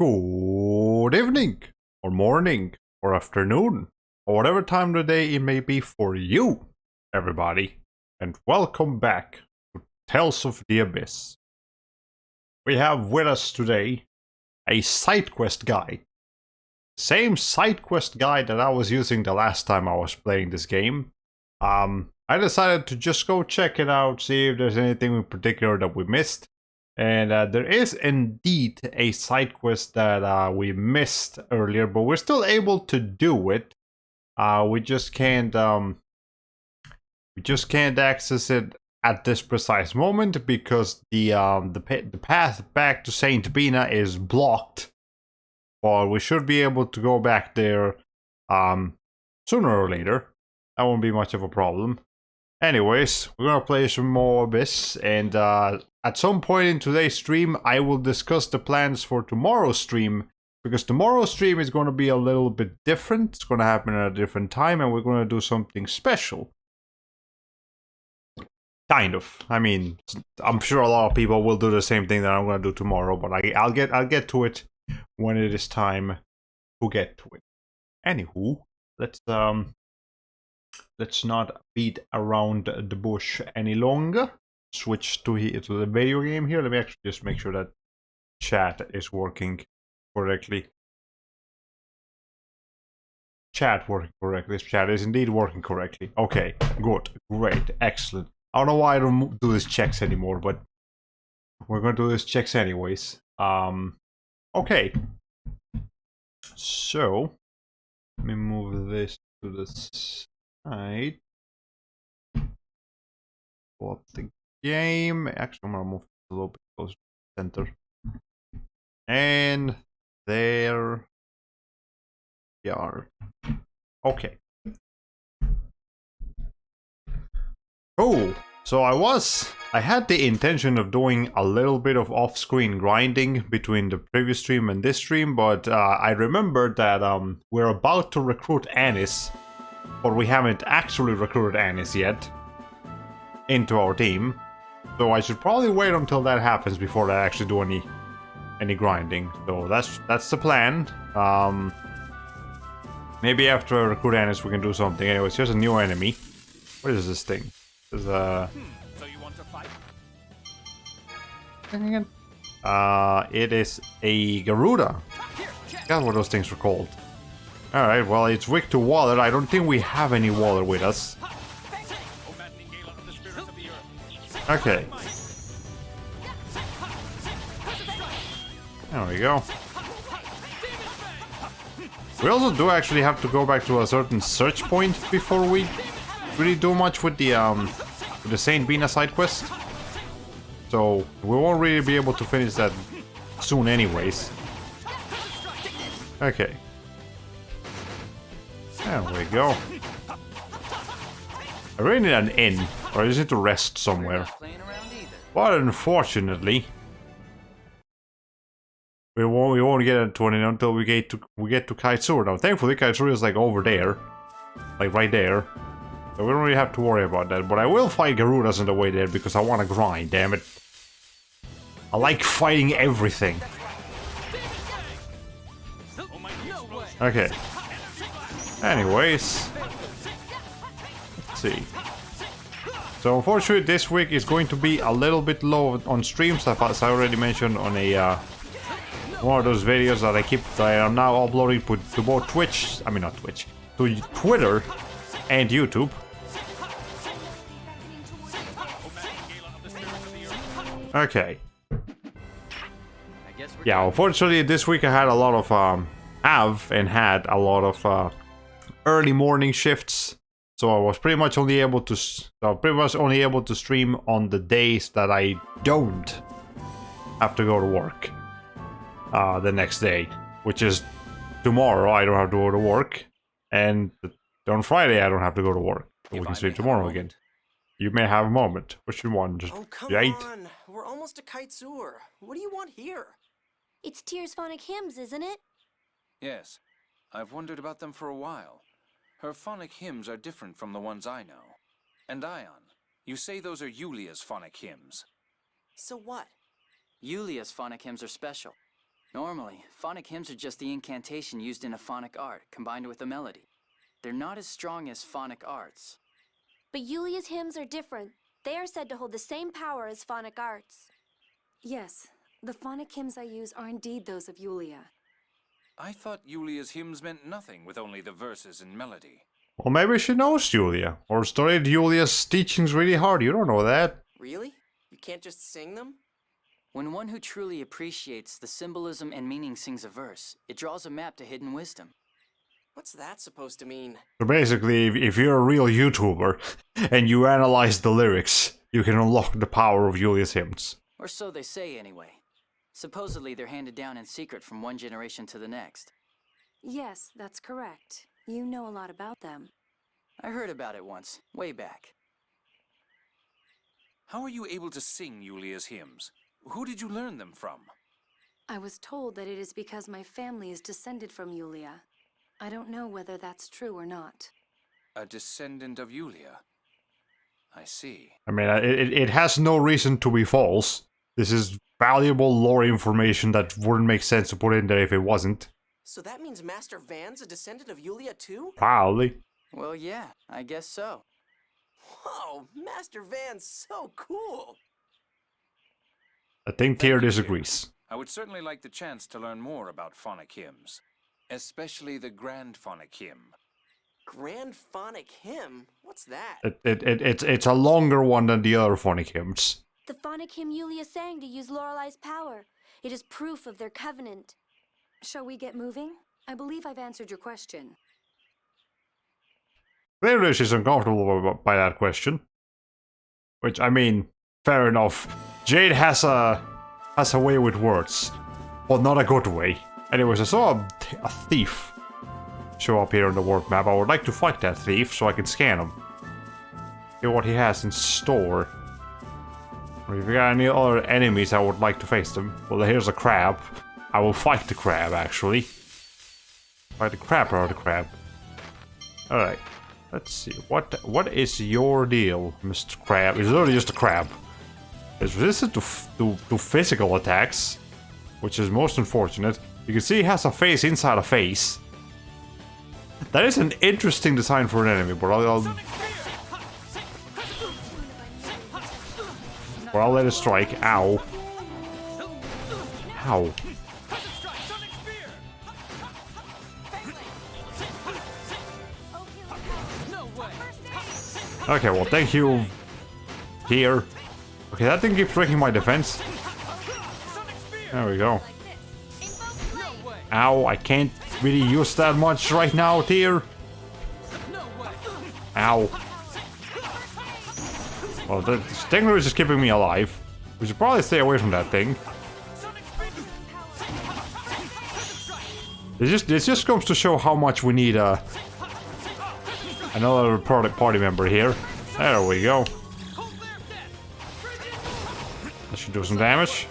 Good evening, or morning, or afternoon, or whatever time of the day it may be for you, everybody, and welcome back to Tales of the Abyss. We have with us today a side quest guide. Same side quest guide that I was using the last time I was playing this game. I decided to just go check it out, see if there's anything in particular that we missed. And there is indeed a side quest that we missed earlier, but we're still able to do it. We just can't access it at this precise moment because the path back to Saint Bina is blocked. But we should be able to go back there sooner or later. That won't be much of a problem. Anyways, we're gonna play some more Abyss, and at some point in today's stream, I will discuss the plans for tomorrow's stream, because tomorrow's stream is going to be a little bit different. It's going to happen at a different time, and we're going to do something special. Kind of. I mean, I'm sure a lot of people will do the same thing that I'm going to do tomorrow, but I'll get to it when it is time to get to it. Anywho, let's not beat around the bush any longer. Switch to the video game here. Let me actually just make sure that chat is working correctly. Chat working correctly. Chat is indeed working correctly. Okay, good, great, excellent. I don't know why I don't do these checks anymore, but we're going to do these checks anyways. Okay. So, let me move this to the side. Pull up the game. Actually, I'm gonna move a little bit closer to the center. And there we are. Okay. Oh, so I had the intention of doing a little bit of off-screen grinding between the previous stream and this stream, but I remembered that we're about to recruit Anis, but we haven't actually recruited Anis yet into our team. So I should probably wait until that happens before I actually do any grinding. So that's the plan. Maybe after I recruit Anis we can do something. Anyways, here's a new enemy. What is this thing? This is So you want to fight? again? It is a Garuda. I forgot what those things were called. Alright, well it's weak to water. I don't think we have any water with us. Okay. There we go. We also do actually have to go back to a certain search point before we really do much with the Saint Bina side quest. So we won't really be able to finish that soon anyways. Okay. There we go. I really need an inn, or I just need to rest somewhere. But unfortunately, we won't get into it until we get to Kaitsura. Now, thankfully, Kaitsura is like over there, like right there, so we don't really have to worry about that. But I will fight Garudas on the way there because I want to grind. Damn it! I like fighting everything. Okay. Anyways, let's see. So unfortunately this week is going to be a little bit low on streams, as I already mentioned on a one of those videos that I am now uploading to both Twitch, to Twitter and YouTube. Okay. Yeah, unfortunately this week I had a lot of had a lot of early morning shifts. So I was pretty much only able to stream on the days that I don't have to go to work the next day, which is tomorrow. I don't have to go to work, and on Friday I don't have to go to work. So we can stream tomorrow again. You may have a moment. What you want? Just come on. We're almost to Kaitsura. What do you want here? It's Tyr's phonic hymns, isn't it? Yes. I've wondered about them for a while. Her phonic hymns are different from the ones I know. And Ion, you say those are Yulia's phonic hymns. So what? Yulia's phonic hymns are special. Normally, phonic hymns are just the incantation used in a phonic art, combined with a melody. They're not as strong as phonic arts. But Yulia's hymns are different. They are said to hold the same power as phonic arts. Yes, the phonic hymns I use are indeed those of Yulia. I thought Yulia's hymns meant nothing with only the verses and melody. Well, maybe she knows Julia, or studied Julia's teachings really hard. You don't know that. Really? You can't just sing them? When one who truly appreciates the symbolism and meaning sings a verse, it draws a map to hidden wisdom. What's that supposed to mean? So basically, if you're a real YouTuber and you analyze the lyrics, you can unlock the power of Julia's hymns. Or so they say, anyway. Supposedly, they're handed down in secret from one generation to the next. Yes, that's correct. You know a lot about them. I heard about it once, way back. How are you able to sing Yulia's hymns? Who did you learn them from? I was told that it is because my family is descended from Yulia. I don't know whether that's true or not. A descendant of Yulia. I see. I mean, it has no reason to be false. This is valuable lore information that wouldn't make sense to put in there if it wasn't. So that means Master Van's a descendant of Yulia too? Probably. Well, yeah, I guess so. Whoa, Master Van's so cool! I think Tyr disagrees. I would certainly like the chance to learn more about phonic hymns, especially the Grand Phonic Hymn. Grand Phonic Hymn? What's that? It's a longer one than the other phonic hymns. The phonic hymn Yulia sang to use Lorelei's power. It is proof of their covenant. Shall we get moving? I believe I've answered your question. Clearly she's uncomfortable by that question. Which, I mean, fair enough. Jade has a way with words, but not a good way. Anyways, I saw a thief show up here on the world map. I would like to fight that thief so I can scan him. See what he has in store. Or if you got any other enemies I would like to face them. Well, here's a crab. I will fight the crab, actually. Fight the crab or the crab. Alright. Let's see. What is your deal, Mr. Crab? It's literally just a crab. It's resistant to physical attacks, which is most unfortunate. You can see he has a face inside a face. That is an interesting design for an enemy, but I'll let it strike. Ow. Ow. Okay, well, thank you. Here. Okay, that thing keeps breaking my defense. There we go. Ow, I can't really use that much right now, Tyr. Ow. Well, the Stingler is just keeping me alive. We should probably stay away from that thing. This just comes to show how much we need another party member here. There we go. That should do some damage.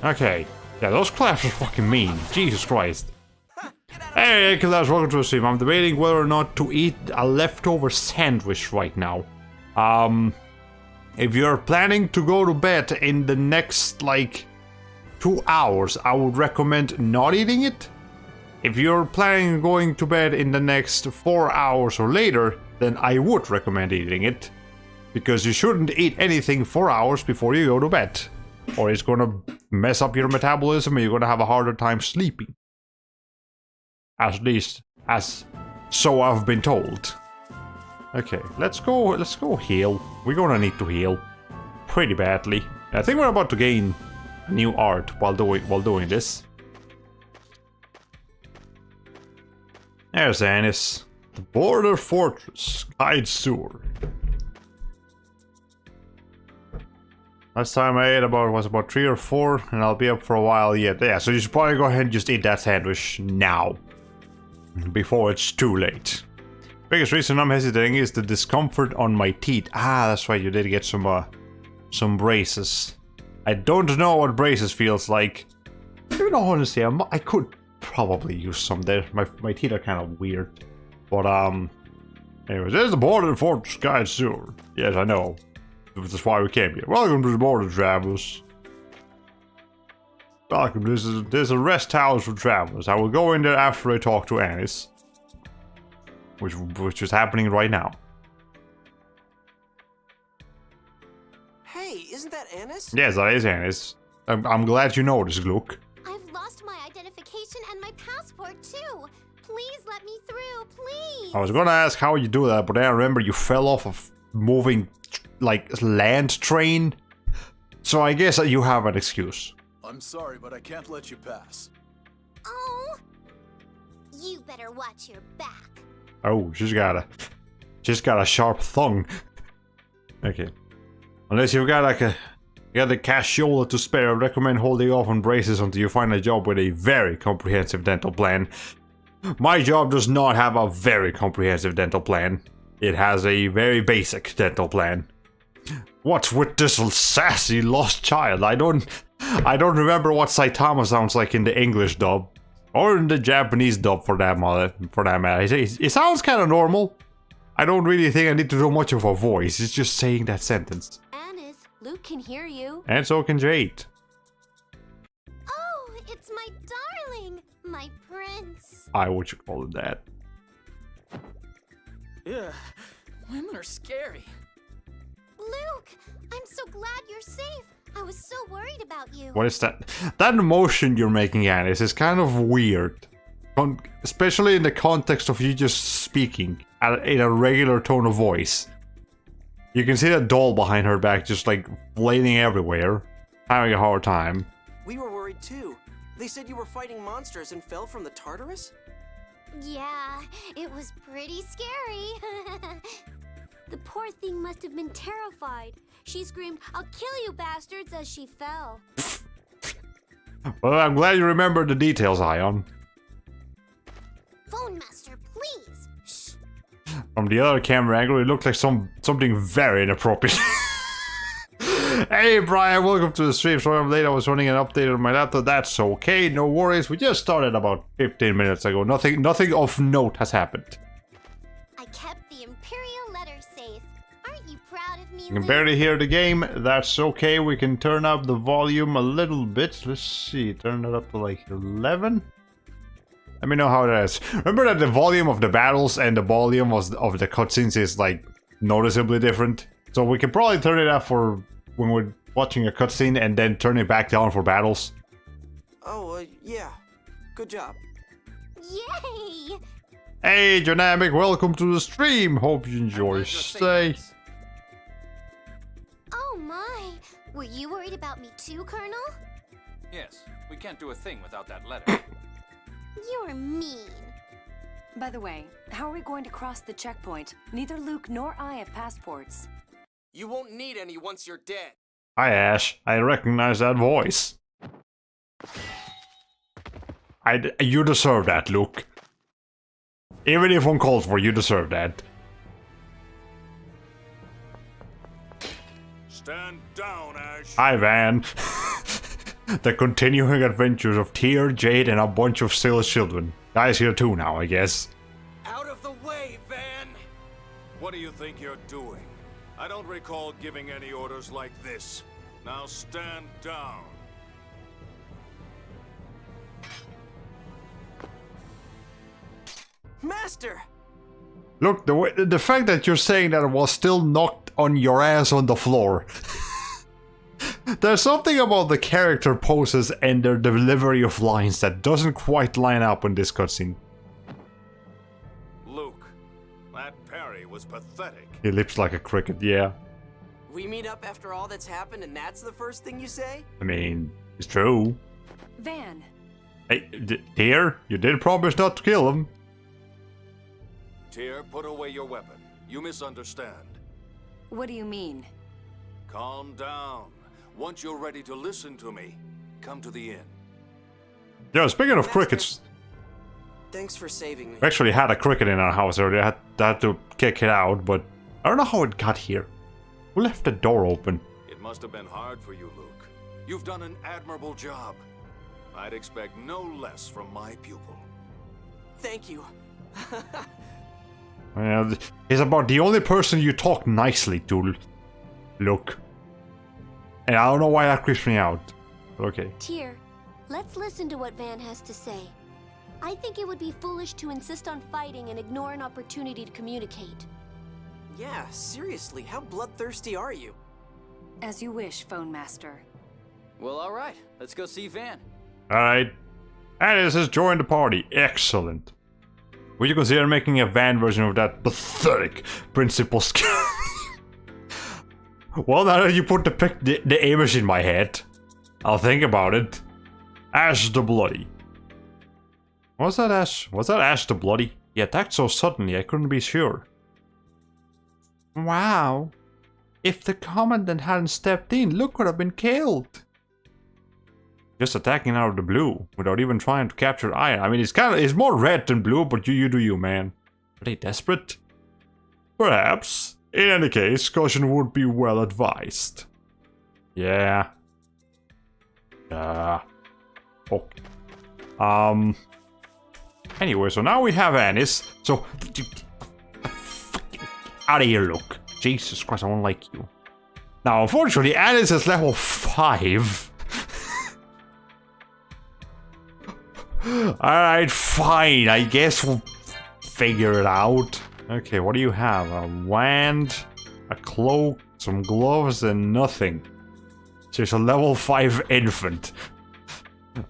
Okay. Yeah, those claps are fucking mean. Jesus Christ. Hey, Killers, welcome to the stream. I'm debating whether or not to eat a leftover sandwich right now. If you're planning to go to bed in the next, like, 2 hours, I would recommend not eating it. If you're planning on going to bed in the next 4 hours or later, then I would recommend eating it. Because you shouldn't eat anything 4 hours before you go to bed. Or it's gonna mess up your metabolism and you're gonna have a harder time sleeping. At least, as so I've been told. Okay, let's go heal. We're gonna need to heal. Pretty badly. I think we're about to gain new art while doing this. There's Anis. The Border Fortress Guide Sewer. Last time I ate was about 3 or 4, and I'll be up for a while yet. Yeah, so you should probably go ahead and just eat that sandwich now. Before it's too late. Biggest reason I'm hesitating is the discomfort on my teeth. Ah, that's right, you did get some braces. I don't know what braces feels like. You know, honestly, I could probably use some there. My teeth are kind of weird. But, anyways, there's the Border Fortress Guide Sewer. Yes, I know. That's why we came here. Welcome to the border, travelers. Welcome. This is a rest house for travelers. I will go in there after I talk to Anis, which is happening right now. Hey, isn't that Anis? Yes, that is Anis. I'm glad you noticed, Gluck. I've lost my identification and my passport too. Please let me through, please. I was gonna ask how you do that, but then I remember you fell off a moving, like, land train. So I guess that you have an excuse. I'm sorry, but I can't let you pass. Oh, you better watch your back. Oh, she's got a sharp tongue. Okay. Unless you've got like the cashola to spare, I recommend holding off on braces until you find a job with a very comprehensive dental plan. My job does not have a very comprehensive dental plan. It has a very basic dental plan. What's with this sassy lost child? I don't remember what Saitama sounds like in the English dub. Or in the Japanese dub for that matter. It sounds kind of normal. I don't really think I need to do much of a voice. It's just saying that sentence. Anis, Luke can hear you. And so can Jade. Oh, it's my darling, my prince. I would you call it that. Yeah, women are scary. Luke, I'm so glad you're safe. I was so worried about you. What is that? That emotion you're making, Anis, is kind of weird. Especially in the context of you just speaking in a regular tone of voice. You can see that doll behind her back just like flailing everywhere, having a hard time. We were worried too. They said you were fighting monsters and fell from the Tartarus? Yeah, it was pretty scary. The poor thing must have been terrified. She screamed, "I'll kill you bastards," as she fell. Well, I'm glad you remembered the details, Ion. Phone master, please. Shh. From the other camera angle, it looked like something very inappropriate. Hey Brian, welcome to the stream. Sorry I'm late, I was running an update on my laptop. That's okay, no worries. We just started about 15 minutes ago. Nothing of note has happened. I kept the Imperial letter safe. Aren't you proud of me, You can Luke? barely hear the game. That's okay. We can turn up the volume a little bit. Let's see. Turn it up to like 11. Let me know how that is. Remember that the volume of the battles and the volume of the cutscenes is like noticeably different. So we can probably turn it up for when we're watching a cutscene and then turn it back down for battles. Oh, yeah. Good job. Yay! Hey, Dynamic, welcome to the stream. Hope you enjoy. I'm glad you're Stay. safe. Oh my! Were you worried about me too, Colonel? Yes, we can't do a thing without that letter. You're mean. By the way, how are we going to cross the checkpoint? Neither Luke nor I have passports. You won't need any once you're dead. Hi, Ash. I recognize that voice. You deserve that, Luke. Even if uncalled for, you deserve that. Stand down, Ash. Hi, Van. The continuing adventures of Tyr, Jade, and a bunch of silly children. Guy's here too now, I guess. Out of the way, Van! What do you think you're doing? I don't recall giving any orders like this. Now stand down. Master! Look, the fact that you're saying that was still knocked on your ass on the floor. There's something about the character poses and their delivery of lines that doesn't quite line up in this cutscene. Luke, that parry was pathetic. He lips like a cricket, yeah. We meet up after all that's happened and that's the first thing you say? I mean, it's true. Van, Hey, Tyr, you did promise not to kill him. Tyr, put away your weapon. You misunderstand. what do you mean? Calm down. Once you're ready to listen to me, come to the inn. Yeah, speaking of Master. crickets, Thanks for saving me. we actually had a cricket in our house earlier. I had to kick it out, but I don't know how it got here. Who left the door open? It must have been hard for you, Luke. You've done an admirable job. I'd expect no less from my pupil. Thank you. Well, he's about the only person you talk nicely to. look. And I don't know why that creeps me out. But okay. Tyr, let's listen to what Van has to say. I think it would be foolish to insist on fighting and ignore an opportunity to communicate. Yeah, seriously, how bloodthirsty are you? As you wish, Phone Master. Well, all right. Let's go see Van. Alright. Anis has joined the party. Excellent. Would you consider making a van version of that pathetic principal skill? Well, now that you put the image in my head, I'll think about it. Ash the Bloody. Was that Ash? Was that Ash the Bloody? He attacked so suddenly, I couldn't be sure. Wow. If the commandant hadn't stepped in, Luke would have been killed. Just attacking out of the blue, without even trying to capture Iron. I mean, it's more red than blue, but you do you, man. Are they desperate? Perhaps. In any case, caution would be well advised. Yeah. Okay. Anyway, so now we have Anis. So, out of here, Luke. Jesus Christ, I don't like you. Now, unfortunately, Anis is level 5. Alright, fine. I guess we'll figure it out. Okay, what do you have? A wand, a cloak, some gloves, and nothing. She's a level 5 infant.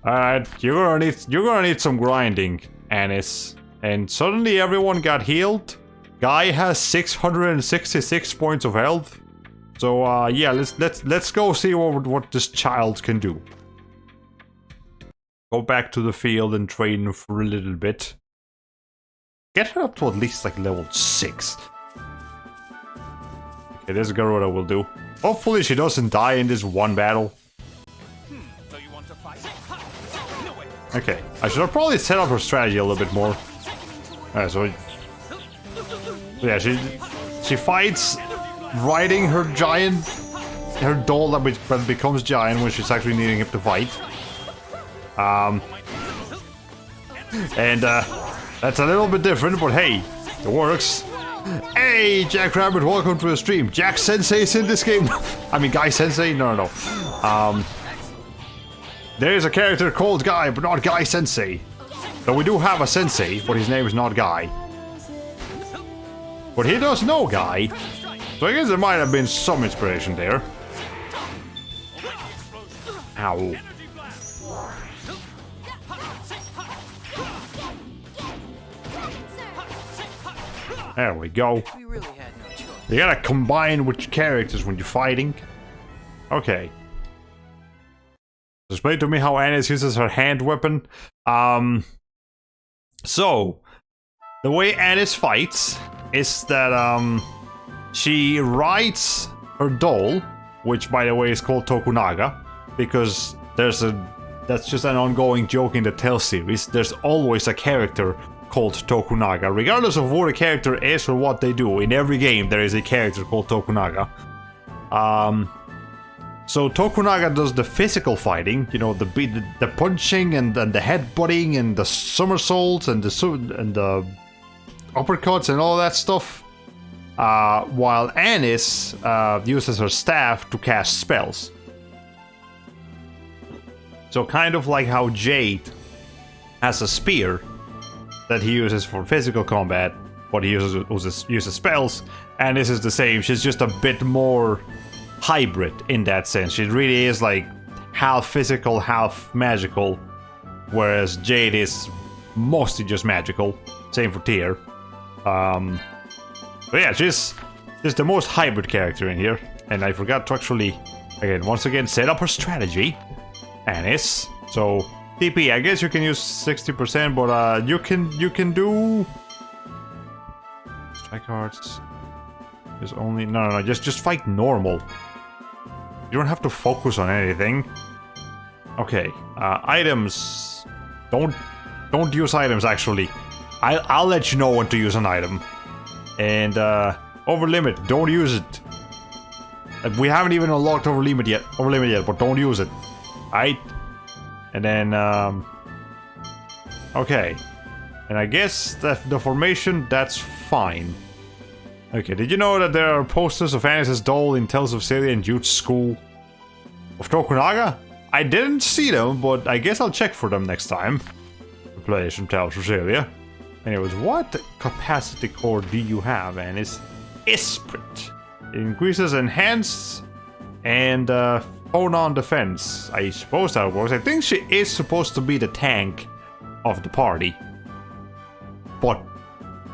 Alright, you're gonna need some grinding, Anis. And suddenly everyone got healed. Guy has 666 points of health. So yeah, let's go see what this child can do. Go back to the field and train for a little bit. Get her up to at least like level 6. Okay, this Garuda will do. Hopefully she doesn't die in this one battle. So you want to fight? Okay, I should have probably set up her strategy a little bit more. So yeah, she fights riding her giant, her doll that becomes giant when she's actually needing him to fight. And that's a little bit different, but hey, it works. Hey, Jackrabbit, welcome to the stream. Jack Sensei's in this game. I mean, Guy Sensei? No. There is a character called Guy, but not Guy Sensei. So we do have a Sensei, but his name is not Guy. But he does know Guy. So I guess there might have been some inspiration there. Ow. There we go. We really had no choice. You gotta combine which characters when you're fighting. Okay. Explain to me how Anis uses her hand weapon. So, the way Anis fights is that she rides her doll, which by the way is called Tokunaga, because that's just an ongoing joke in the Tell series. There's always a character called Tokunaga, regardless of who the character is or what they do. In every game there is a character called Tokunaga. So Tokunaga does the physical fighting, you know, the punching and the headbutting and the somersaults and the uppercuts and all that stuff, while Anis uses her staff to cast spells. So kind of like how Jade has a spear that he uses for physical combat, but he uses spells, and this is the same. She's just a bit more hybrid in that sense. She really is like half physical, half magical, whereas Jade is mostly just magical. Same for Tyr. But yeah, she's the most hybrid character in here, and I forgot to actually, once again, set up her strategy. Anis. So TP, I guess you can use 60%, but you can do strike cards. There's only no, just fight normal. You don't have to focus on anything. Okay, items. Don't use items. Actually, I'll let you know when to use an item. And over limit, don't use it. We haven't even unlocked over limit yet, but don't use it. Alright. And then okay. And I guess that the formation, that's fine. Okay, did you know that there are posters of Anis's doll in Tales of Celia and Jude's school of Tokunaga? I didn't see them, but I guess I'll check for them next time we play some Tales of Celia. Anyways, what capacity core do you have, Anis? Esprit. It increases enhance and phone on defense. I suppose that works. I think she is supposed to be the tank of the party. But,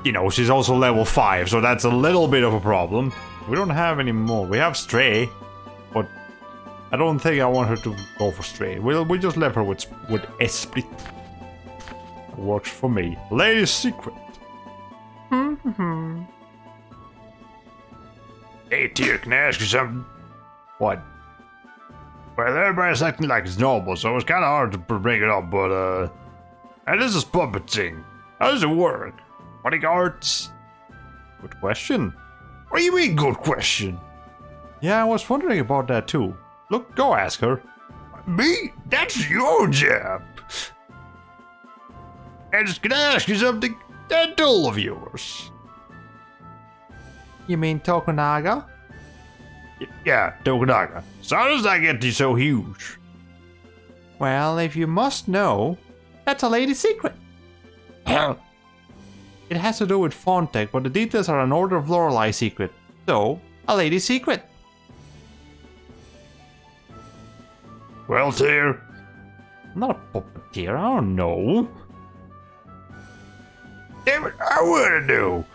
you know, she's also level 5, so that's a little bit of a problem. We don't have any more. We have Stray, but I don't think I want her to go for Stray. We'll just leave her with Esprit. Works for me. Lady's Secret. Hey, Tyr, can I ask you something? What? Well, everybody's acting like it's normal, so it's kind of hard to bring it up, but, and this is puppeting. How does it work? Bodyguards? Good question. What do you mean, good question? Yeah, I was wondering about that too. Look, go ask her. Me? That's your job. And can I ask you something? That doll of yours. You mean Tokunaga? Yeah, Tokunaga. So how does that get you so huge? Well, if you must know, that's a lady's secret. It has to do with Fontech, but the details are an Order of Lorelei secret. So, a lady's secret. Well, Tyr. I'm not a puppeteer, I don't know. Damn it, I wanna know.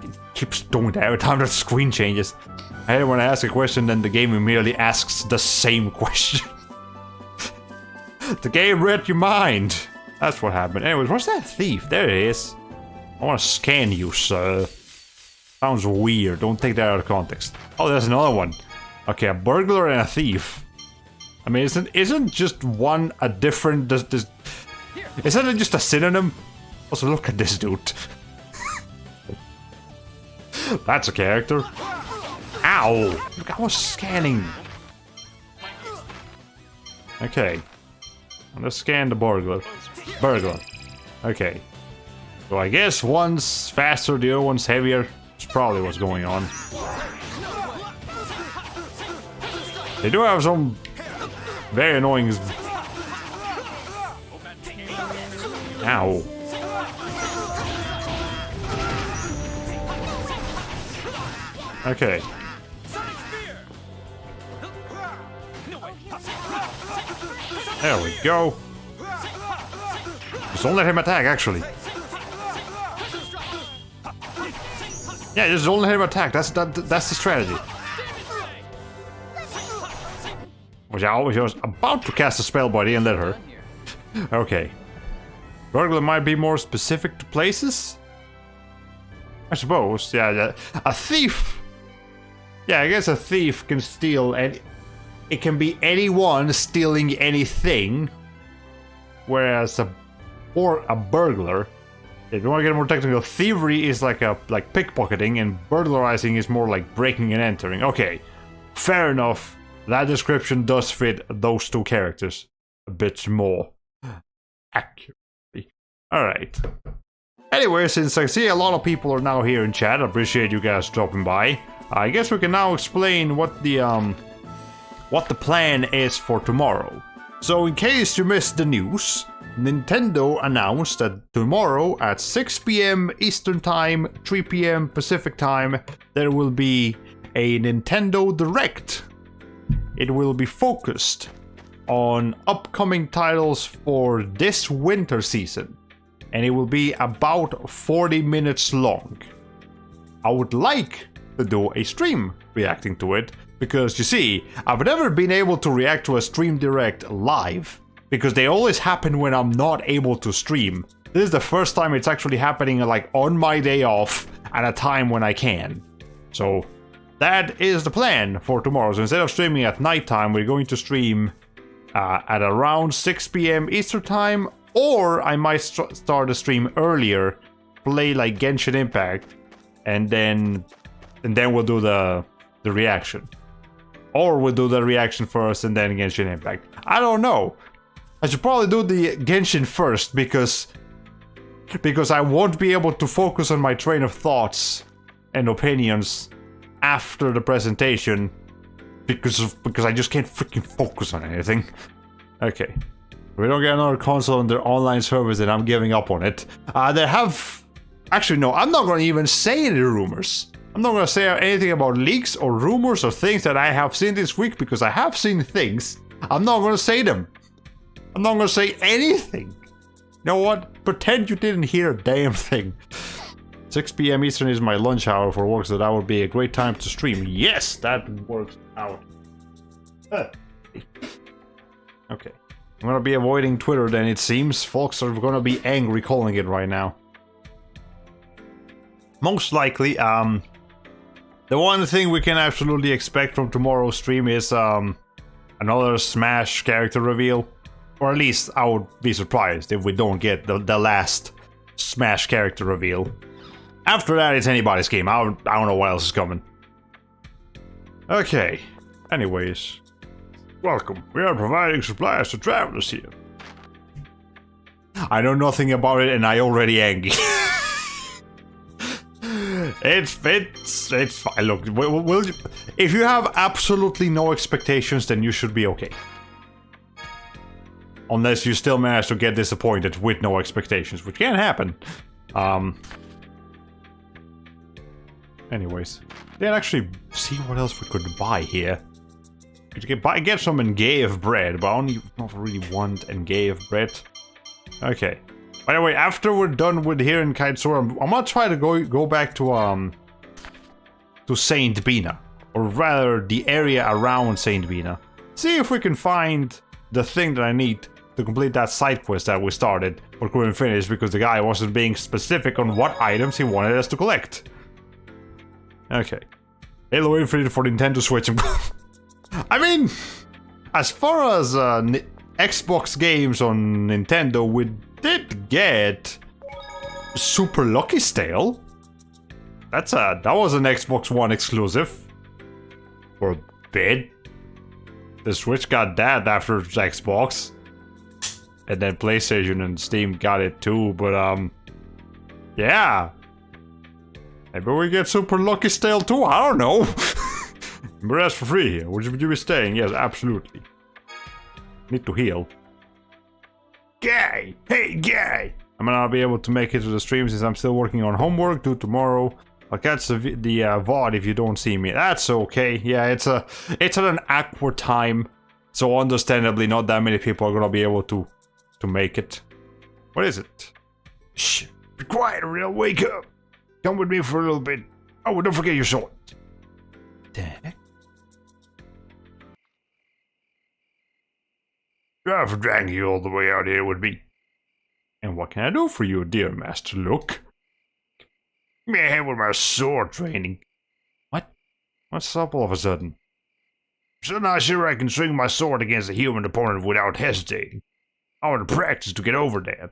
It keeps doing that every time the screen changes. I hate when I ask a question, then the game immediately asks the same question. The game read your mind. That's what happened. Anyways, what's that thief? There it is. I want to scan you, sir. Sounds weird. Don't take that out of context. Oh, there's another one. Okay, a burglar and a thief. I mean, isn't just one a different... Isn't it just a synonym? Also, look at this dude. That's a character. Ow! Look, I was scanning. Okay. Let's scan the burglar. Okay. So I guess one's faster, the other one's heavier. That's probably what's going on. They do have some very annoying... Ow. Okay. There we go. Just don't let him attack, actually. Yeah, just don't let him attack. That's the strategy. Which I was about to cast a spell, but I didn't let her. Okay. Burglar might be more specific to places? I suppose. Yeah. A thief! Yeah, I guess a thief can steal any... It can be anyone stealing anything. Whereas a burglar... If you want to get more technical, thievery is like pickpocketing, and burglarizing is more like breaking and entering. Okay, fair enough. That description does fit those two characters a bit more accurately. Alright. Anyway, since I see a lot of people are now here in chat, I appreciate you guys dropping by. I guess we can now explain what the plan is for tomorrow. So in case you missed the news, Nintendo announced that tomorrow at 6 PM Eastern Time, 3 PM Pacific Time, there will be a Nintendo Direct. It will be focused on upcoming titles for this winter season, and it will be about 40 minutes long. I would like to do a stream reacting to it, because you see, I've never been able to react to a stream direct live, because they always happen when I'm not able to stream. This is the first time it's actually happening like on my day off at a time when I can. So that is the plan for tomorrow. So instead of streaming at nighttime, we're going to stream at around 6 PM Eastern Time, or I might start the stream earlier, play like Genshin Impact, and then we'll do the reaction. Or we'll do the reaction first and then Genshin Impact. I don't know. I should probably do the Genshin first, because because I won't be able to focus on my train of thoughts and opinions after the presentation because I just can't freaking focus on anything. Okay. If we don't get another console on their online service, then I'm giving up on it. They have... Actually, no, I'm not going to even say any rumors. I'm not going to say anything about leaks or rumors or things that I have seen this week because I have seen things. I'm not going to say them. I'm not going to say anything. You know what? Pretend you didn't hear a damn thing. 6 p.m. Eastern is my lunch hour for work, so that would be a great time to stream. Yes, that works out. Okay. I'm gonna be avoiding Twitter then, it seems. Folks are gonna be angry calling it right now. Most likely, the one thing we can absolutely expect from tomorrow's stream is another Smash character reveal. Or at least I would be surprised if we don't get the last Smash character reveal. After that, it's anybody's game. I don't know what else is coming. Okay. Anyways. Welcome. We are providing supplies to travelers here. I know nothing about it and I already angry. It's fine. Look, if you have absolutely no expectations, then you should be okay. Unless you still manage to get disappointed with no expectations, which can happen. Anyways, let's actually see what else we could buy here. Get some engave bread, but I only not really want engave bread. Okay. By the way, after we're done with here in Kaitsura, I'm gonna try to go back to Saint Bina, or rather the area around Saint Bina. See if we can find the thing that I need to complete that side quest that we started but couldn't finish because the guy wasn't being specific on what items he wanted us to collect. Okay. Halo Infinite for Nintendo Switch. I mean, as far as Xbox games on Nintendo, we did get Super Lucky Stale. That was an Xbox One exclusive for a bit. The Switch got that after Xbox, and then PlayStation and Steam got it too. But yeah, maybe we get Super Lucky Stale too. I don't know. But that's for free here. Would you be staying? Yes, absolutely. Need to heal. Guy! Hey, guy! I'm gonna be able to make it to the stream since I'm still working on homework due tomorrow. I'll catch the VOD if you don't see me. That's okay. Yeah, it's at an awkward time. So understandably, not that many people are gonna be able to make it. What is it? Shh! Be quiet or I'll wake up! Come with me for a little bit. Oh, don't forget your sword. The heck? Drive for dragging you all the way out here with me. And what can I do for you, dear Master Luke? Give me a hand with my sword training. What? What's up all of a sudden? So now sure I can swing my sword against a human opponent without hesitating. I want to practice to get over that.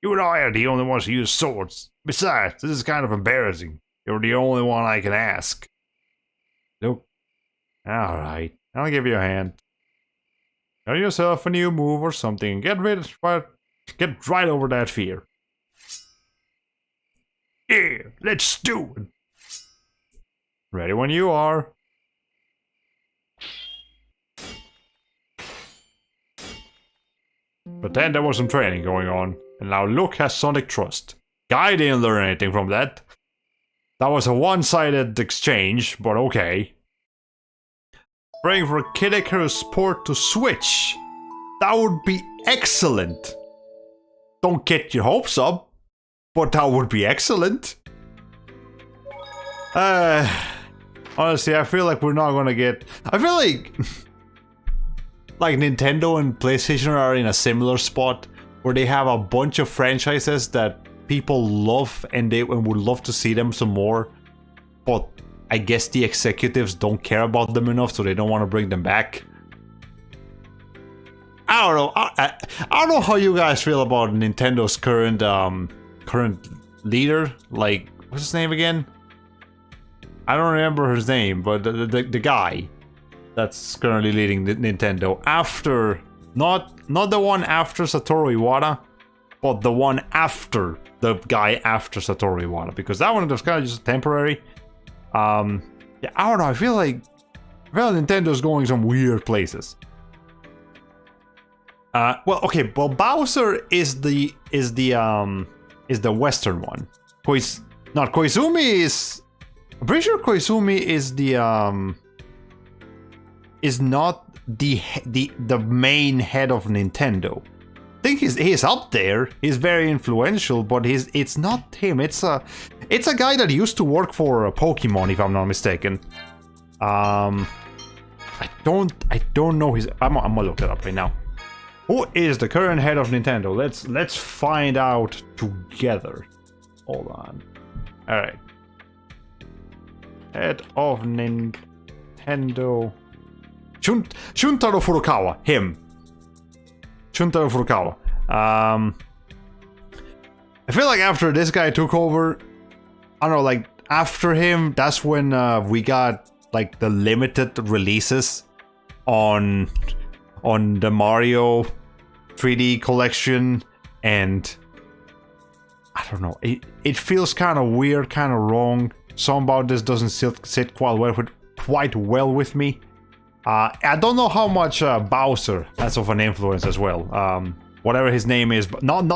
You and I are the only ones who use swords. Besides, this is kind of embarrassing. You're the only one I can ask. Luke. Alright, I'll give you a hand. Get yourself a new move or something and get right over that fear. Yeah, let's do it. Ready when you are. Pretend there was some training going on, and now Luke has Sonic Trust. Guy didn't learn anything from that. That was a one-sided exchange, but okay. Praying for Kid Icarus port to Switch. That would be excellent. Don't get your hopes up, but that would be excellent. Honestly, I feel like we're not gonna get... I feel like Nintendo and PlayStation are in a similar spot where they have a bunch of franchises that people love and would love to see them some more, but I guess the executives don't care about them enough, so they don't want to bring them back. I don't know. I don't know how you guys feel about Nintendo's current leader. Like, what's his name again? I don't remember his name, but the guy that's currently leading Nintendo after not the one after Satoru Iwata, but the one after the guy after Satoru Iwata, because that one was kind of just temporary. Yeah, I don't know. I feel like Nintendo's going some weird places. Well, okay. Well, Bowser is the Western one. Koizumi is. I'm pretty sure Koizumi is is not the main head of Nintendo. I think he's up there. He's very influential, but it's not him. It's a guy that used to work for Pokemon, if I'm not mistaken. I don't know his. I'm gonna look it up right now. Who is the current head of Nintendo? Let's find out together. Hold on. All right. Head of Nintendo. Shuntaro Furukawa. Him. Shuntaro Furukawa. I feel like after this guy took over, I don't know, like after him, that's when we got like the limited releases on the Mario 3D collection, and I don't know, it feels kind of weird, kind of wrong. Something about this doesn't sit quite well with me. I don't know how much Bowser has of an influence as well. Whatever his name is, but not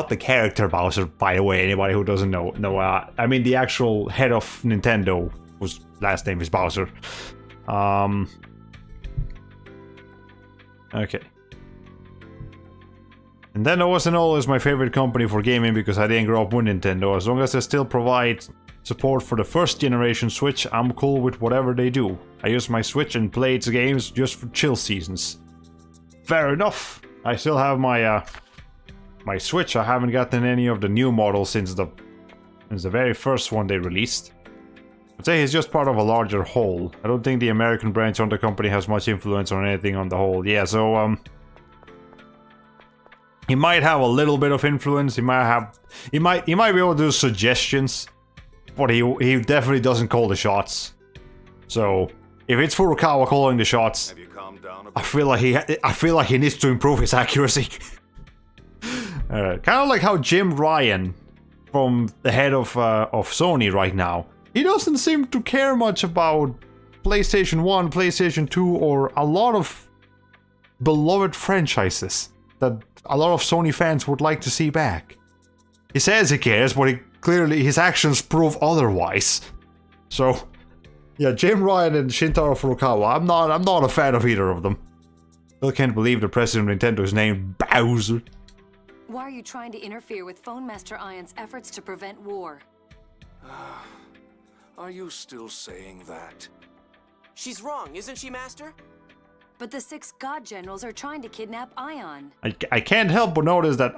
the character Bowser, by the way. Anybody who doesn't know, I mean the actual head of Nintendo, whose last name is Bowser. Okay. Nintendo wasn't always my favorite company for gaming because I didn't grow up with Nintendo. As long as they still provide support for the first generation Switch, I'm cool with whatever they do. I use my Switch and play its games just for chill seasons. Fair enough. I still have my my Switch. I haven't gotten any of the new models since the very first one they released. I'd say he's just part of a larger whole. I don't think the American branch on the company has much influence on anything on the whole. Yeah, so he might have a little bit of influence. He might be able to do suggestions, but he definitely doesn't call the shots. So if it's Furukawa calling the shots, Have you calmed down a bit? I feel like he needs to improve his accuracy. Kind of like how Jim Ryan, from the head of Sony right now, he doesn't seem to care much about PlayStation 1, PlayStation 2, or a lot of beloved franchises that a lot of Sony fans would like to see back. He says he cares, but clearly his actions prove otherwise. So, yeah, Jim Ryan and Shintaro Furukawa, I'm not a fan of either of them. Still can't believe the president of Nintendo is named Bowser. Why are you trying to interfere with Phone Master Ion's efforts to prevent war? Are you still saying that? She's wrong, isn't she, Master? But the 6 God Generals are trying to kidnap Ion. I can't help but notice that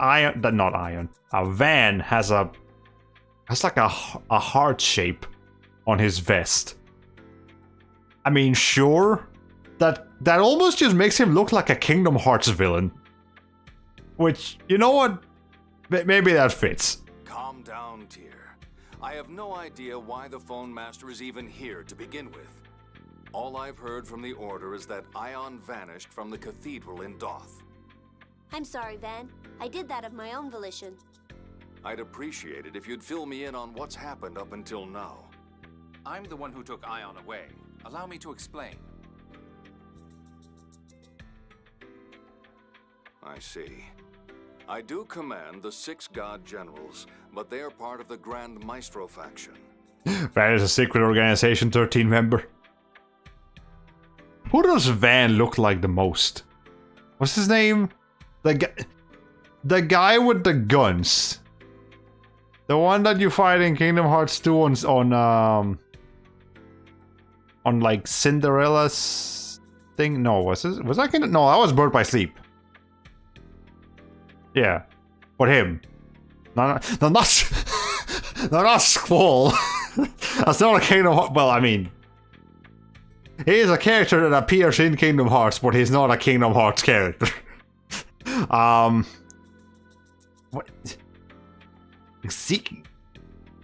Van has like a heart shape on his vest. I mean, sure, that almost just makes him look like a Kingdom Hearts villain. Which, you know what? Maybe that fits. Calm down, dear. I have no idea why the Phone Master is even here to begin with. All I've heard from the Order is that Ion vanished from the cathedral in Doth. I'm sorry, Van. I did that of my own volition. I'd appreciate it if you'd fill me in on what's happened up until now. I'm the one who took Ion away. Allow me to explain. I see. I do command the 6 God Generals, but they are part of the Grand Maestro faction. Van is a secret organization, 13 member. Who does Van look like the most? What's his name? The guy with the guns. The one that you fight in Kingdom Hearts 2 on like Cinderella's thing? No, was that No, that was Birth by Sleep. Yeah, but him. No, not Squall. That's not a Kingdom Hearts. Well, I mean, he is a character that appears in Kingdom Hearts, but he's not a Kingdom Hearts character. What?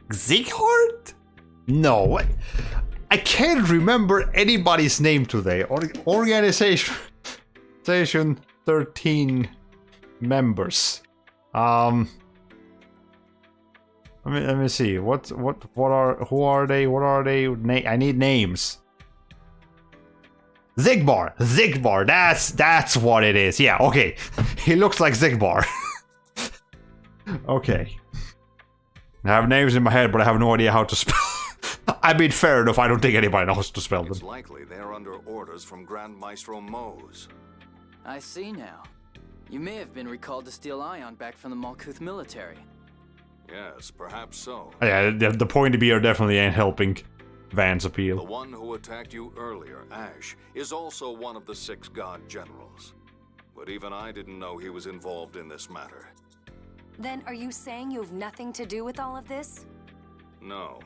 Zeekhart? No, I can't remember anybody's name today. Organization 13 members. Let me see. Who are they? What are they? I need names. Zigbar. Zigbar. That's what it is. Yeah. Okay. He looks like Zigbar. Okay. I have names in my head, but I have no idea how to spell. I mean, fair enough. I don't think anybody knows to spell them. It's likely they're under orders from Grand Maestro Mose. I see now. You may have been recalled to steal Ion back from the Malkuth military. Yes, perhaps so. Yeah, the point beer definitely ain't helping Van's The appeal. one who attacked you earlier, Ash, is also one of the 6 god generals. But even I didn't know he was involved in this matter. Then are you saying you have nothing to do with all of this? No.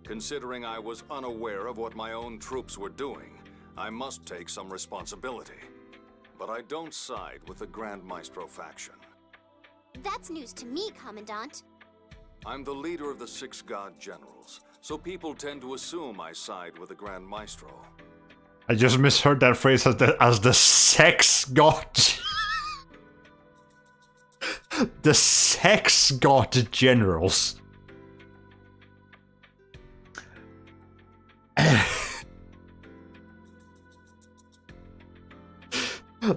Considering I was unaware of what my own troops were doing, I must take some responsibility. But I don't side with the Grand Maestro faction. That's news to me, Commandant. I'm the leader of the 6 god generals, so people tend to assume I side with the Grand Maestro. I just misheard that phrase as the sex god. The sex god generals.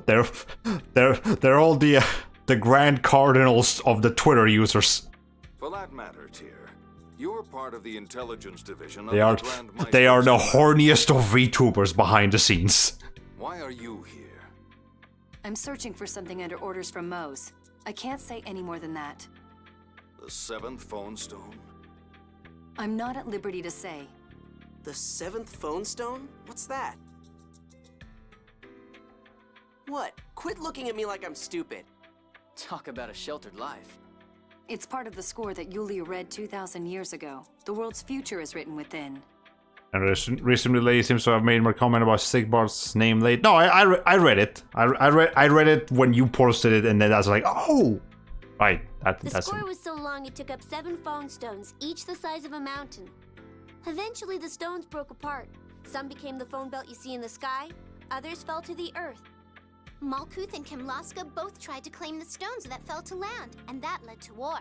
They're all the grand cardinals of the Twitter users. For that matter, Tyr, you're part of the intelligence division of They are the Grand Maestro. they are the horniest of VTubers behind the scenes. Why are you here? I'm searching for something under orders from Mose. I can't say any more than that. The 7th phone stone? I'm not at liberty to say. The 7th phone stone? What's that? What? Quit looking at me like I'm stupid. Talk about a sheltered life. It's part of the score that Yulia read 2,000 years ago. The world's future is written within. And recently seems to have made more comment about Sigbar's name late. No, I read it. I read it when you posted it, and then I was like, oh, right. The score was so long it took up 7 phone stones, each the size of a mountain. Eventually, the stones broke apart. Some became the phone belt you see in the sky. Others fell to the earth. Malkuth and Kimlaska both tried to claim the stones that fell to land, and that led to war.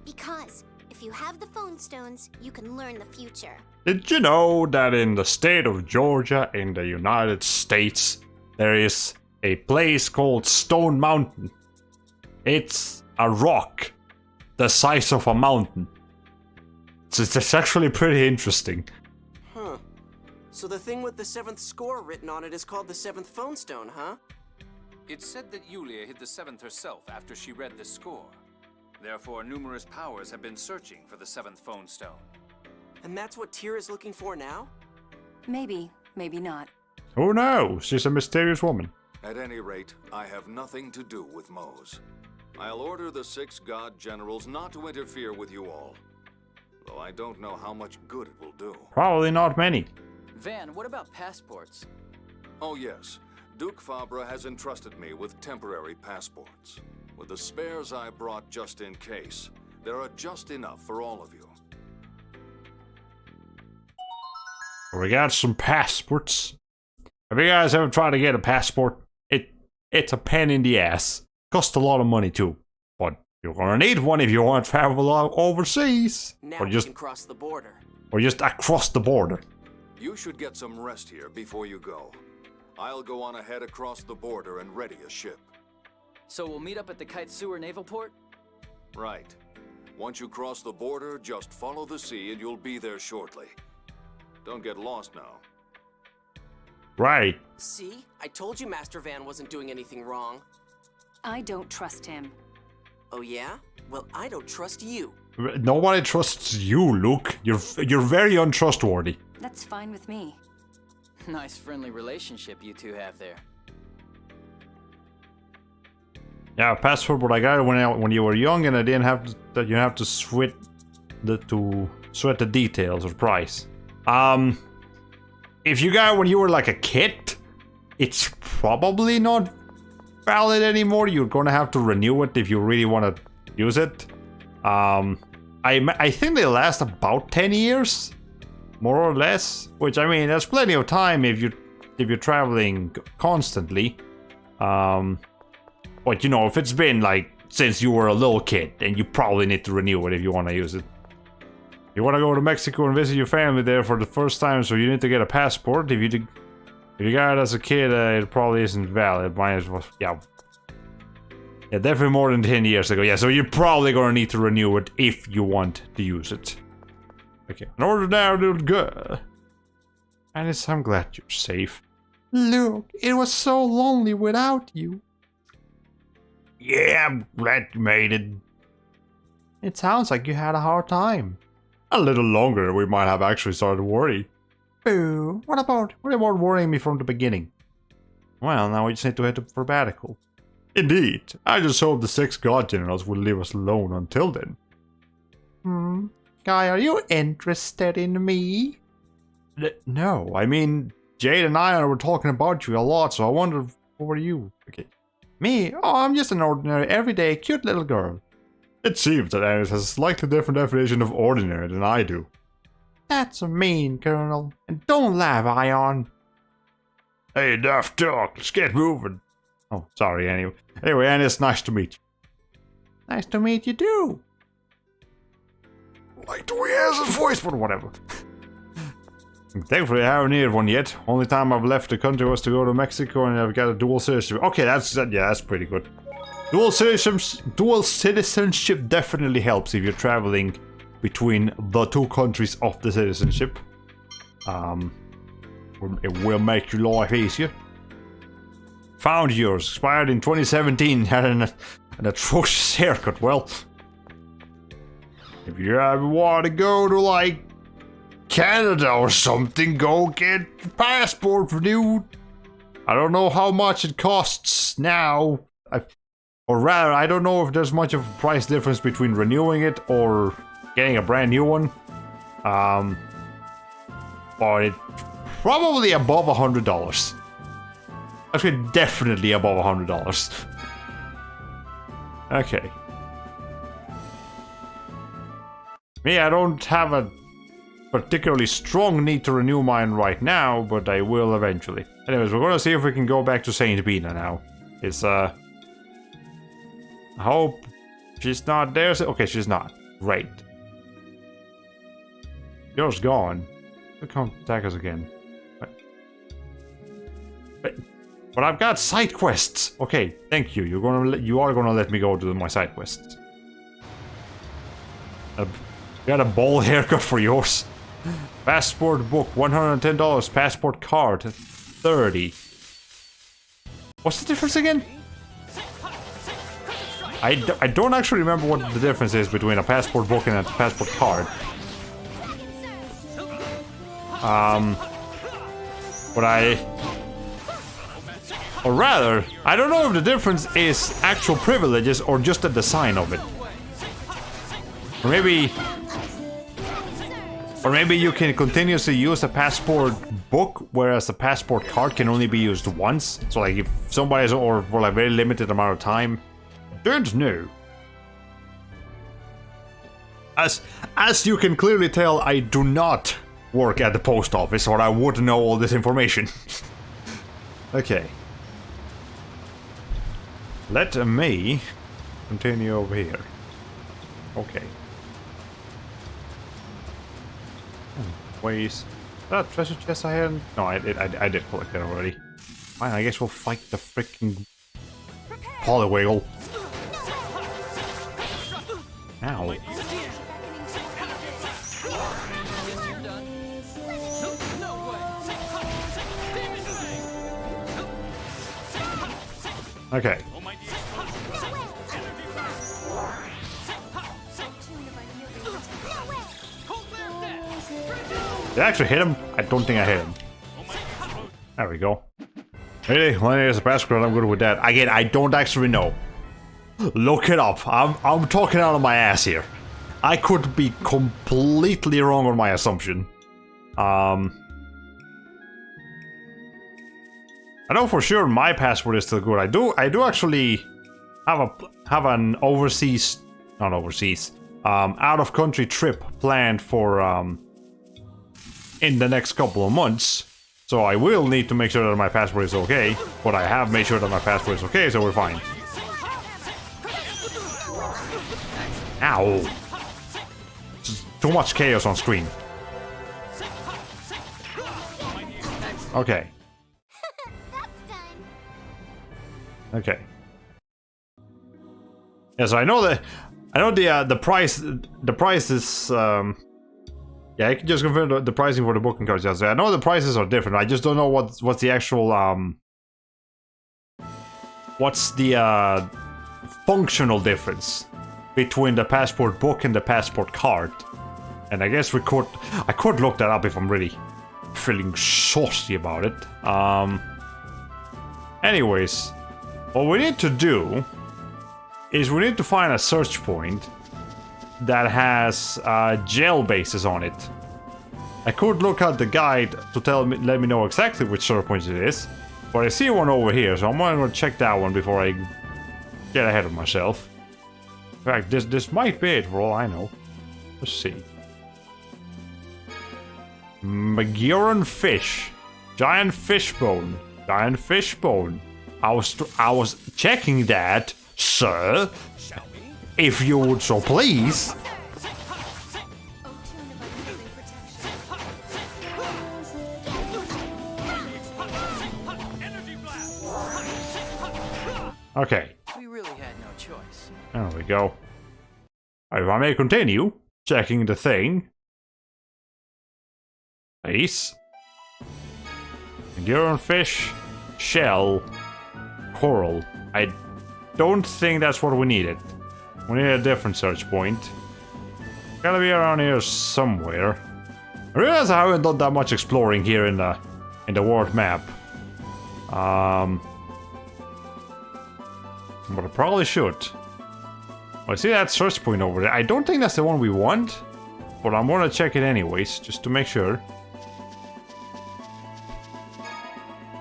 Because if you have the phone stones, you can learn the future. Did you know that in the state of Georgia in the United States, there is a place called Stone Mountain? It's a rock the size of a mountain. It's actually pretty interesting. Huh. So the thing with the 7th score written on it is called the 7th phone stone, huh? It's said that Yulia hid the 7th herself after she read the score. Therefore, numerous powers have been searching for the 7th phone stone. And that's what Tyr is looking for now? Maybe, maybe not. Who knows? She's a mysterious woman. At any rate, I have nothing to do with Mose. I'll order the 6 god generals not to interfere with you all. Though I don't know how much good it will do. Probably not many. Van, what about passports? Oh yes, Duke Fabra has entrusted me with temporary passports. With the spares I brought just in case, there are just enough for all of you. We got some passports. Have you guys ever tried to get a passport? It's a pain in the ass. Costs a lot of money too. But you're gonna need one if you want to travel overseas. Now Or we just can cross the border. across the border. You should get some rest here before you go. I'll go on ahead across the border and ready a ship. So we'll meet up at the Kaitsuur Naval Port? Right. Once you cross the border, just follow the sea and you'll be there shortly. Don't get lost now. Right. See? I told you Master Van wasn't doing anything wrong. I don't trust him. Oh yeah? Well, I don't trust you. Nobody trusts you, Luke. You're very untrustworthy. That's fine with me. Nice friendly relationship you two have there. Yeah, passport. But I got it when you were young, and I didn't have that. You have to sweat the details of price. If you got it when you were like a kid, it's probably not valid anymore. You're gonna have to renew it if you really want to use it. I think they last about 10 years, more or less. Which, I mean, that's plenty of time if you're traveling constantly. But you know, if it's been like since you were a little kid, and you probably need to renew it if you want to use it. You want to go to Mexico and visit your family there for the first time, so you need to get a passport. If you got it as a kid, it probably isn't valid. Mine is, yeah, definitely more than 10 years ago. Yeah, so you're probably gonna need to renew it if you want to use it. Okay, in order now, little girl. Alice, I'm glad you're safe. Look, it was so lonely without you. Yeah, I'm glad you made it. It sounds like you had a hard time. A little longer, we might have actually started to worry. Boo, what about worrying me from the beginning? Well, now we just need to head to sabbatical. Indeed, I just hope the 6 God Generals will leave us alone until then. Guy, are you interested in me? No, I mean, Jade and I were talking about you a lot, so I wondered, who were you? Okay. Me? Oh, I'm just an ordinary, everyday, cute little girl. It seems that Alice has a slightly different definition of ordinary than I do. That's mean, Colonel. And don't laugh, Ion. Hey, enough talk. Let's get moving. Oh, sorry, anyway. Anyway, Annie, it's nice to meet you. Nice to meet you, too. Like the way he has his voice, but whatever. Thankfully, I haven't needed one yet. Only time I've left the country was to go to Mexico, and I've got a dual citizenship. Okay, that's pretty good. Dual citizenship definitely helps if you're traveling between the 2 countries of the citizenship. It will make your life easier. Found yours. Expired in 2017. Had an atrocious haircut. Well, if you ever want to go to, like, Canada or something, go get your passport renewed. I don't know how much it costs now. Or rather, I don't know if there's much of a price difference between renewing it or getting a brand new one. But it's probably above $100. Actually, definitely above $100. Okay. Me, I don't have a particularly strong need to renew mine right now, but I will eventually. Anyways, we're gonna see if we can go back to Saint Bina now. It's, I hope she's not there. Okay, she's not. Great. Yours gone. She'll come attack us again. But I've got side quests. Okay, thank you. You are gonna let me go to my side quests. You got a ball haircut for yours. Passport book, $110. Passport card, $30. What's the difference again? I don't actually remember what the difference is between a passport book and a passport card. Or rather, I don't know if the difference is actual privileges or just the design of it. Or maybe you can continuously use a passport book, whereas a passport card can only be used once. So like if somebody's or for like very limited amount of time. Don't know. As you can clearly tell, I do not work at the post office, or I would know all this information. Okay. Let me continue over here. Okay. Ways. That treasure chest I hadn't. No, I did collect it already. Fine, I guess we'll fight the freaking Poliwhiggle. Ow. Okay. Did I actually hit him? I don't think I hit him. There we go. Really? When there's a passport, I'm good with that. Again, I don't actually know. Look it up. I'm talking out of my ass here. I could be completely wrong on my assumption. I know for sure my passport is still good. I do actually have an overseas, not overseas, out of country trip planned for in the next couple of months. So I will need to make sure that my passport is okay, but I have made sure that my passport is okay, so we're fine. Ow! Too much chaos on screen. Okay. That's done. Okay. Yeah, so I know the price. The price is. Yeah, I can just confirm the pricing for the booking cards. Yeah, so I know the prices are different. I just don't know what's the actual what's the functional difference between the passport book and the passport card. And I guess I could look that up if I'm really feeling saucy about it. Anyways, what we need to do is we need to find a search point that has jail bases on it. I could look at the guide to let me know exactly which search point it is, but I see one over here, so I'm going to check that one before I get ahead of myself. In fact, this might be it for all I know. Let's see. Maguiran fish, giant fish bone. I was checking that, sir. If you would so please. Okay. We really had no choice. There we go. If I may continue checking the thing. Please. Maguiran fish, shell, coral. I don't think that's what we needed. We need a different search point. Gotta be around here somewhere. I realize I haven't done that much exploring here in the world map. But I probably should. I see that search point over there. I don't think that's the one we want, but I'm gonna check it anyways, just to make sure.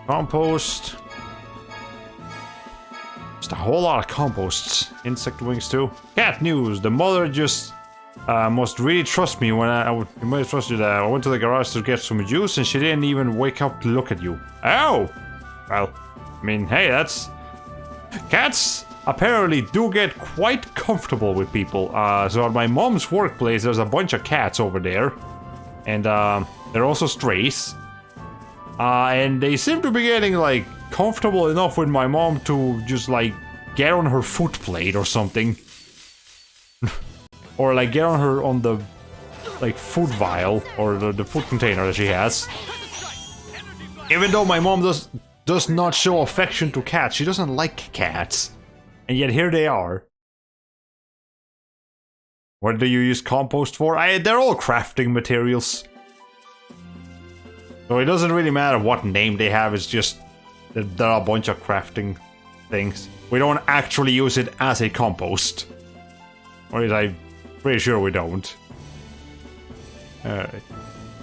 Compost. Just a whole lot of composts. Insect wings too. Cat news. The mother just must really trust me when you might trust you that I went to the garage to get some juice and she didn't even wake up to look at you. Oh! Well, I mean, hey, that's... Cats apparently do get quite comfortable with people. So at my mom's workplace, there's a bunch of cats over there. And they're also strays. And they seem to be getting, like, comfortable enough with my mom to just, like, get on her foot plate or something. Or, like, get on her on the, like, food vial or the food container that she has. Even though my mom does not show affection to cats, she doesn't like cats. And yet here they are. What do you use compost for? They're all crafting materials. So it doesn't really matter what name they have, it's just that there are a bunch of crafting things. We don't actually use it as a compost. Or at least I'm pretty sure we don't. Alright.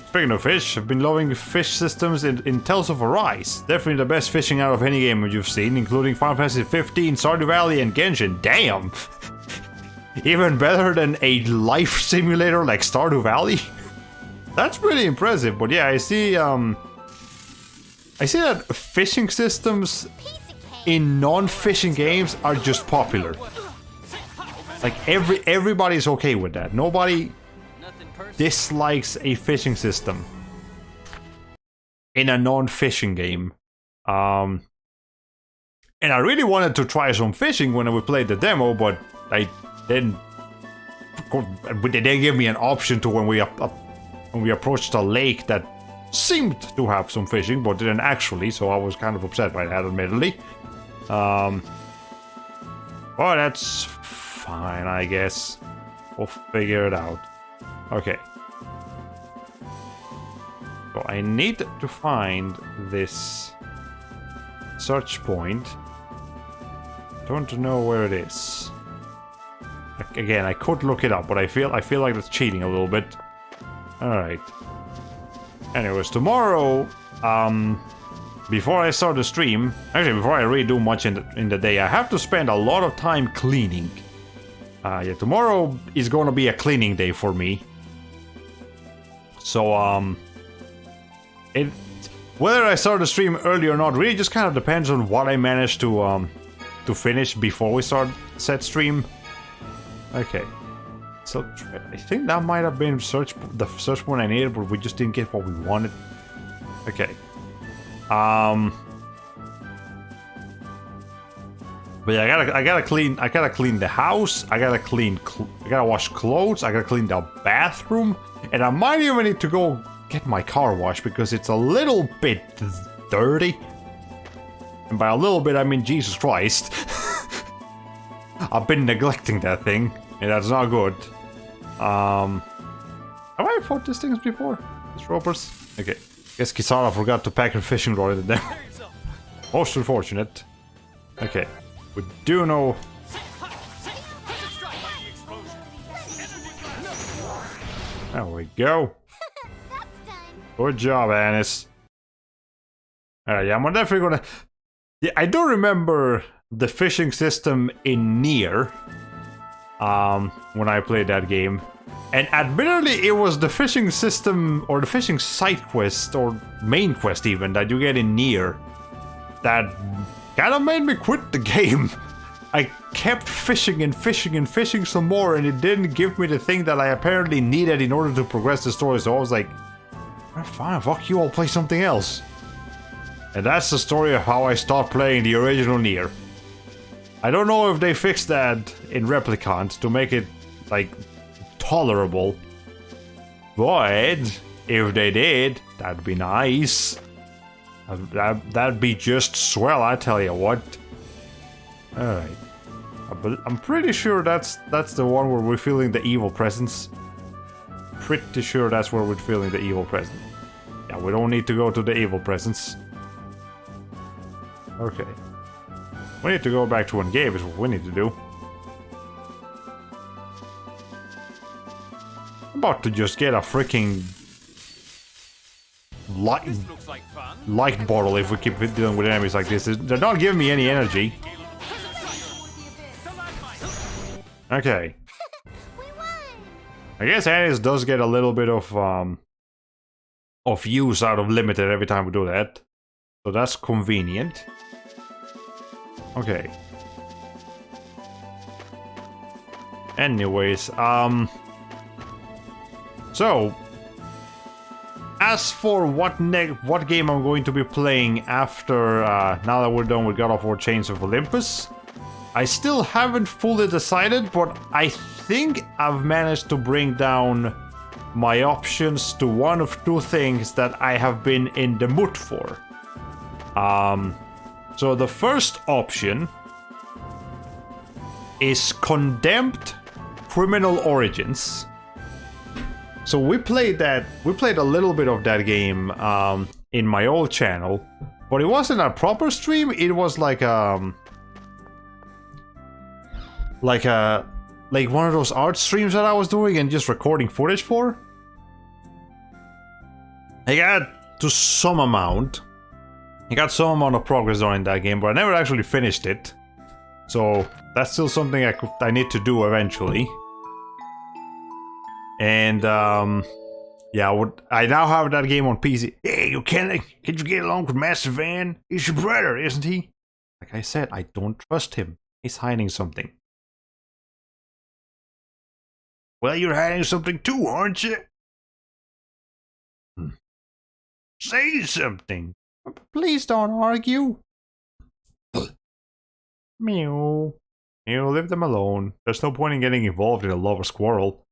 Speaking of fish, I've been loving fish systems in Tales of Arise. Definitely the best fishing out of any game you've seen, including Final Fantasy 15, Stardew Valley, and Genshin. Damn! Even better than a life simulator like Stardew Valley? That's pretty impressive, but yeah, I see that fishing systems in non-fishing games are just popular. Like everybody's okay with that. Nobody dislikes a fishing system in a non-fishing game. And I really wanted to try some fishing when we played the demo, but they didn't give me an option to when we approached a lake that seemed to have some fishing, but didn't actually, so I was kind of upset by that, admittedly. Well, that's fine, I guess. We'll figure it out. Okay. So I need to find this search point. Don't know where it is. Again, I could look it up, but I feel like that's cheating a little bit. Alright. Anyways, tomorrow, before I start the stream, actually before I really do much in the day, I have to spend a lot of time cleaning. Yeah, tomorrow is gonna be a cleaning day for me. So, whether I start the stream early or not really just kind of depends on what I manage to finish before we start set stream. Okay. So I think that might have been the search point I needed, but we just didn't get what we wanted. Okay. But yeah, I gotta clean the house. I gotta wash clothes. I gotta clean the bathroom, and I might even need to go get my car washed because it's a little bit dirty. And by a little bit, I mean Jesus Christ. I've been neglecting that thing, and that's not good. Have I fought these things before? These ropers? Okay. Guess Kisara forgot to pack her fishing rod in there. Most unfortunate. Okay. We do know. There we go. Good job, Anis. Yeah, I'm definitely gonna. Yeah, I do remember the fishing system in Nier. When I played that game. And admittedly, it was the fishing system, or the fishing side quest, or main quest even, that you get in Nier that kind of made me quit the game. I kept fishing and fishing and fishing some more, and it didn't give me the thing that I apparently needed in order to progress the story, so I was like, fine, fuck you, I'll play something else. And that's the story of how I stopped playing the original Nier. I don't know if they fixed that in Replicant to make it, like, tolerable. But if they did, that'd be nice. That'd be just swell, I tell you what. Alright. I'm pretty sure that's the one where we're feeling the evil presence. Pretty sure that's where we're feeling the evil presence. Yeah, we don't need to go to the evil presence. Okay. We need to go back to Engage is what we need to do. I'm about to just get a freaking light bottle if we keep dealing with enemies like this. They're not giving me any energy. Okay. I guess Anis does get a little bit of use out of limited every time we do that. So that's convenient. Okay. Anyways, so as for what game I'm going to be playing after now that we're done with God of War Chains of Olympus, I still haven't fully decided, but I think I've managed to bring down my options to one of two things that I have been in the mood for. So the first option is Condemned Criminal Origins. So we played a little bit of that game in my old channel, but it wasn't a proper stream. It was like one of those art streams that I was doing and just recording footage for. I got to some amount. I got some amount of progress on in that game, but I never actually finished it. So that's still something I need to do eventually. And yeah, I now have that game on PC. Hey, can't you get along with Master Van? He's your brother, isn't he? Like I said, I don't trust him. He's hiding something. Well, you're hiding something too, aren't you? Say something. Please don't argue. Meow. You leave them alone. There's no point in getting involved in a love or squirrel.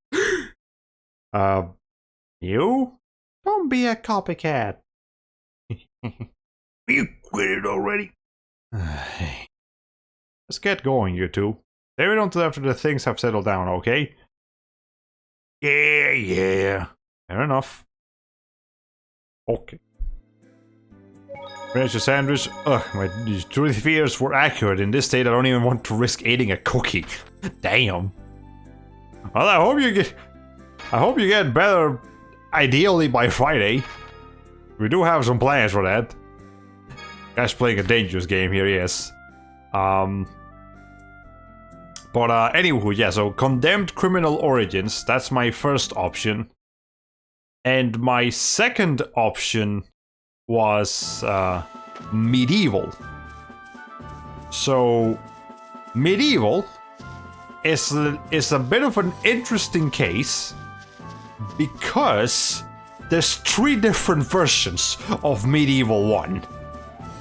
You? Don't be a copycat. You quit it already? Let's get going, you two. Leave it until after the things have settled down, okay? Yeah. Fair enough. Okay. Finish your sandwich. Ugh, my truth fears were accurate. In this state, I don't even want to risk eating a cookie. Damn. Well, I hope you get better, ideally by Friday. We do have some plans for that. Guy's playing a dangerous game here, yes. But anywho, yeah, so Condemned Criminal Origins, that's my first option. And my second option was Medieval. So, Medieval is a bit of an interesting case because there's 3 different versions of Medieval 1.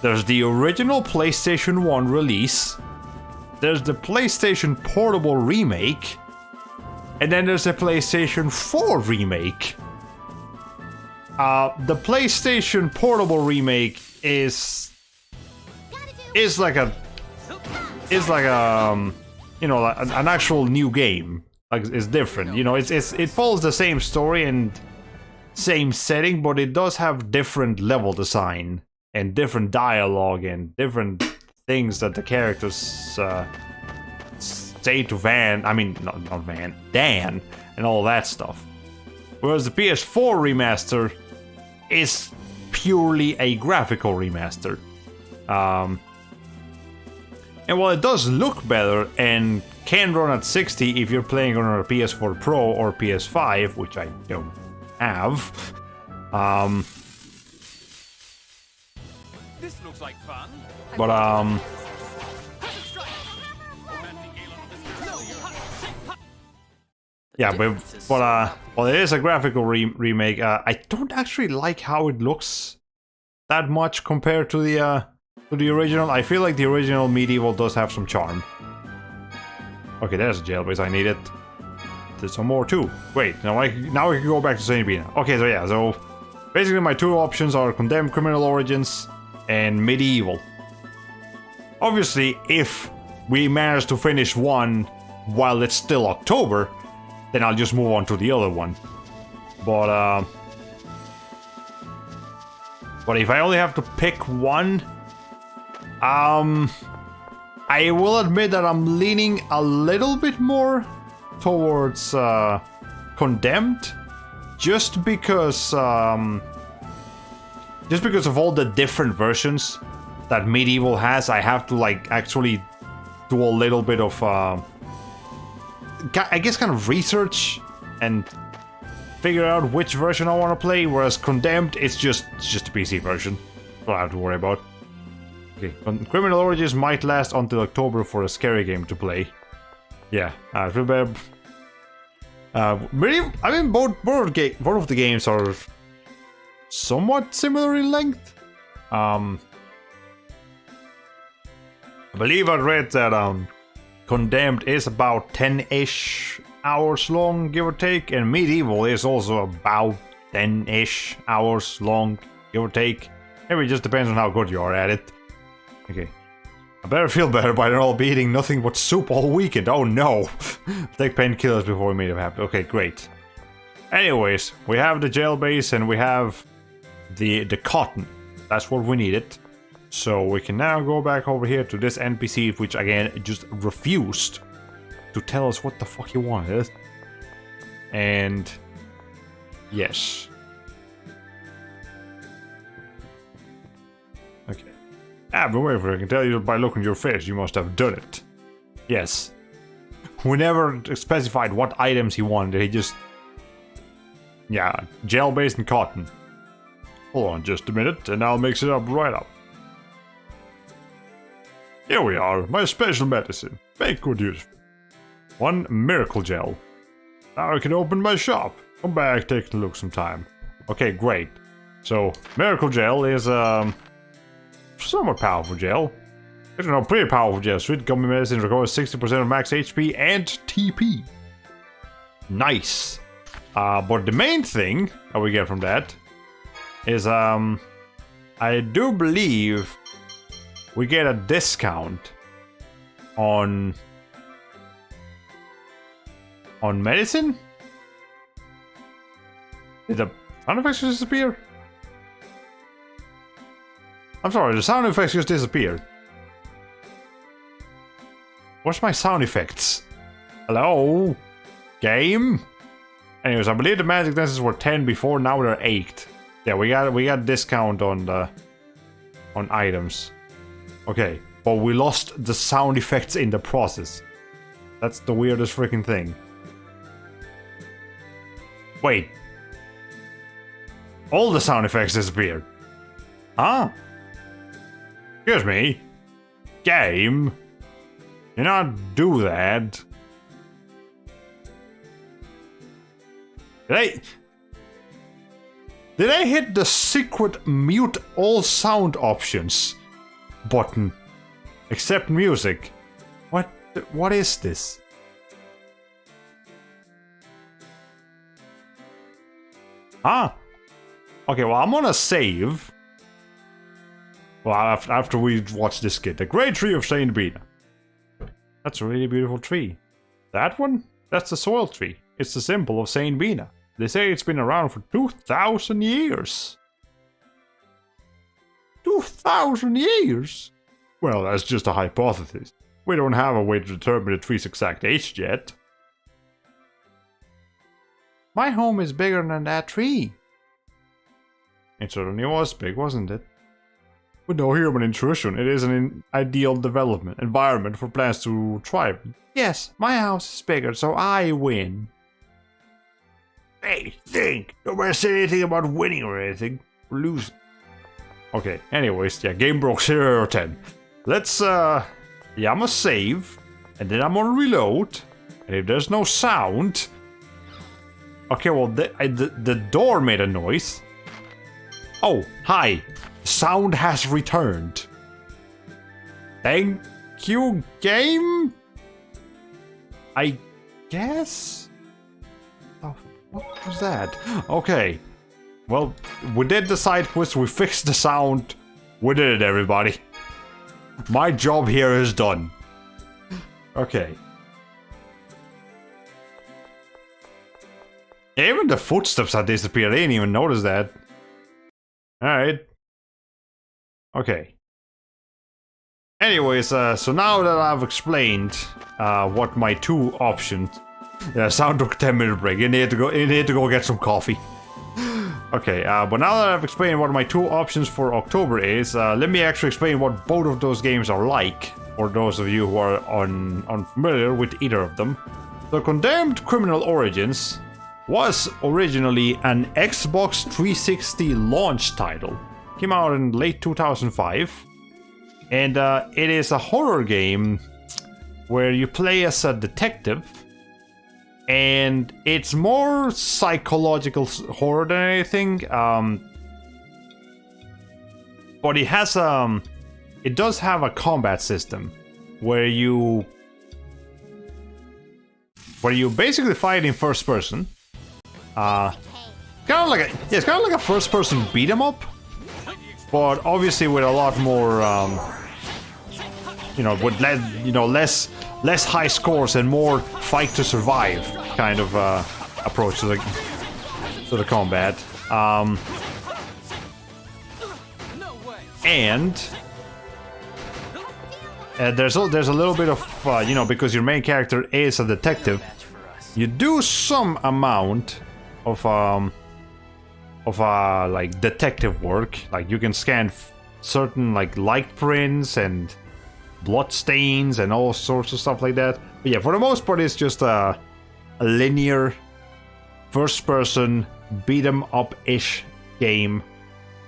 There's the original PlayStation 1 release, there's the PlayStation Portable remake, and then there's the PlayStation 4 remake. The PlayStation Portable remake is like a you know, an actual new game. Like, it's different. You know, it follows the same story and same setting, but it does have different level design and different dialogue and different things that the characters say to Van. I mean, not Van, Dan, and all that stuff. Whereas the PS4 remaster is purely a graphical remaster. And while it does look better and can run at 60 if you're playing on a PS4 Pro or PS5, which I don't have, This looks like fun. but yeah, but well, it is a graphical remake. I don't actually like how it looks that much compared to the original. I feel like the original Medieval does have some charm. Okay, there's a jailbase. I need it. There's some more too. Wait, now we can go back to St. Bina. Okay, so yeah, so basically my 2 options are Condemned Criminal Origins and Medieval. Obviously, if we manage to finish one while it's still October, then I'll just move on to the other one. But if I only have to pick one, I will admit that I'm leaning a little bit more towards Condemned, just because of all the different versions that Medieval has. I have to like actually do a little bit of I guess kind of research and figure out which version I want to play, whereas Condemned, it's just a PC version. That's all I have to worry about. Okay, Criminal Origins might last until October for a scary game to play. Yeah, I feel bad. I mean, both of the games are somewhat similar in length. I believe I read that Condemned is about 10-ish hours long, give or take, and Medieval is also about 10-ish hours long, give or take. Maybe it just depends on how good you are at it. Okay. I better feel better by not be eating nothing but soup all weekend. Oh no! Take painkillers before we meet up happen. Okay, great. Anyways, we have the jailbase and we have the cotton. That's what we needed. So we can now go back over here to this NPC, which again just refused to tell us what the fuck he wanted. And yes. Okay. I've been waiting for it. I can tell you by looking at your face, you must have done it. Yes. We never specified what items he wanted. He just... yeah, gel-based and cotton. Hold on just a minute, and I'll mix it up right up. Here we are, my special medicine. Make good use of it. 1 miracle gel. Now I can open my shop. Come back, take a look sometime. Okay, great. So, miracle gel is somewhat powerful gel. It's a pretty powerful gel. Sweet gummy medicine recovers 60% of max HP and TP. Nice. But the main thing that we get from that is I do believe we get a discount on medicine? Did the sound effects just disappear? I'm sorry, the sound effects just disappeared. What's my sound effects? Hello? Game? Anyways, I believe the magic dances were 10 before, now they're 8. Yeah, we got a discount on items. Okay, but we lost the sound effects in the process. That's the weirdest freaking thing. Wait. All the sound effects disappeared. Huh? Excuse me. Game. You not do that. Did I hit the secret mute all sound options button? Except music. What is this? Ah. Okay, well, I'm gonna save. Well, after we watch this skit. The Great Tree of Saint Bina. That's a really beautiful tree. That one? That's the soil tree. It's the symbol of Saint Bina. They say it's been around for 2,000 years. 2,000 years? Well, that's just a hypothesis. We don't have a way to determine the tree's exact age yet. My home is bigger than that tree. It certainly was big, wasn't it? With no human intrusion, it is an ideal development environment for plants to thrive. Yes, my house is bigger, so I win. Hey, think! Nobody said anything about winning or anything. We're losing. Okay, anyways, yeah, game broke 0 or 10. Let's, yeah, I'm gonna save, and then I'm gonna reload, and if there's no sound... Okay, well, the door made a noise. Oh, hi. Sound has returned. Thank you, game? I guess? Oh, what was that? Okay. Well, we did the side quest, we fixed the sound. We did it, everybody. My job here is done. Okay. Even the footsteps had disappeared. I didn't even notice that. Alright. Okay. Anyways, so now that I've explained what my two options... Yeah, sound took a 10-minute break. You need to go get some coffee. Okay, but now that I've explained what my two options for October is, let me actually explain what both of those games are like, for those of you who are unfamiliar with either of them. The Condemned Criminal Origins was originally an Xbox 360 launch title. Came out in late 2005. And it is a horror game where you play as a detective. And it's more psychological horror than anything. But it has it does have a combat system where you basically fight in first person. Kind of like a first person beat 'em up, but obviously with a lot more with less high scores and more fight to survive kind of approach to the combat. And there's a little bit of because your main character is a detective, you do some amount of like detective work. Like you can scan certain like light prints and blood stains and all sorts of stuff like that. But yeah, for the most part, it's just a linear first-person beat 'em up-ish game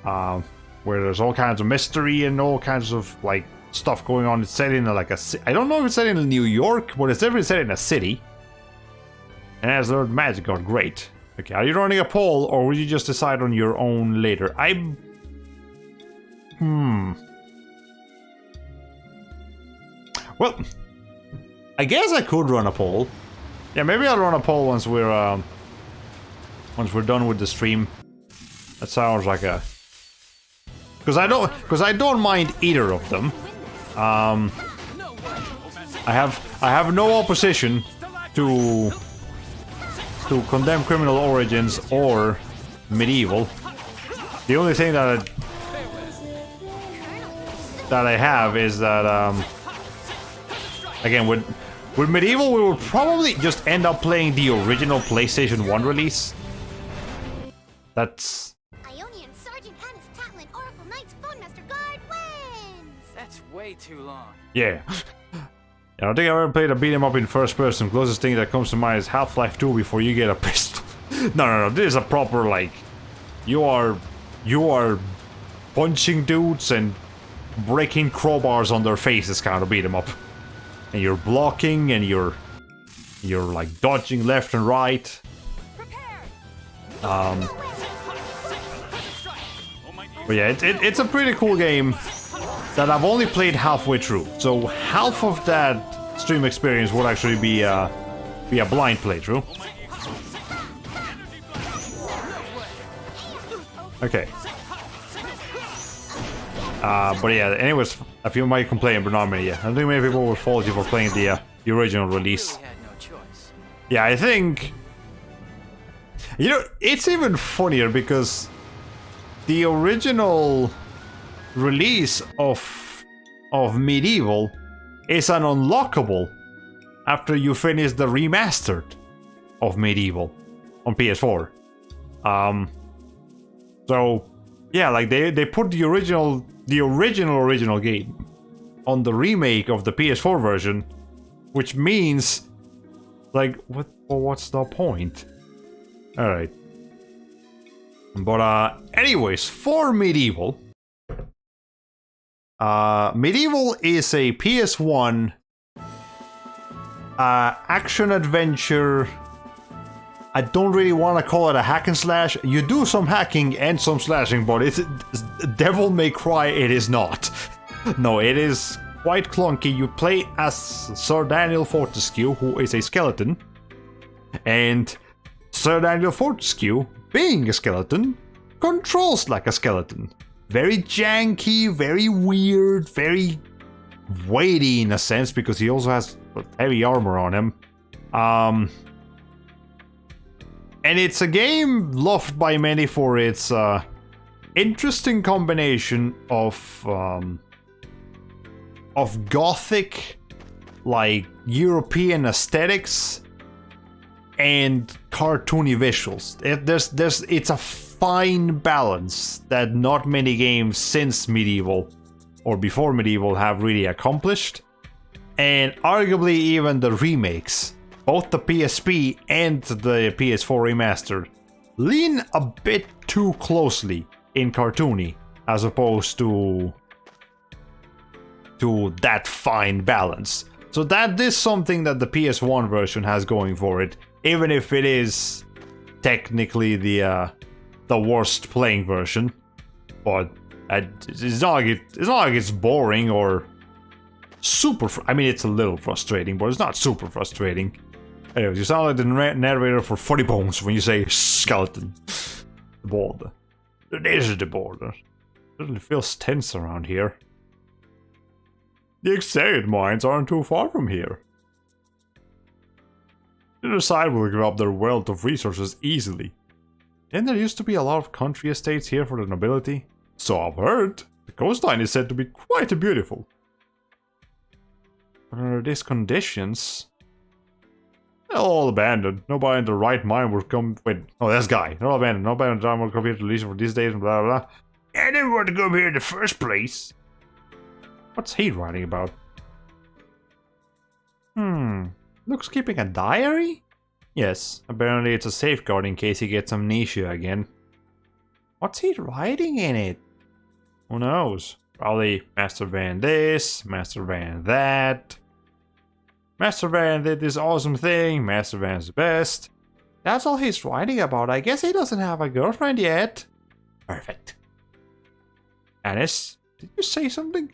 where there's all kinds of mystery and all kinds of like stuff going on. It's set in like I don't know if it's set in New York, but it's definitely set in a city. And as learned magic got great. Okay, are you running a poll or will you just decide on your own later? Well, I guess I could run a poll. Yeah, maybe I'll run a poll once we're done with the stream. That sounds like a... Because I don't mind either of them. I have no opposition to Condemned Criminal Origins or Medieval. The only thing that I have is that again with Medieval we will probably just end up playing the original PlayStation 1 release. That's Ionian Sergeant Hannes Tatlin, Oracle Knights Phone Master Guard wins! That's way too long. yeah. I don't think I've ever played a beat 'em up in first person. Closest thing that comes to mind is Half-Life 2 before you get a pistol. No. This is a proper like you are punching dudes and breaking crowbars on their faces kind of beat 'em up. And you're blocking and you're like dodging left and right. Prepare! But yeah, it's a pretty cool game that I've only played halfway through. So half of that stream experience would actually be a blind playthrough. Okay. But yeah, anyways, a few might complain, but not many. Yeah, I think many people will fault you for playing the original release. Really had no choice. Yeah, I think... You know, it's even funnier because the original release of Medieval is an unlockable after you finish the remastered of Medieval on PS4. So yeah, like they put the original game on the remake of the PS4 version, which means like what's the point? All right. But anyways, for Medieval, Medieval is a PS1 action adventure. I don't really want to call it a hack and slash. You do some hacking and some slashing, but it's Devil May Cry. It is not. No, it is quite clunky. You play as Sir Daniel Fortescue, who is a skeleton, and Sir Daniel Fortescue, being a skeleton, controls like a skeleton. Very janky, very weird, very weighty in a sense because he also has heavy armor on him. And it's a game loved by many for its interesting combination of gothic, like European aesthetics and cartoony visuals. It's a fine balance that not many games since Medieval or before Medieval have really accomplished, and arguably even the remakes, both the PSP and the PS4 remastered, lean a bit too closely in cartoony as opposed to that fine balance. So that is something that the PS1 version has going for it, even if it is technically the worst playing version. But it's not like it's boring or super. I mean, it's a little frustrating, but it's not super frustrating. Anyways, you sound like the narrator for Funny Bones when you say skeleton. The border. This is the border. Certainly feels tense around here. The Exarian mines aren't too far from here. The other side will give up their wealth of resources easily. And there used to be a lot of country estates here for the nobility. So I've heard. The coastline is said to be quite beautiful. But under these conditions... they're all abandoned. Nobody in the right mind would come... Wait, oh, this guy. They're all abandoned. Nobody in the right mind would come here to lease for these days and blah blah blah. I didn't want to come here in the first place. What's he writing about? Luke's keeping a diary? Yes, apparently it's a safeguard in case he gets amnesia again. What's he writing in it? Who knows? Probably Master Van this, Master Van that. Master Van did this awesome thing, Master Van's the best. That's all he's writing about. I guess he doesn't have a girlfriend yet. Perfect. Alice, did you say something?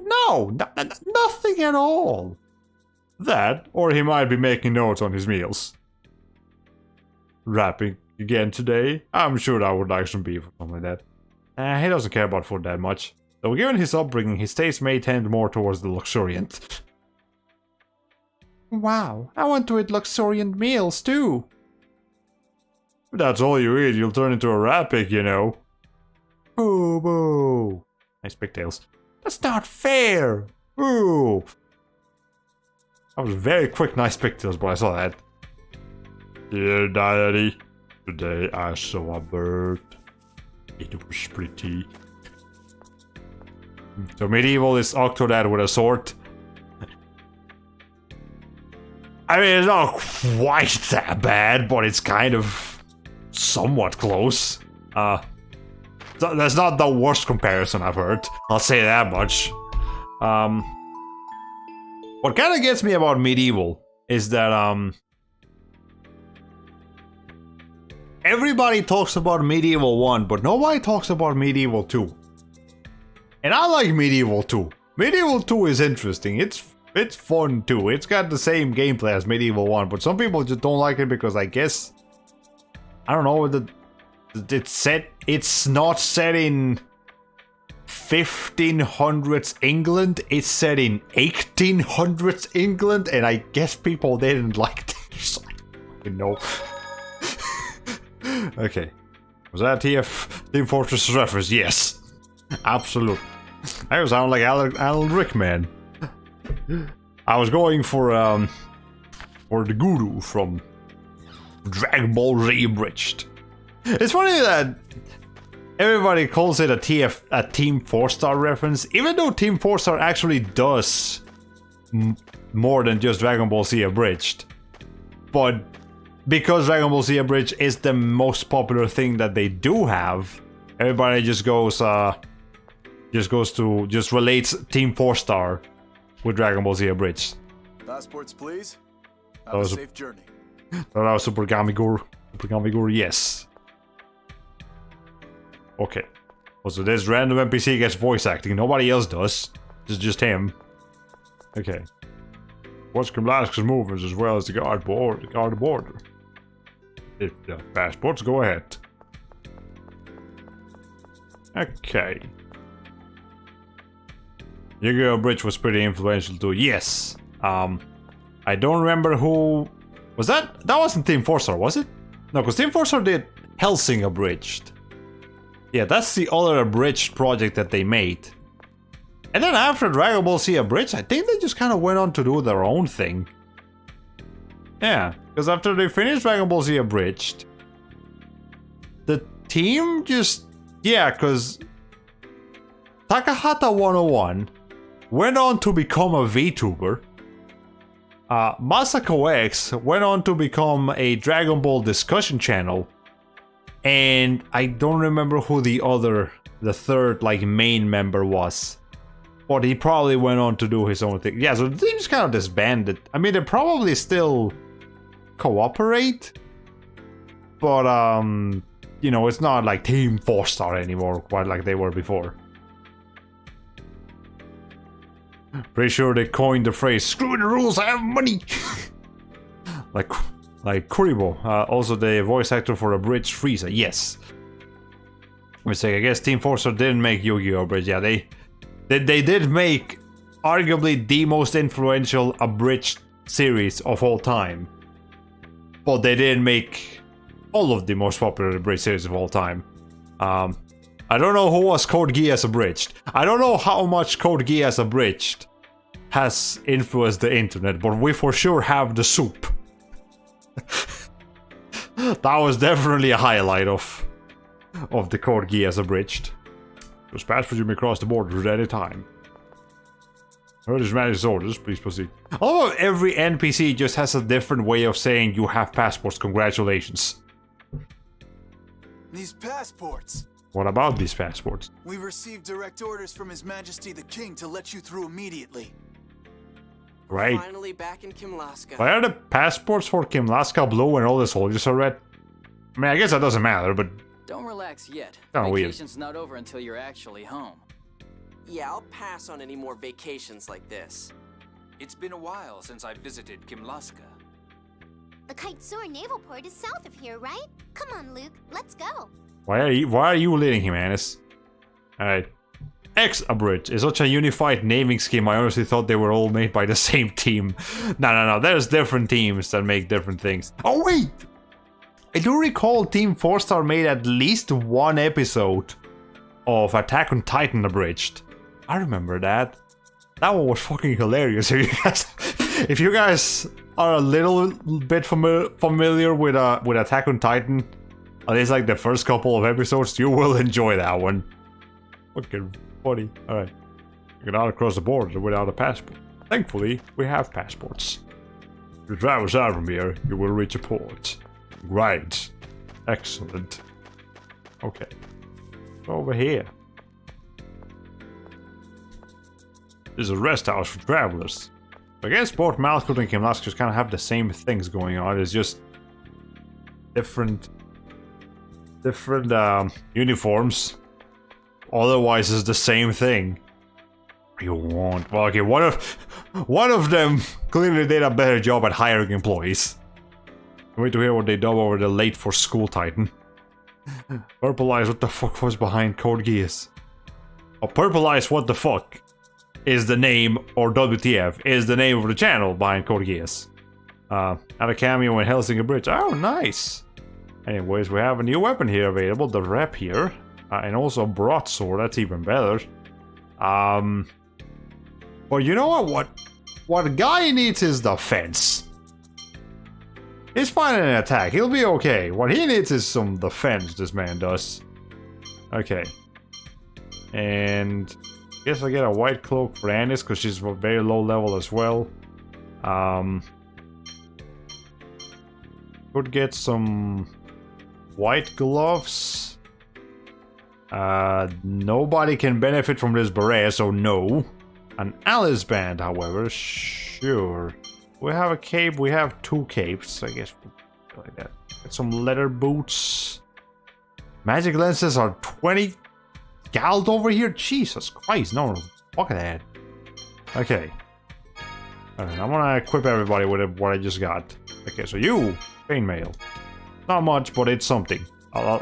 No, nothing at all. That, or he might be making notes on his meals. Rapping again today? I'm sure I would like some beef or something like that. He doesn't care about food that much. Though given his upbringing, his taste may tend more towards the luxuriant. Wow, I want to eat luxuriant meals too. If that's all you eat, you'll turn into a rat pig, you know. Boo boo. Nice pigtails. That's not fair. Boo. That was very quick, nice pigtails, but I saw that. Dear Diary, today I saw a bird. It was pretty. So Medieval is Octodad with a sword. I mean, it's not quite that bad, but it's kind of somewhat close. That's not the worst comparison I've heard. I'll say that much. What kind of gets me about Medieval is that, everybody talks about Medieval 1, but nobody talks about Medieval 2. And I like Medieval 2. Medieval 2 is interesting. It's fun too. It's got the same gameplay as Medieval 1, but some people just don't like it because I guess I don't know, it's not set in 1500s England, it's set in 1800s England, and I guess people didn't like this. I know. Okay. Was that Team Fortress reference? Yes. Absolutely. I sound like Alan Rickman. I was going for the guru from Dragon Ball Z Abridged. It's funny that everybody calls it a Team 4-Star reference, even though Team 4-Star actually does more than just Dragon Ball Z Abridged. But because Dragon Ball Z Abridged is the most popular thing that they do have, everybody just relates Team 4-Star with Dragon Ball Z Abridged. Passports, please. That Have a was safe journey. That was Super Gamigor. Super Gamigor, yes. Okay. Also, this random NPC gets voice acting. Nobody else does. It's just him. Okay. Watch Kimlaska's movements as well as the guard the border. If the passports, go ahead. Okay. Yu-Gi-Oh! Bridge was pretty influential too. Yes. I don't remember who... Was that? That wasn't Team 4-Star, was it? No, because Team 4-Star did Helsing Abridged. Yeah, that's the other Abridged project that they made. And then after Dragon Ball Z Abridged, I think they just kind of went on to do their own thing. Yeah, because after they finished Dragon Ball Z Abridged, the team just... Yeah, because Takahata 101 went on to become a VTuber. Masako X went on to become a Dragon Ball discussion channel. And I don't remember who the third, like, main member was. But he probably went on to do his own thing. Yeah, so the team's kind of disbanded. I mean, they probably still cooperate. But, you know, it's not like Team 4-Star anymore, quite like they were before. Pretty sure they coined the phrase, "Screw the rules, I have money!" like Kuribo, also the voice actor for Abridged Frieza, yes. Mistake, I guess Team 4-Star didn't make Yu-Gi-Oh! Abridged, yeah, they did make arguably the most influential Abridged series of all time. But they didn't make all of the most popular Abridged series of all time. I don't know who was Code Geass Abridged. I don't know how much Code Geass Abridged has influenced the internet, but we for sure have the soup. That was definitely a highlight of the Code Geass Abridged. Those passports you may cross the border at any time. Heard His Majesty's orders, please proceed. Although every NPC just has a different way of saying you have passports, congratulations. These passports. What about these passports? We received direct orders from His Majesty the King to let you through immediately. Right. Finally back in Kimlaska. Why are the passports for Kimlaska blue and all the soldiers are red? I mean, I guess that doesn't matter, but... Don't relax yet. Kinda weird. Vacation's not over until you're actually home. Yeah, I'll pass on any more vacations like this. It's been a while since I visited Kimlaska. The Kaitsura Naval Port is south of here, right? Come on, Luke, let's go. Why are you leading him, Anis? Alright. X-Abridged is such a unified naming scheme, I honestly thought they were all made by the same team. No, there's different teams that make different things. Oh wait! I do recall Team 4-Star made at least one episode of Attack on Titan Abridged. I remember that. That one was fucking hilarious. If you guys are a little bit familiar with Attack on Titan, at least like the first couple of episodes, you will enjoy that one. Fucking funny. Alright. You cannot cross the border without a passport. Thankfully, we have passports. If you travel south from here, you will reach a port. Right. Excellent. Okay. Over here. This is a rest house for travelers. I guess both Malkuth and Kimlaska kind of have the same things going on. It's just different different uniforms. Otherwise, it's the same thing. You won't. Well, okay, one of them clearly did a better job at hiring employees. Wait to hear what they dub over the late for school Titan. Purple Eyes, what the fuck was behind Code Geass? Oh, Purple Eyes, what the fuck is the name, or WTF, is the name of the channel behind Code Geass. Had a cameo in Helsinki Bridge. Oh, nice. Anyways, we have a new weapon here available, the Rapier. And also a broadsword, that's even better. But you know what a guy needs is defense. He's fine in an attack, he'll be okay. What he needs is some defense, this man does. Okay. And I guess I get a white cloak for Anis, because she's very low level as well. Could get some white gloves. Nobody can benefit from this beret, so no. An Alice band, however, sure. We have a cape, we have 2 capes, I guess we'll go like that. Get some leather boots. Magic lenses are 20 gold over here? Jesus Christ, no, fuck that. Okay. Alright, I'm gonna equip everybody with what I just got. Okay, so you, chainmail. Not much, but it's something.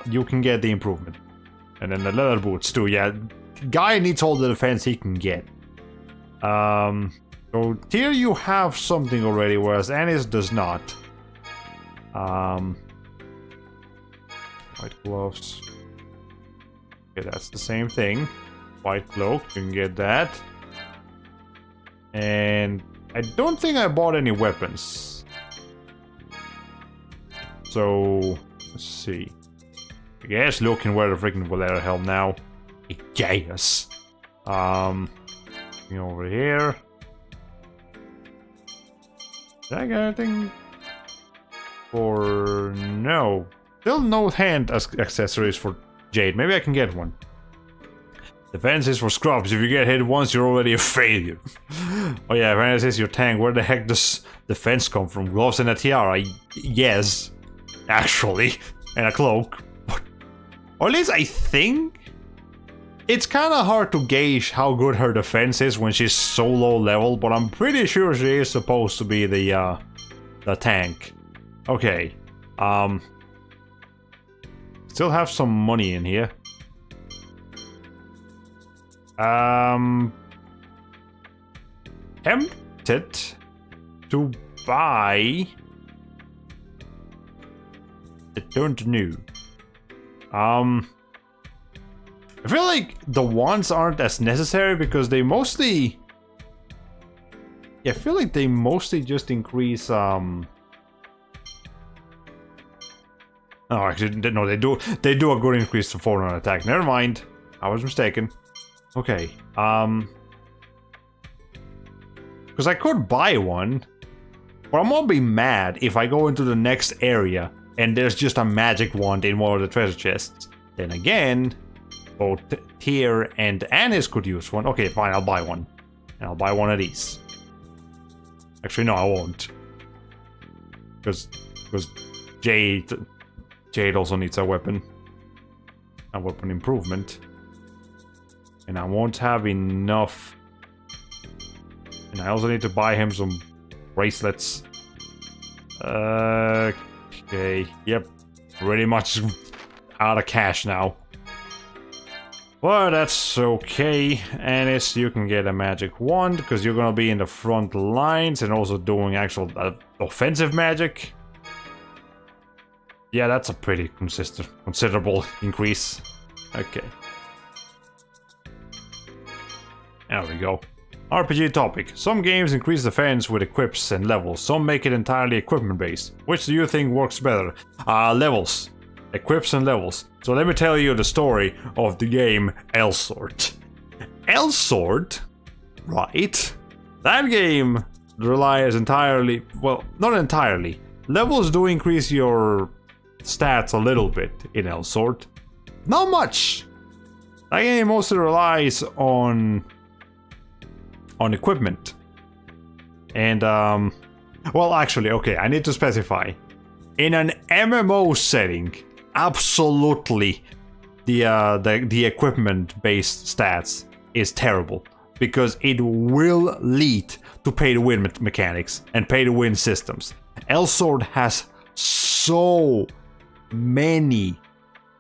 You can get the improvement. And then the leather boots too, yeah. Guy needs all the defense he can get. So here you have something already, whereas Anis does not. White gloves. Okay, that's the same thing. White cloak, you can get that. And I don't think I bought any weapons. So, let's see. I guess Luke can wear the freaking leather helm now. I guess. Over here. Did I get anything? Or no. Still no hand accessories for Jade. Maybe I can get one. Defense is for scrubs. If you get hit once, you're already a failure. Oh yeah, Vanessa says your tank. Where the heck does defense come from? Gloves and a tiara? Yes. Actually. And a cloak. Or at least I think. It's kind of hard to gauge how good her defense is when she's so low level, but I'm pretty sure she is supposed to be the tank. Okay. Still have some money in here. Tempted to buy. I don't know. I feel like the wands aren't as necessary because they mostly... Yeah, I feel like they mostly just increase, Oh, actually, no, they do a good increase to 400 attack. Never mind. I was mistaken. Okay, because I could buy one, but I'm gonna be mad if I go into the next area and there's just a magic wand in one of the treasure chests. Then again... both Tyr and Anis could use one. Okay, fine, I'll buy one. And I'll buy one of these. Actually, no, I won't. Because Jade also needs a weapon. A weapon improvement. And I won't have enough. And I also need to buy him some bracelets. Okay, yep. Pretty much out of cash now. But that's okay. Anis, you can get a magic wand because you're gonna be in the front lines and also doing actual offensive magic. Yeah, that's a pretty considerable increase. Okay. There we go. RPG topic. Some games increase defense with equips and levels. Some make it entirely equipment based. Which do you think works better? Levels. Equips and levels. So let me tell you the story of the game Elsword. Elsword? Right. That game relies entirely... Well, not entirely. Levels do increase your stats a little bit in Elsword. Not much. That game mostly relies on equipment. And, well, actually, okay, I need to specify. In an MMO setting, absolutely the equipment-based stats is terrible, because it will lead to pay-to-win mechanics and pay-to-win systems. Elsword has so many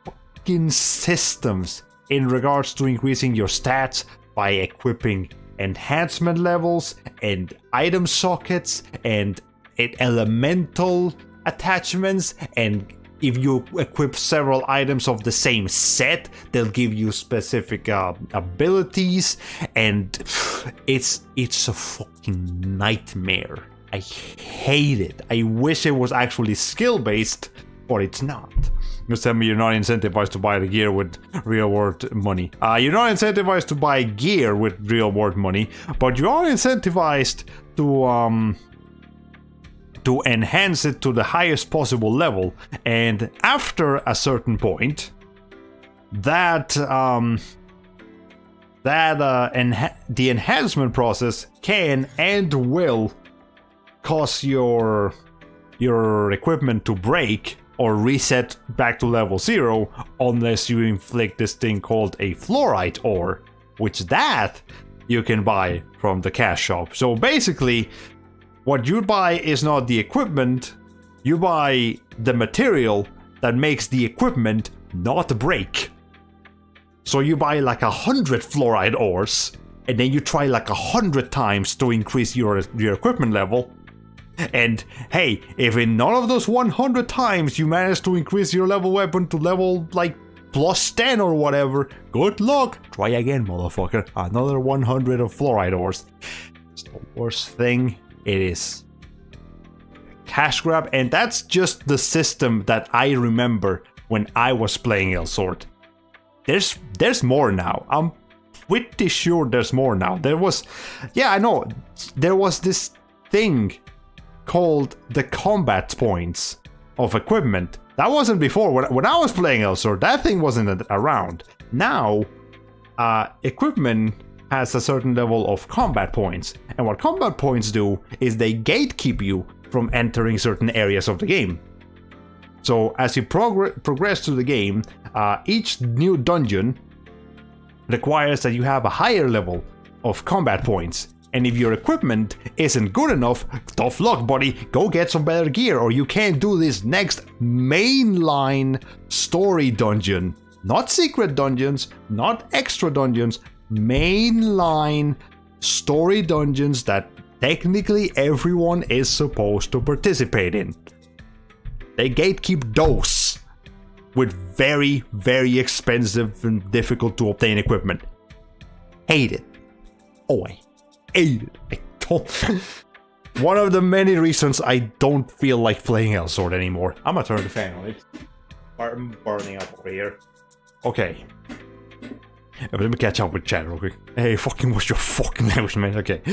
fucking systems in regards to increasing your stats by equipping enhancement levels and item sockets and elemental attachments, and if you equip several items of the same set, they'll give you specific abilities, and it's a fucking nightmare. I hate it. I wish it was actually skill-based, but it's not. You tell me you're not incentivized to buy the gear with real-world money. You're not incentivized to buy gear with real-world money, but you are incentivized to enhance it to the highest possible level, and after a certain point, the enhancement process can and will cause your equipment to break or reset back to level 0 unless you inflict this thing called a fluorite ore, which that you can buy from the cash shop. So basically, what you buy is not the equipment, you buy the material that makes the equipment not break. So you buy like 100 fluoride ores, and then you try like 100 times to increase your equipment level. And hey, if in none of those 100 times you manage to increase your level weapon to level like plus 10 or whatever, good luck. Try again, motherfucker. Another 100 of fluoride ores. It's the worst thing. It is cash grab, and that's just the system that I remember when I was playing Elsword. There's more now. I'm pretty sure there's more now. There was this thing called the combat points of equipment. That wasn't before. When I was playing Elsword, that thing wasn't around. Now, equipment has a certain level of combat points, and what combat points do is they gatekeep you from entering certain areas of the game. So as you progress through the game, each new dungeon requires that you have a higher level of combat points, and if your equipment isn't good enough, tough luck, buddy, go get some better gear, or you can't do this next mainline story dungeon. Not secret dungeons, not extra dungeons, mainline story dungeons that technically everyone is supposed to participate in. They gatekeep those with very, very expensive and difficult to obtain equipment. Hate it. Oh, I hate it. I don't. One of the many reasons I don't feel like playing Elsword anymore. I'm gonna turn the fan on. It's burning up over here. Okay. Let me catch up with chat real quick. Hey, fucking what's your fucking language, man? Okay.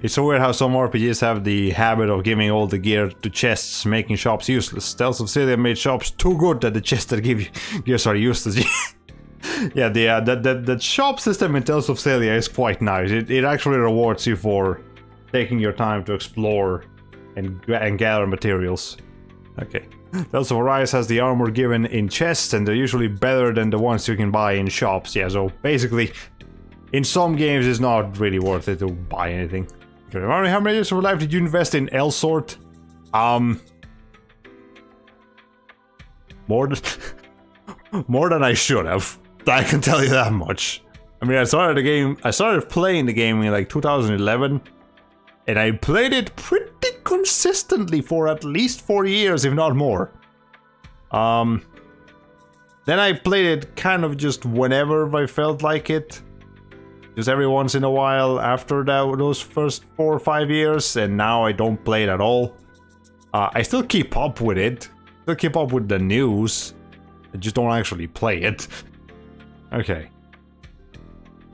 It's so weird how some RPGs have the habit of giving all the gear to chests, making shops useless. Tales of Celia made shops too good that the chests that give you gears are useless. Yeah, the shop system in Tales of Celia is quite nice. It actually rewards you for taking your time to explore and gather materials. Okay. Tales of Arise has the armor given in chests, and they're usually better than the ones you can buy in shops. Yeah, so basically, in some games it's not really worth it to buy anything. Okay, how many years of your life did you invest in Elsword? More than I should have. I can tell you that much. I mean, I started playing the game in like 2011, and I played it pretty consistently for at least 4 years, if not more. Then I played it kind of just whenever I felt like it. Just every once in a while after those first 4 or 5 years, and now I don't play it at all. I still keep up with it. Still keep up with the news. I just don't actually play it. Okay.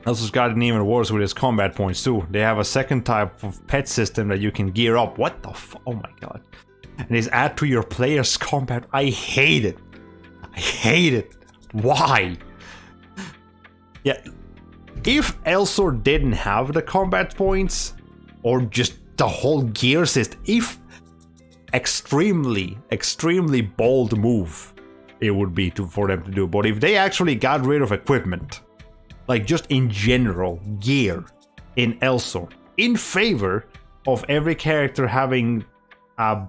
Elsword's gotten even worse with its combat points too. They have a second type of pet system that you can gear up. What the f- oh my god. And it's add to your player's combat. I hate it. I hate it. Why? Yeah. If Elsword didn't have the combat points, or just the whole gear system, if extremely bold move it would be for them to do. But if they actually got rid of equipment, like just in general, gear in Elsor, in favor of every character having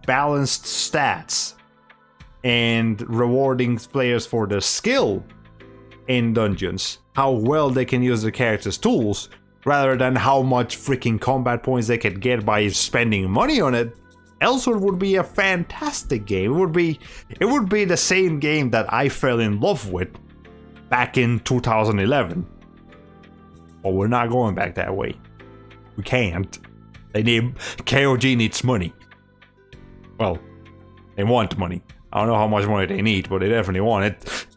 balanced stats and rewarding players for their skill in dungeons, how well they can use their characters' tools, rather than how much freaking combat points they could get by spending money on it, Elsor would be a fantastic game. It would be the same game that I fell in love with back in 2011. But we're not going back that way. We can't. KOG needs money. Well, they want money. I don't know how much money they need, but they definitely want it.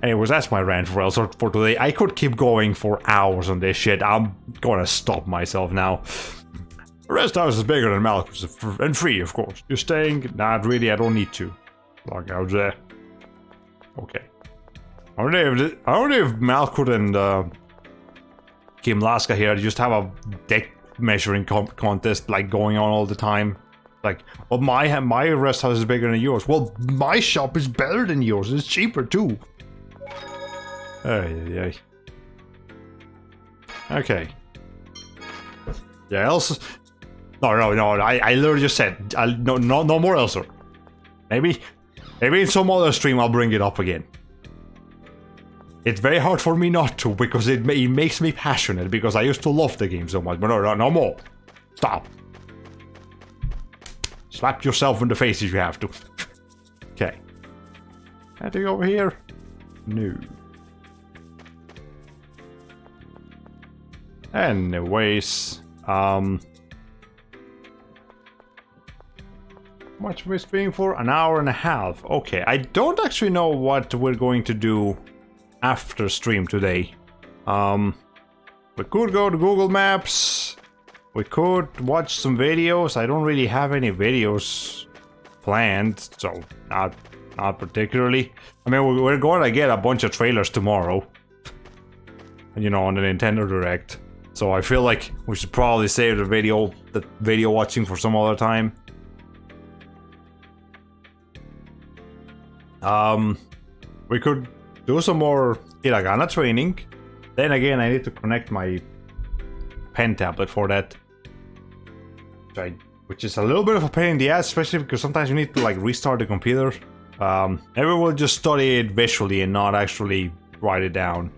Anyways, that's my rant for Elsor for today. I could keep going for hours on this shit. I'm gonna stop myself now. The rest house is bigger than Malkuth's and free, of course. You staying? Not really, I don't need to. Log out there. Okay. I don't know if Malkuth and Kim Laska here just have a deck measuring contest like going on all the time. Like, well, my rest house is bigger than yours. Well, my shop is better than yours. It's cheaper too. Ay. Okay. Yeah, else. No. I literally just said no more Elsor. Maybe in some other stream I'll bring it up again. It's very hard for me not to because it makes me passionate because I used to love the game so much. But no more. Stop. Slap yourself in the face if you have to. Okay. Anything over here? No. Anyways, much we streaming for? An hour and a half. Okay, I don't actually know what we're going to do after stream today. We could go to Google Maps. We could watch some videos. I don't really have any videos planned, so not particularly. I mean, we're going to get a bunch of trailers tomorrow, you know, on the Nintendo Direct. So I feel like we should probably save the video watching for some other time. We could do some more hiragana training. Then again, I need to connect my pen tablet for that. Which is a little bit of a pain in the ass, especially because sometimes you need to like restart the computer. Maybe we'll just study it visually and not actually write it down.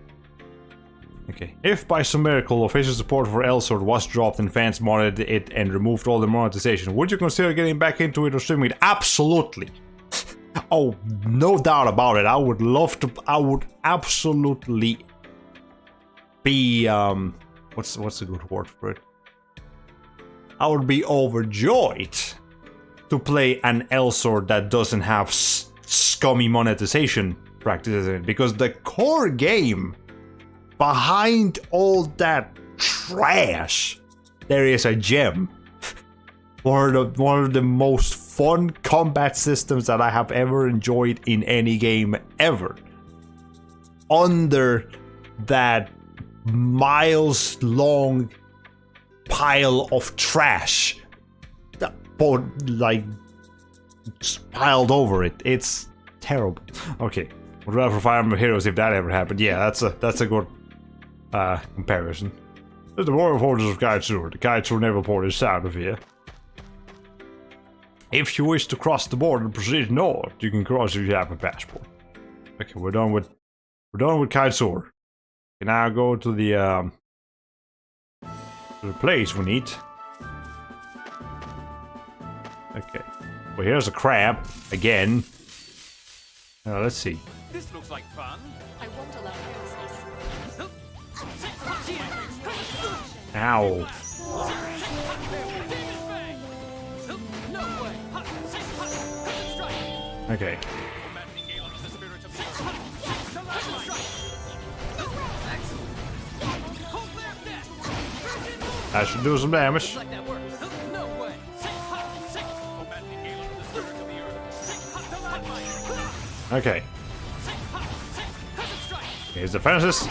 Okay. If by some miracle official support for Elsor was dropped and fans modded it and removed all the monetization, would you consider getting back into it or streaming it? Absolutely. Oh, no doubt about it. I would love to. I would absolutely be what's a good word for it? I would be overjoyed to play an Elsor that doesn't have scummy monetization practices in it, because the core game behind all that trash, there is a gem. One of the most fun combat systems that I have ever enjoyed in any game ever. Under that miles long pile of trash that like piled over it. It's terrible. Okay, would rather for Fire Emblem Heroes if that ever happened. Yeah, that's a good comparison. There's the Royal Fortress of Kaitsur. The Kaitsur Naval Port is south of here. If you wish to cross the border and proceed north, you can cross if you have a passport. Okay, we're done with Kaitsur. We can now go to the place we need. Okay. Well, here's a crab again. Let's see. This looks like fun. I won't allow Ow. Okay. That should do some damage. Okay. Here's the fences.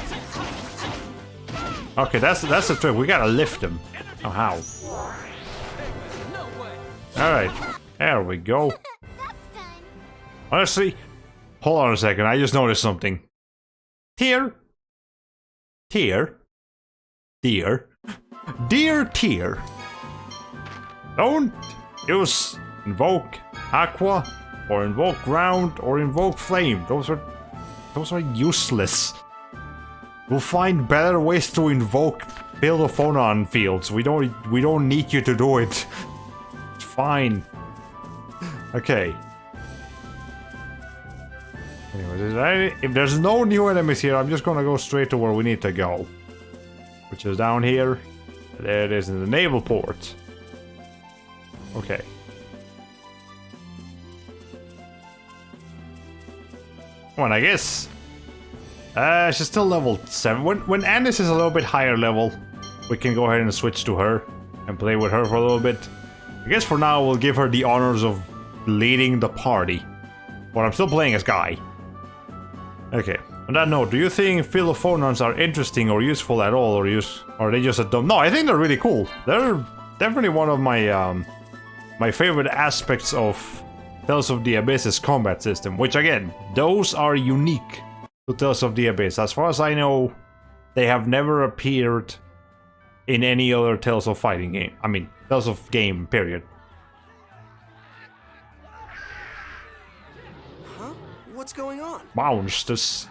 Okay, that's the trick. We gotta lift them. Oh, how? Alright. There we go. Honestly, hold on a second. I just noticed something. Dear Tear. Don't use invoke aqua or invoke ground or invoke flame. Those are useless. We'll find better ways to invoke build a phonon fields. We don't need you to do it. It's fine. Okay. Anyways, if there's no new enemies here, I'm just gonna go straight to where we need to go. Which is down here. There it is in the naval port. Okay. Well, I guess... she's still level 7. When Andis is a little bit higher level, we can go ahead and switch to her and play with her for a little bit. I guess for now we'll give her the honors of leading the party. But I'm still playing as Guy. Okay. On that note, do you think philophonons are interesting or useful at all, or are they just a dumb? No, I think they're really cool. They're definitely one of my my favorite aspects of Tales of the Abyss's combat system. Which again, those are unique to Tales of the Abyss. As far as I know, they have never appeared in any other Tales of fighting game. I mean, Tales of game. Period. Huh? What's going on? Monsters.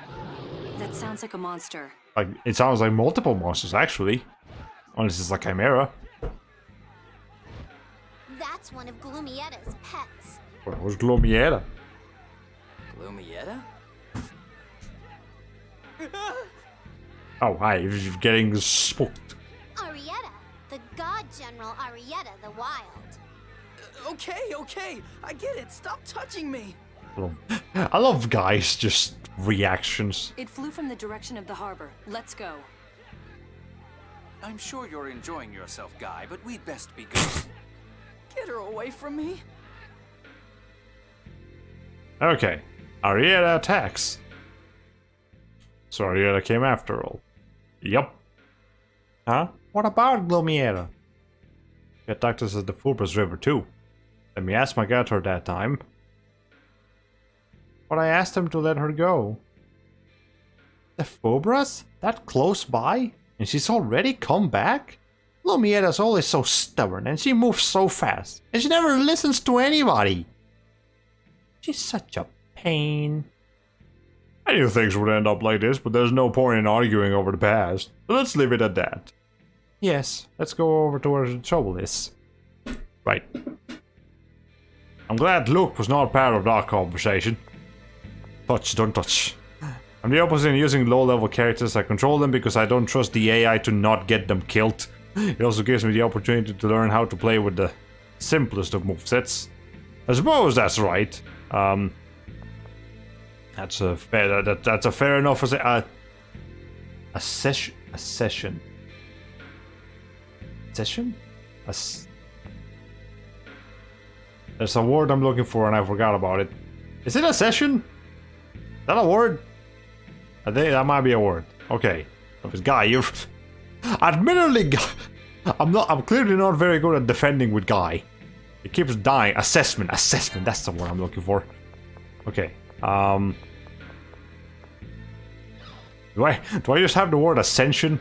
That sounds like a monster. Like, it sounds like multiple monsters, actually. Unless it's a chimera. That's one of Gloomieta's pets. What was Gloomieta? Gloomieta? Oh, hi, you're getting spooked. Arietta, the god general Arietta the Wild. Okay, I get it. Stop touching me. I love guys' just reactions. It flew from the direction of the harbor. Let's go. I'm sure you're enjoying yourself, Guy, but we'd best be going. Get her away from me. Okay, Arietta attacks. So Arietta came after all. Yup. Huh? What about Gloomieta? She attacked us at the Fulbras River too. Let me ask my got her that time. But I asked him to let her go. The Fulbras? That close by? And she's already come back? Gloomieta's always so stubborn and she moves so fast. And she never listens to anybody. She's such a pain. I knew things would end up like this, but there's no point in arguing over the past. So let's leave it at that. Yes, let's go over to where the trouble is. Right. I'm glad Luke was not part of that conversation. Touch, don't touch. I'm the opposite in using low-level characters. I control them because I don't trust the AI to not get them killed. It also gives me the opportunity to learn how to play with the simplest of movesets. I suppose that's right. That's a fair. That's a fair enough as a session. A session. Session. There's a word I'm looking for and I forgot about it. Is it a session? Is that a word? I think that might be a word. Okay. Guy, you're. Admittedly, I'm clearly not very good at defending with Guy. He keeps dying. Assessment. That's the word I'm looking for. Okay. Do I just have the word ascension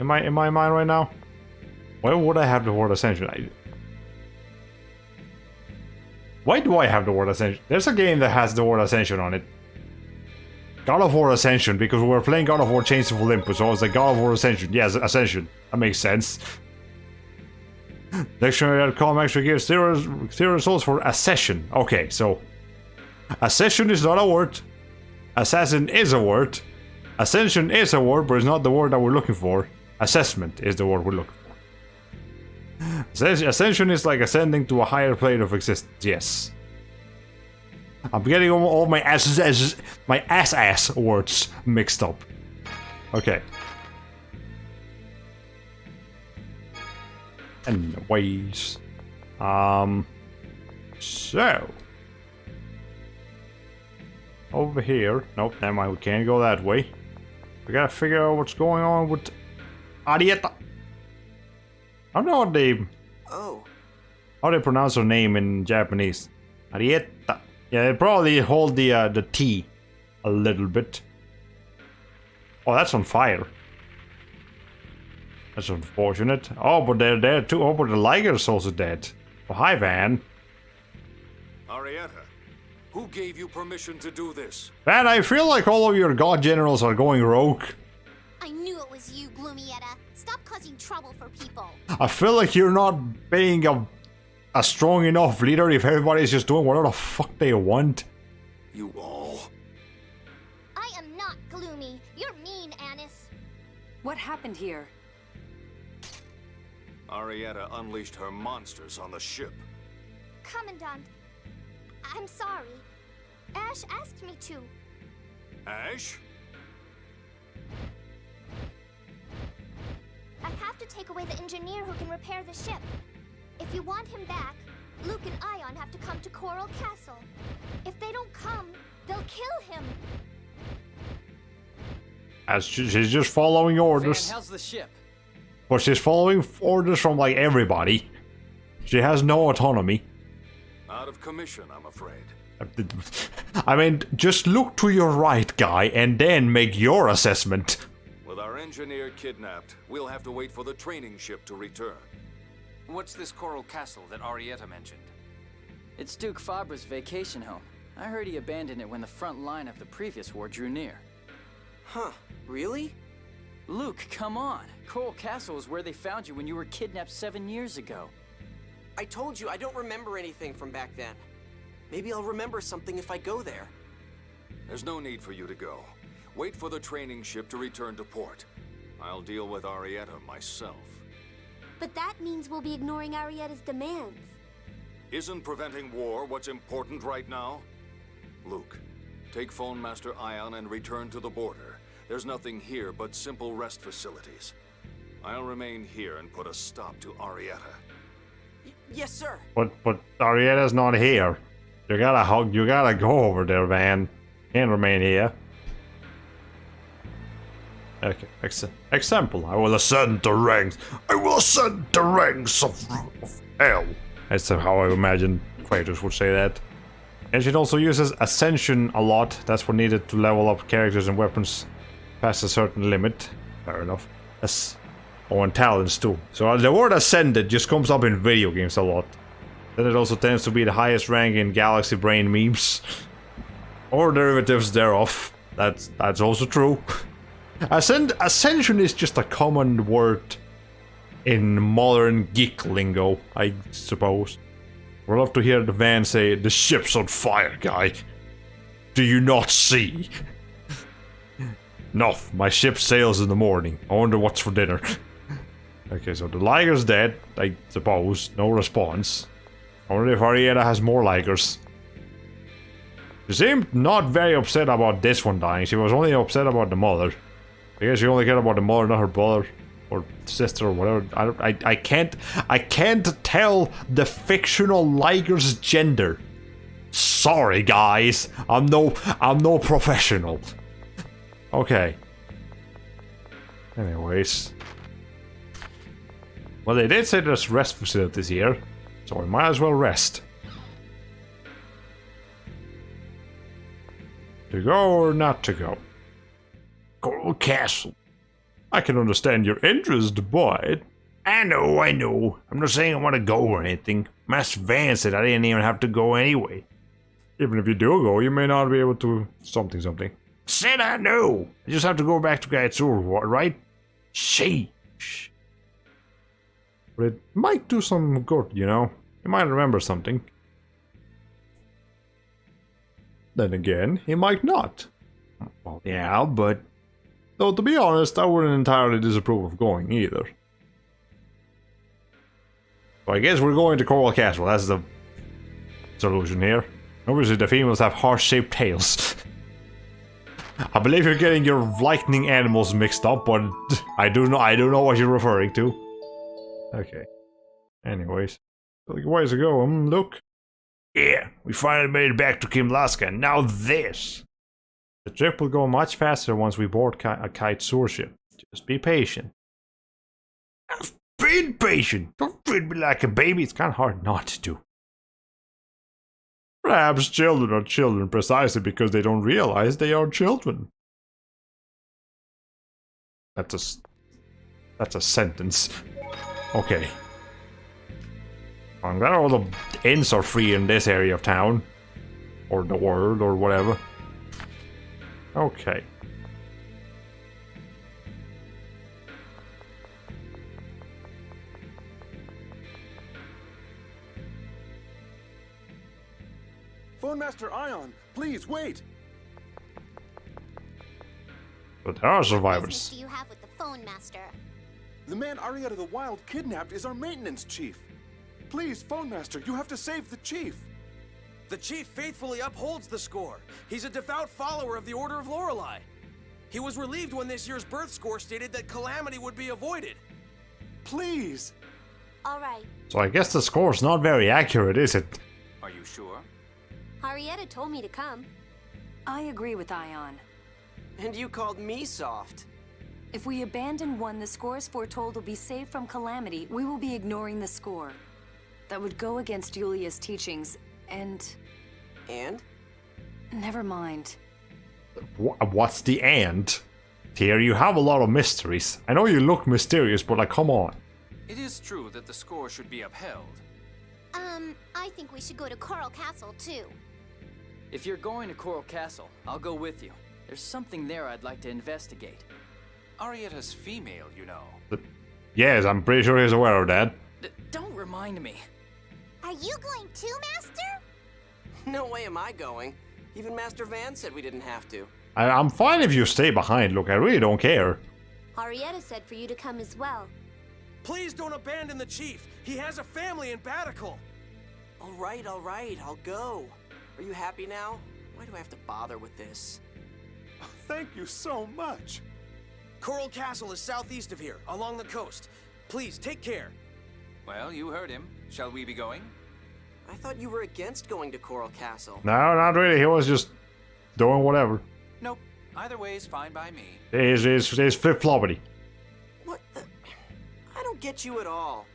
in my mind right now? Why would I have the word ascension? Why do I have the word ascension? There's a game that has the word ascension on it. God of War Ascension, because we were playing God of War Chains of Olympus, so I was like, God of War Ascension. Yes, Ascension. That makes sense. Dictionary.com actually gives zero results for accession. Okay, so accession is not a word. Assassin is a word. Ascension is a word, but it's not the word that we're looking for. Assessment is the word we're looking for. Ascension is like ascending to a higher plane of existence. Yes. I'm getting all my ass words mixed up. Okay. Anyways. So. Over here. Nope, never mind. We can't go that way. We gotta figure out what's going on with Arietta. I don't know what they... Oh. How they pronounce her name in Japanese. Arietta. Yeah, they probably hold the T a little bit. Oh, that's on fire. That's unfortunate. Oh, but they're there too. Oh, but the Liger's also dead. Oh, hi, Van. Arietta, who gave you permission to do this? Van, I feel like all of your god generals are going rogue. I knew it was you, Gloomietta. Stop causing trouble for people. I feel like you're not being a strong enough leader if everybody's just doing whatever the fuck they want. You all? I am not gloomy. You're mean, Anis. What happened here? Arietta unleashed her monsters on the ship. Commandant, I'm sorry. Ash asked me to. Ash? I have to take away the engineer who can repair the ship. If you want him back, Luke and Ion have to come to Coral Castle. If they don't come, they'll kill him. As she's just following orders. Van, how's the ship? But she's following orders from like everybody. She has no autonomy. Out of commission, I'm afraid. I mean, just look to your right, guy, and then make your assessment. With our engineer kidnapped, we'll have to wait for the training ship to return. What's this Coral Castle that Arietta mentioned? It's Duke Fabra's vacation home. I heard he abandoned it when the front line of the previous war drew near. Huh, really? Luke, come on. Coral Castle is where they found you when you were kidnapped 7 years ago. I told you I don't remember anything from back then. Maybe I'll remember something if I go there. There's no need for you to go. Wait for the training ship to return to port. I'll deal with Arietta myself. But that means we'll be ignoring Arietta's demands. Isn't preventing war what's important right now? Luke, take Phone Master Ion and return to the border. There's nothing here but simple rest facilities. I'll remain here and put a stop to Arietta. Yes, sir. But Arietta's not here. You gotta go over there, Van. Can't remain here. Okay, example. I will ascend the ranks. I will ascend the ranks of hell. That's how I imagine Kratos would say that. And she also uses ascension a lot. That's what needed to level up characters and weapons past a certain limit. Fair enough. Oh, and talents too. So the word ascended just comes up in video games a lot. Then it also tends to be the highest rank in Galaxy Brain memes. Or derivatives thereof. That's also true. Ascension is just a common word in modern geek lingo, I suppose. We'd love to hear the van say, "The ship's on fire, guy. Do you not see?" No, my ship sails in the morning. I wonder what's for dinner. Okay, so the Liger's dead, I suppose. No response. I wonder if Arietta has more Ligers. She seemed not very upset about this one dying. She was only upset about the mother. I guess she only cared about the mother, not her brother or sister or whatever. I can't tell the fictional Liger's gender. Sorry, guys. I'm no professional. Okay. Anyways. Well, they did say there's rest facilities here, so we might as well rest. To go or not to go? Coral Castle. I can understand your interest, but... I know. I'm not saying I want to go or anything. Master Van said I didn't even have to go anyway. Even if you do go, you may not be able to... something. Said I know. I just have to go back to Gaitsur, right? Sheesh. But it might do some good, you know? You might remember something. Then again, he might not. Well, yeah, but... though, to be honest, I wouldn't entirely disapprove of going either. So I guess we're going to Coral Castle. That's the solution here. Obviously, the females have heart-shaped tails. I believe you're getting your lightning animals mixed up, but I do know what you're referring to. Okay. Anyways. Like, ways to go, look. Yeah, we finally made it back to Kimlaska, and now this. The trip will go much faster once we board a Kaitsur ship. Just be patient. I've been patient. Don't treat me like a baby. It's kind of hard not to. Perhaps children are children precisely because they don't realize they are children. That's a sentence. Okay. I'm glad all the inns are free in this area of town. Or the world, or whatever. Okay. Phone Master Ion, please wait. But there are What survivors. business do you have with the phone master? The man Arietta the Wild kidnapped is our maintenance chief. Please, Phone Master, you have to save the chief. The chief faithfully upholds the score. He's a devout follower of the Order of Lorelei. He was relieved when this year's birth score stated that calamity would be avoided. Please. All right. So I guess the score's not very accurate, is it? Are you sure? Arietta told me to come. I agree with Ion. And you called me soft. If we abandon one the scores foretold will be saved from calamity, we will be ignoring the score. That would go against Julia's teachings, and... And? Never mind. What's the and? Here you have a lot of mysteries. I know you look mysterious, but like, come on. It is true that the score should be upheld. I think we should go to Coral Castle, too. If you're going to Coral Castle, I'll go with you. There's something there I'd like to investigate. Arietta's female, you know. Yes, I'm pretty sure he's aware of that. Don't remind me. Are you going too, Master? No way am I going. Even Master Van said we didn't have to. I'm fine if you stay behind. Look, I really don't care. Arietta said for you to come as well. Please don't abandon the chief. He has a family in Batical. All right, I'll go. Are you happy now? Why do I have to bother with this? Thank you so much. Coral Castle is southeast of here, along the coast. Please, take care. Well, you heard him. Shall we be going? I thought you were against going to Coral Castle. No, not really. He was just doing whatever. Nope. Either way is fine by me. He's flip-floppity. What the... I don't get you at all.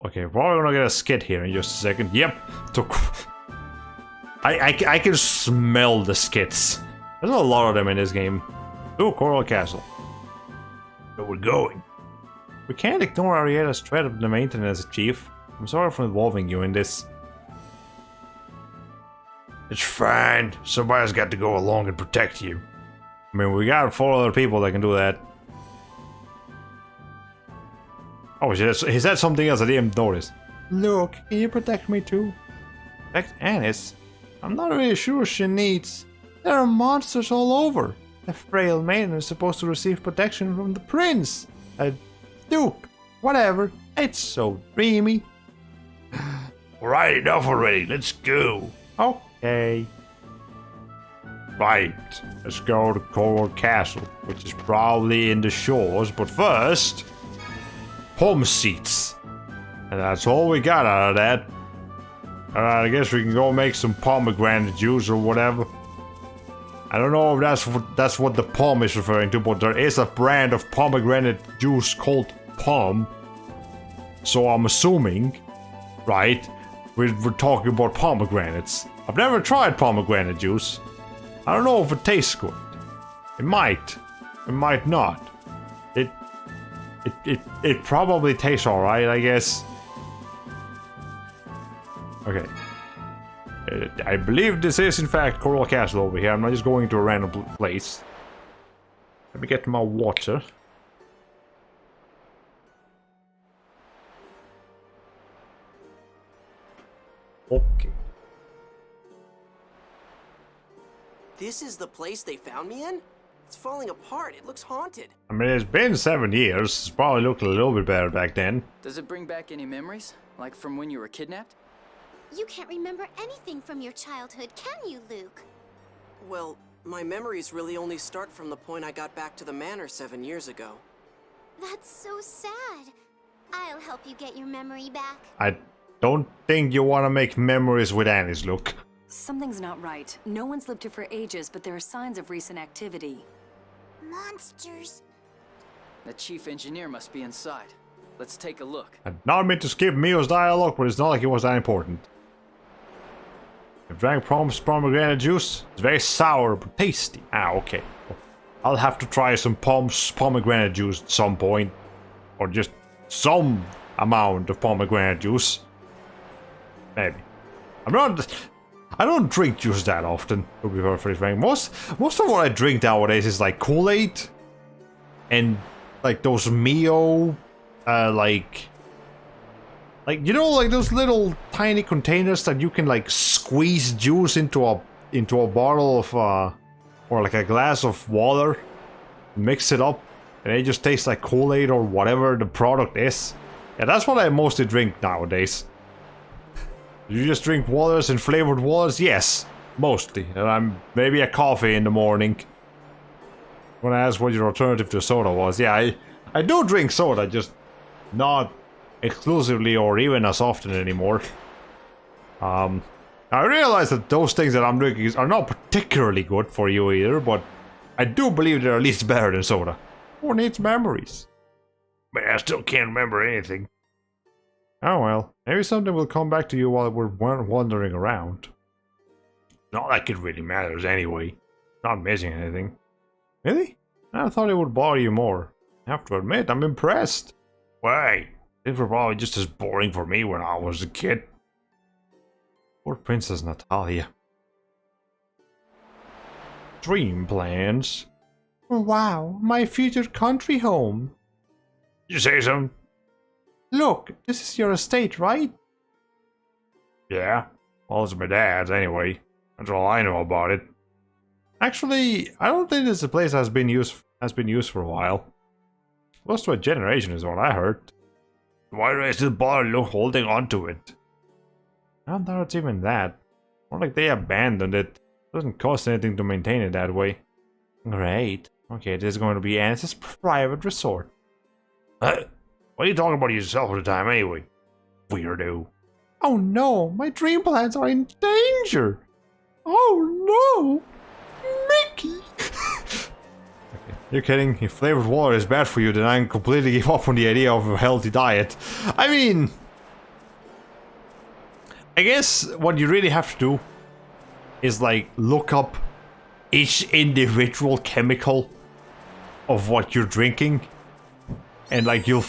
Okay, we're gonna get a skit here in just a second. Yep. I can smell the skits. There's a lot of them in this game. Ooh, Coral Castle. Where we're going. We can't ignore Arietta's threat of the maintenance chief. I'm sorry for involving you in this. It's fine. Somebody's got to go along and protect you. I mean, we got 4 other people that can do that. Oh, he said something else I didn't notice. Look, can you protect me too? Protect Anis? I'm not really sure she needs. There are monsters all over. The frail maiden is supposed to receive protection from the prince. A duke. Whatever. It's so dreamy. Right, enough already. Let's go. Okay. Right. Let's go to Coral Castle, which is probably in the shores, but first... home seats. And that's all we got out of that. Alright, I guess we can go make some pomegranate juice or whatever. I don't know if that's what the Pom is referring to, but there is a brand of pomegranate juice called Pom. So I'm assuming, right, we're talking about pomegranates. I've never tried pomegranate juice. I don't know if it tastes good. It might. It might not. It probably tastes alright, I guess. Okay. I believe this is in fact Coral Castle over here. I'm not just going to a random place. Let me get my water. Okay. This is the place they found me in? It's falling apart. It looks haunted. I mean, it's been 7 years. It's probably looked a little bit better back then. Does it bring back any memories? Like from when you were kidnapped? You can't remember anything from your childhood, can you, Luke? Well, my memories really only start from the point I got back to the manor 7 years ago. That's so sad. I'll help you get your memory back. I don't think you want to make memories with Annie's look. Something's not right. No one's lived here for ages, but there are signs of recent activity. Monsters. The chief engineer must be inside. Let's take a look. I did not mean to skip Mio's dialogue, but it's not like it was that important. I've drank Pom's pomegranate juice. It's very sour, but tasty. Ah, okay. I'll have to try some Pom's pomegranate juice at some point. Or just some amount of pomegranate juice. Maybe. I don't drink juice that often, to be perfectly frank. Most of what I drink nowadays is like Kool-Aid. And like those Mio, like you know, like those little tiny containers that you can like squeeze juice into a bottle of or like a glass of water, mix it up, and it just tastes like Kool-Aid or whatever the product is. Yeah, that's what I mostly drink nowadays. You just drink waters and flavored waters? Yes, mostly. And I'm maybe a coffee in the morning. When I asked what your alternative to soda was, yeah, I do drink soda, just not exclusively or even as often anymore. I realize that those things that I'm drinking are not particularly good for you either, but I do believe they're at least better than soda. Who needs memories? But I still can't remember anything. Oh well, maybe something will come back to you while we're wandering around. Not like it really matters anyway. Not missing anything. Really? I thought it would bother you more. I have to admit, I'm impressed. Why? These were probably just as boring for me when I was a kid. Poor Princess Natalia. Dream plans. Wow, my future country home. You say so? Look, this is your estate, right? Yeah. Well, it's my dad's anyway. That's all I know about it. Actually, I don't think this place has been used for a while. Close to a generation is what I heard. Why do I still bother holding on to it? I don't know it's even that. More like they abandoned it. Doesn't cost anything to maintain it that way. Great. Okay, this is going to be Anna's private resort. What are you talking about yourself all the time anyway? Weirdo. Oh no, my dream plans are in danger. Oh no, Mickey. Okay, you're kidding. If flavored water is bad for you, then I completely give up on the idea of a healthy diet. I mean, I guess what you really have to do is like look up each individual chemical of what you're drinking, and like you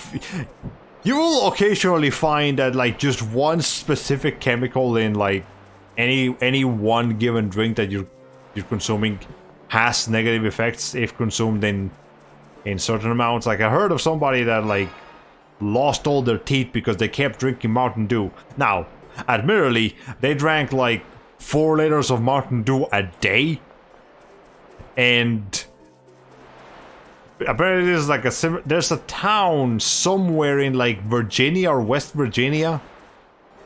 will occasionally find that like just one specific chemical in like any one given drink that you're consuming has negative effects if consumed in certain amounts. Like I heard of somebody that like lost all their teeth because they kept drinking Mountain Dew. Now, admittedly, they drank like 4 liters of Mountain Dew a day, and apparently there's like there's a town somewhere in like Virginia or West Virginia.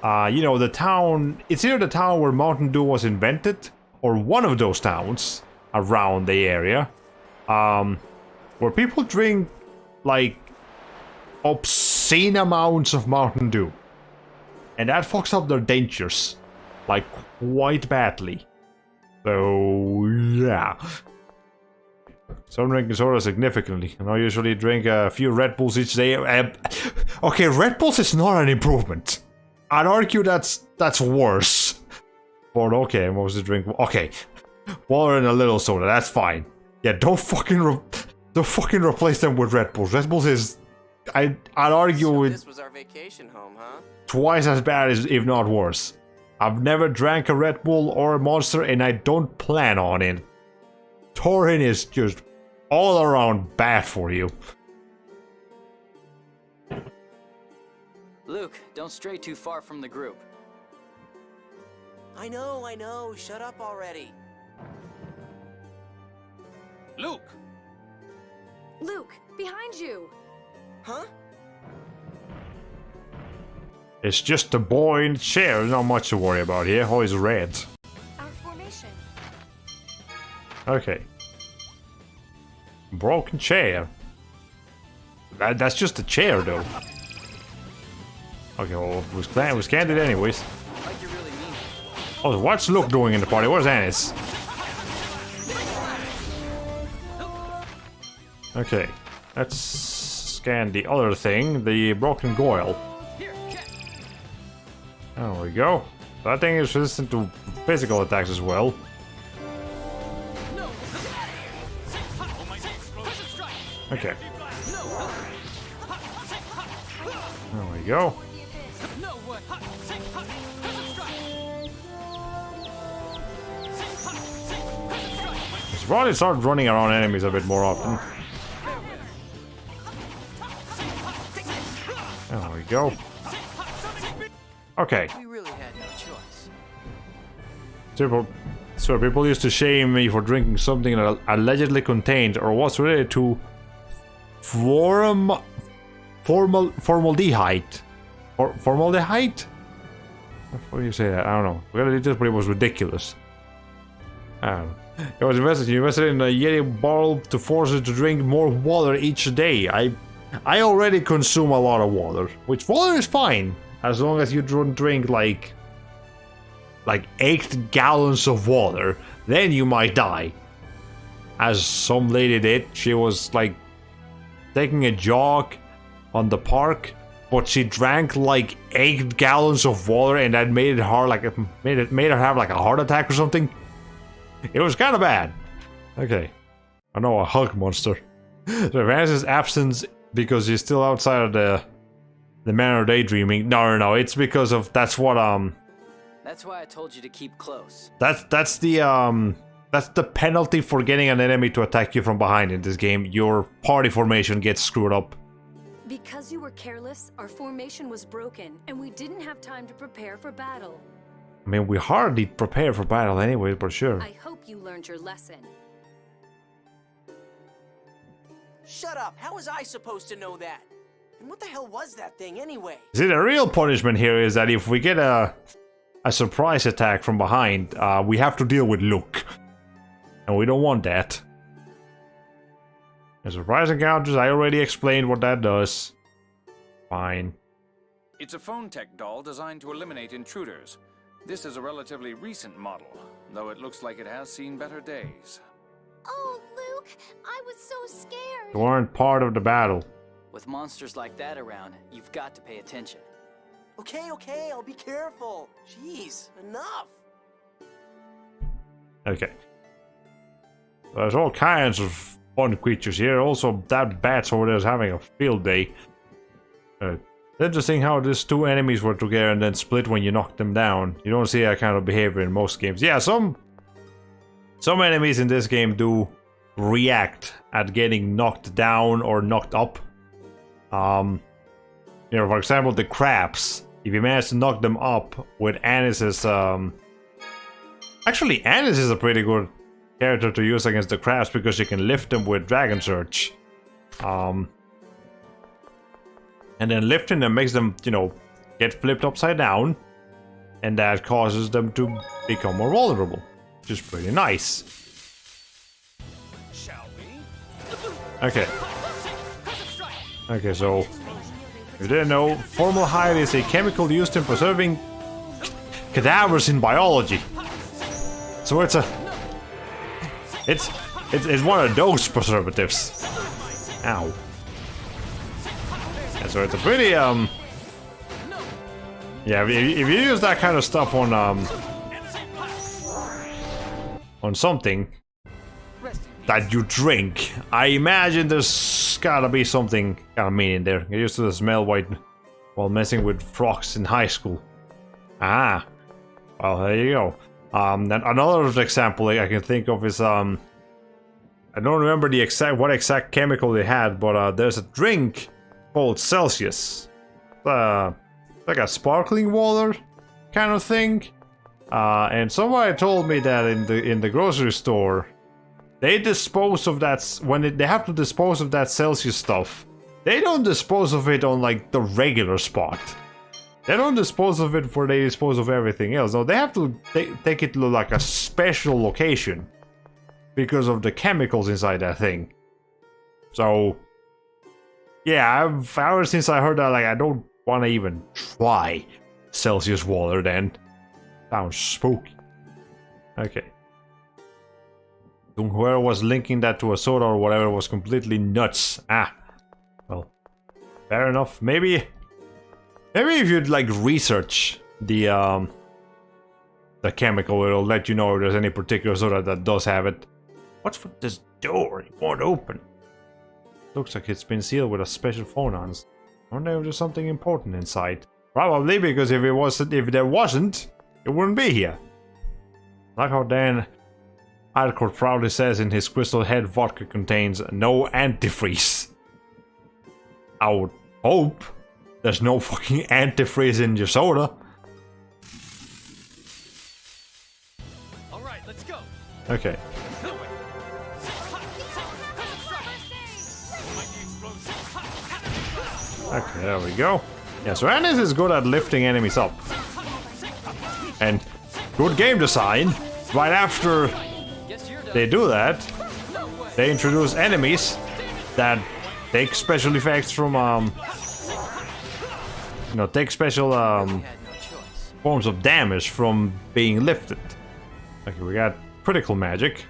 You know, the town, it's either the town where Mountain Dew was invented or one of those towns around the area, where people drink like obscene amounts of Mountain Dew, and that fucks up their dentures like quite badly. So yeah. So I'm drinking soda significantly, and I usually drink a few Red Bulls each day. Okay, Red Bulls is not an improvement. I'd argue that's worse. But okay, what was the drink? Okay, water and a little soda, that's fine. Yeah, don't fucking replace them with Red Bulls. Red Bulls is, I'd argue, So with this was our vacation home, huh? twice as bad as, if not worse. I've never drank a Red Bull or a Monster, and I don't plan on it. Taurine is just all around bad for you. Luke, don't stray too far from the group. I know. Shut up already. Luke! Luke, behind you! Huh? It's just a boy in the chair, not much to worry about here. Oh, he's red. Our formation. Okay. Broken chair. That's just a chair, though. Okay, well, it was candid anyways. Like you really mean it. Oh, what's Luke doing in the party? Where's Anis? Okay. Let's scan the other thing, the broken goil. There we go. That thing is resistant to physical attacks as well. Okay. There we go. Let's probably start running around enemies a bit more often. There we go. Okay. We really had no choice. So people used to shame me for drinking something that allegedly contained or was related to formaldehyde. Formaldehyde? How do you say that? I don't know. But it was ridiculous. I don't know. It was invested in a Yeti bottle to force it to drink more water each day. I already consume a lot of water, which water is fine as long as you don't drink like 8 gallons of water. Then you might die. As some lady did. She was like taking a jog on the park, but she drank like 8 gallons of water, and that made it hard. Like made her have like a heart attack or something. It was kind of bad. Okay. I know, a Hulk monster. So Vanessa's absence because he's still outside of the manor daydreaming. No. It's because of that's why I told you to keep close. That's the penalty for getting an enemy to attack you from behind in this game. Your party formation gets screwed up. Because you were careless, our formation was broken, and we didn't have time to prepare for battle. I mean, we hardly prepare for battle anyway, for sure. I hope you learned your lesson. Shut up! How was I supposed to know that? And what the hell was that thing anyway? See, the real punishment here is that if we get a surprise attack from behind, we have to deal with Luke. And we don't want that. The surprise encounters, I already explained what that does. Fine. It's a phone tech doll designed to eliminate intruders. This is a relatively recent model, though it looks like it has seen better days. Oh, Luke, I was so scared. You weren't part of the battle. With monsters like that around, you've got to pay attention. Okay, I'll be careful. Jeez, enough. Okay. There's all kinds of fun creatures here. Also, that bat over there is having a field day. Interesting how these two enemies were together and then split when you knocked them down. You don't see that kind of behavior in most games. Yeah, some enemies in this game do react at getting knocked down or knocked up. You know, for example, the crabs. If you manage to knock them up with Anis's, actually, Anis is a pretty good character to use against the crabs because you can lift them with Dragon Surge. And then lifting them makes them, you know, get flipped upside down. And that causes them to become more vulnerable. Which is pretty nice. Shall we? Okay. Okay, so... if you didn't know, formaldehyde is a chemical used in preserving cadavers in biology. So it's one of those preservatives. Ow. And so it's a pretty yeah, if you use that kind of stuff on something that you drink, I imagine there's gotta be something kind of mean in there. I used to smell white while messing with frogs in high school. Ah, well, there you go. Then another example I can think of is I don't remember what exact chemical they had, but there's a drink called Celsius. Like a sparkling water kind of thing. And somebody told me that in the grocery store, they dispose of that when they have to dispose of that Celsius stuff. They don't dispose of it on like the regular spot. They don't dispose of it where they dispose of everything else. No, they have to take it to like a special location because of the chemicals inside that thing. So, yeah, ever since I heard that, like, I don't want to even try Celsius water. Then sounds spooky. Okay. Whoever was linking that to a soda or whatever was completely nuts. Ah, well, Fair enough. Maybe if you'd like research the chemical, it'll let you know if there's any particular soda that does have it. What's with this door? It won't open. Looks like it's been sealed with a special phone on. I wonder if there's something important inside. Probably, because if there wasn't, it wouldn't be here. Like how Dan Alcott proudly says in his Crystal Head vodka contains no antifreeze. I would hope there's no fucking antifreeze in your soda. Alright, let's go. Okay. Okay, there we go. Yeah, so Anis is good at lifting enemies up. And good game design. Right after they do that, they introduce enemies that take special effects from take special forms of damage from being lifted. Okay, we got critical magic.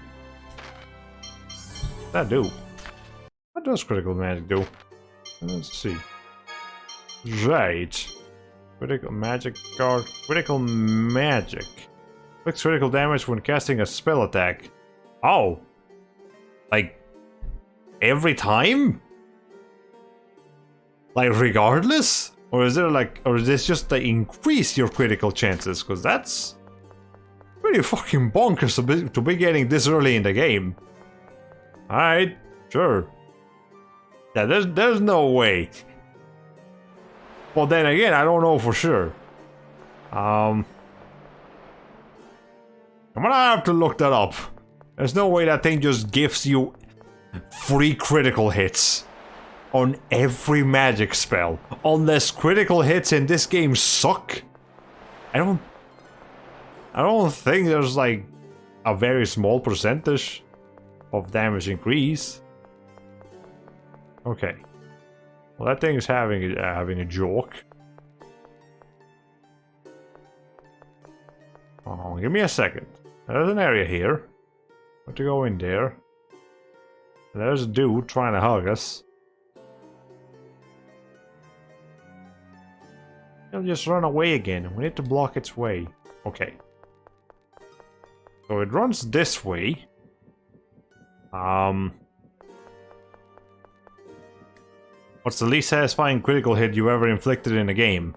What's that do? What does critical magic do? Let's see. Right. Critical magic card. Critical magic. Inflicts critical damage when casting a spell attack. Oh. Like, every time? Like, regardless? Or is this just to increase your critical chances? Because that's pretty fucking bonkers to be getting this early in the game. Alright, sure. Yeah, there's no way. Well, then again, I don't know for sure. I'm gonna have to look that up. There's no way that thing just gives you free critical hits on every magic spell. Unless critical hits in this game suck. I don't think there's like a very small percentage of damage increase. Okay. Well, that thing is having a joke. Oh, give me a second. There's an area here. Want to go in there. There's a dude trying to hug us. He'll just run away again. We need to block its way. Okay. So it runs this way. What's the least satisfying critical hit you ever inflicted in a game?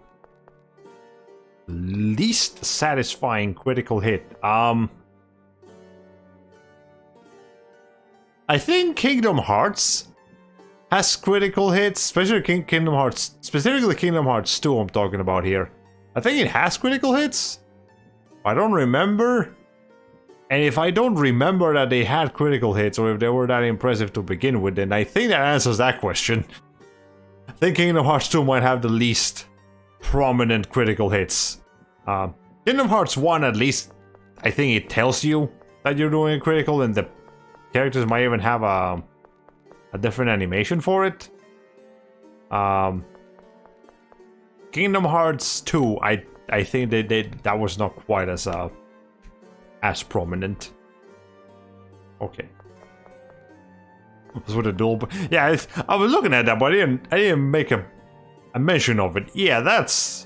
Least satisfying critical hit. I think Kingdom Hearts has critical hits, especially Kingdom Hearts, specifically Kingdom Hearts 2 I'm talking about here. I think it has critical hits. I don't remember. And if I don't remember that they had critical hits, or if they were that impressive to begin with, then I think that answers that question. I think Kingdom Hearts 2 might have the least prominent critical hits. Kingdom Hearts 1, at least, I think it tells you that you're doing a critical, and the characters might even have a different animation for it. Kingdom Hearts 2, I think that was not quite as prominent. Okay. That's what a dual. Yeah, I was looking at that, but I didn't make a mention of it. Yeah, that's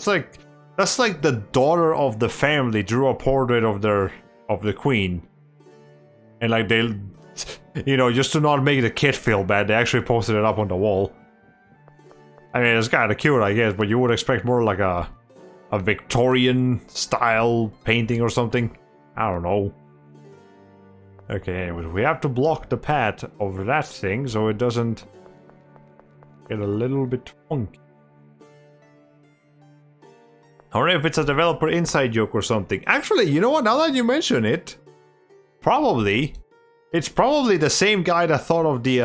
like the daughter of the family drew a portrait of the queen, and like they, just to not make the kid feel bad, they actually posted it up on the wall. I mean, it's kind of cute, I guess, but you would expect more like a Victorian style painting or something. I don't know. Okay, anyways, we have to block the path of that thing so it doesn't get a little bit funky. Or if it's a developer inside joke or something. Actually, you know what? Now that you mention it, it's probably the same guy that thought of the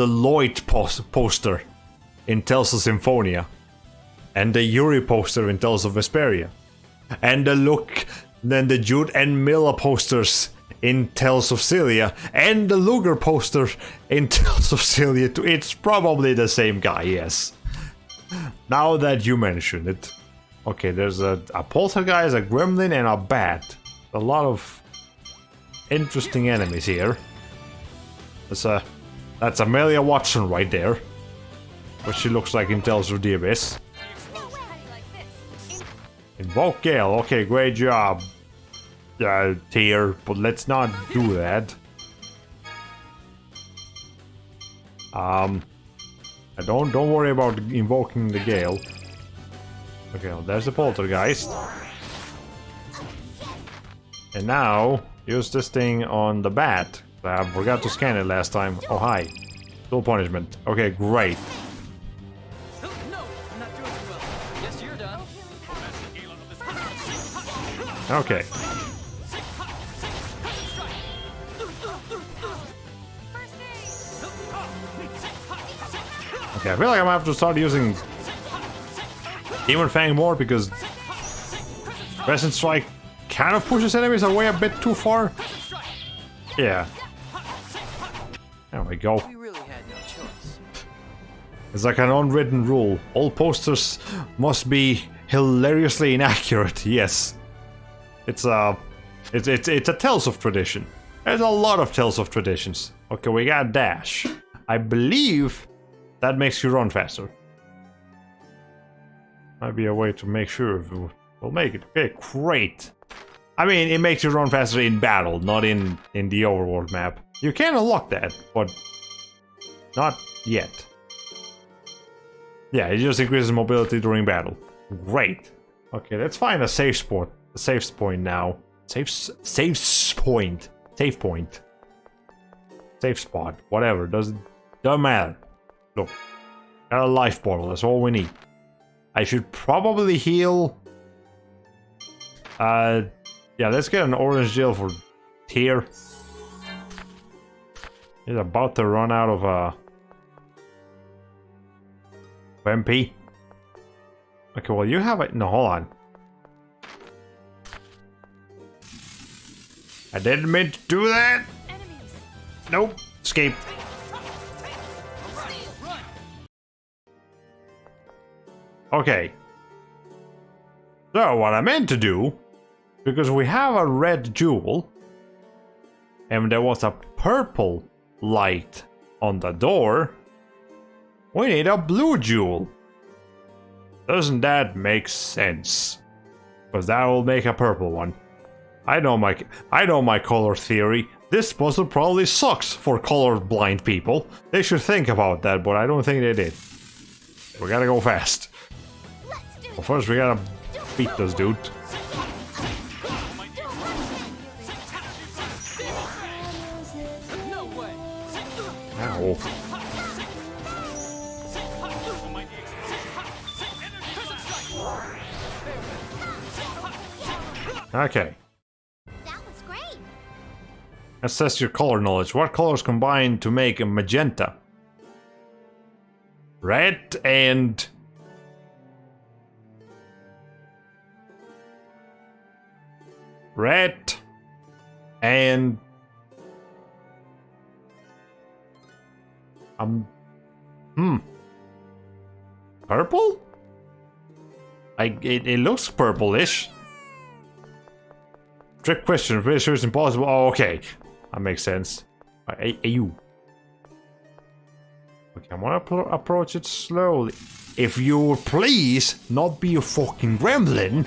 Lloyd poster in Tales of Symphonia, and the Yuri poster in Tales of Vesperia, and the Jude and Milla posters in Tales of Cilia, and the Luger poster in Tales of Cilia too. It's probably the same guy, yes. Now that you mention it. Okay, there's a poltergeist, a gremlin, and a bat. A lot of interesting enemies here. That's Amelia Watson right there. What she looks like in Tales of the Abyss. Invoke Gale. Okay, great job, Tyr. But let's not do that. Don't worry about invoking the Gale. Okay, well, there's the poltergeist. And now use this thing on the bat. I forgot to scan it last time. Oh hi, full punishment. Okay, great. No, I'm not doing too well. Guess you're done. Okay. Okay, I feel like I'm gonna have to start using Demon Fang more because Crescent Strike kind of pushes enemies away a bit too far. Yeah. There we go. We really had no choice. It's like an unwritten rule. All posters must be hilariously inaccurate. Yes. It's a Tales of tradition. There's a lot of Tales of traditions. Okay, we got dash. I believe that makes you run faster. Might be a way to make sure we'll make it. Okay, great. I mean, it makes you run faster in battle, not in the overworld map. You can unlock that, but not yet. Yeah, it just increases mobility during battle. Great. Okay, let's find a safe point now. Safe point. Safe spot. Whatever. Doesn't matter. Look, got a life bottle. That's all we need. I should probably heal. Yeah, let's get an orange gel for Tyr. He's about to run out of MP. Okay, well you have it. No, hold on. I didn't mean to do that. Enemies. Nope. Escape. Okay. So what I meant to do, because we have a red jewel, and there was a purple light on the door, we need a blue jewel. Doesn't that make sense? Because that will make a purple one. I know my color theory. This puzzle probably sucks for colorblind people. They should think about that, but I don't think they did. We gotta go fast. Well, first we gotta beat this dude. No way. Ow. Okay. That was great. Assess your color knowledge. What colors combine to make a magenta? Red and... red and... purple? It looks purplish. Trick question, pretty sure it's impossible. Oh, okay. That makes sense. You. Okay, I'm gonna approach it slowly. If you would please not be a fucking gremlin.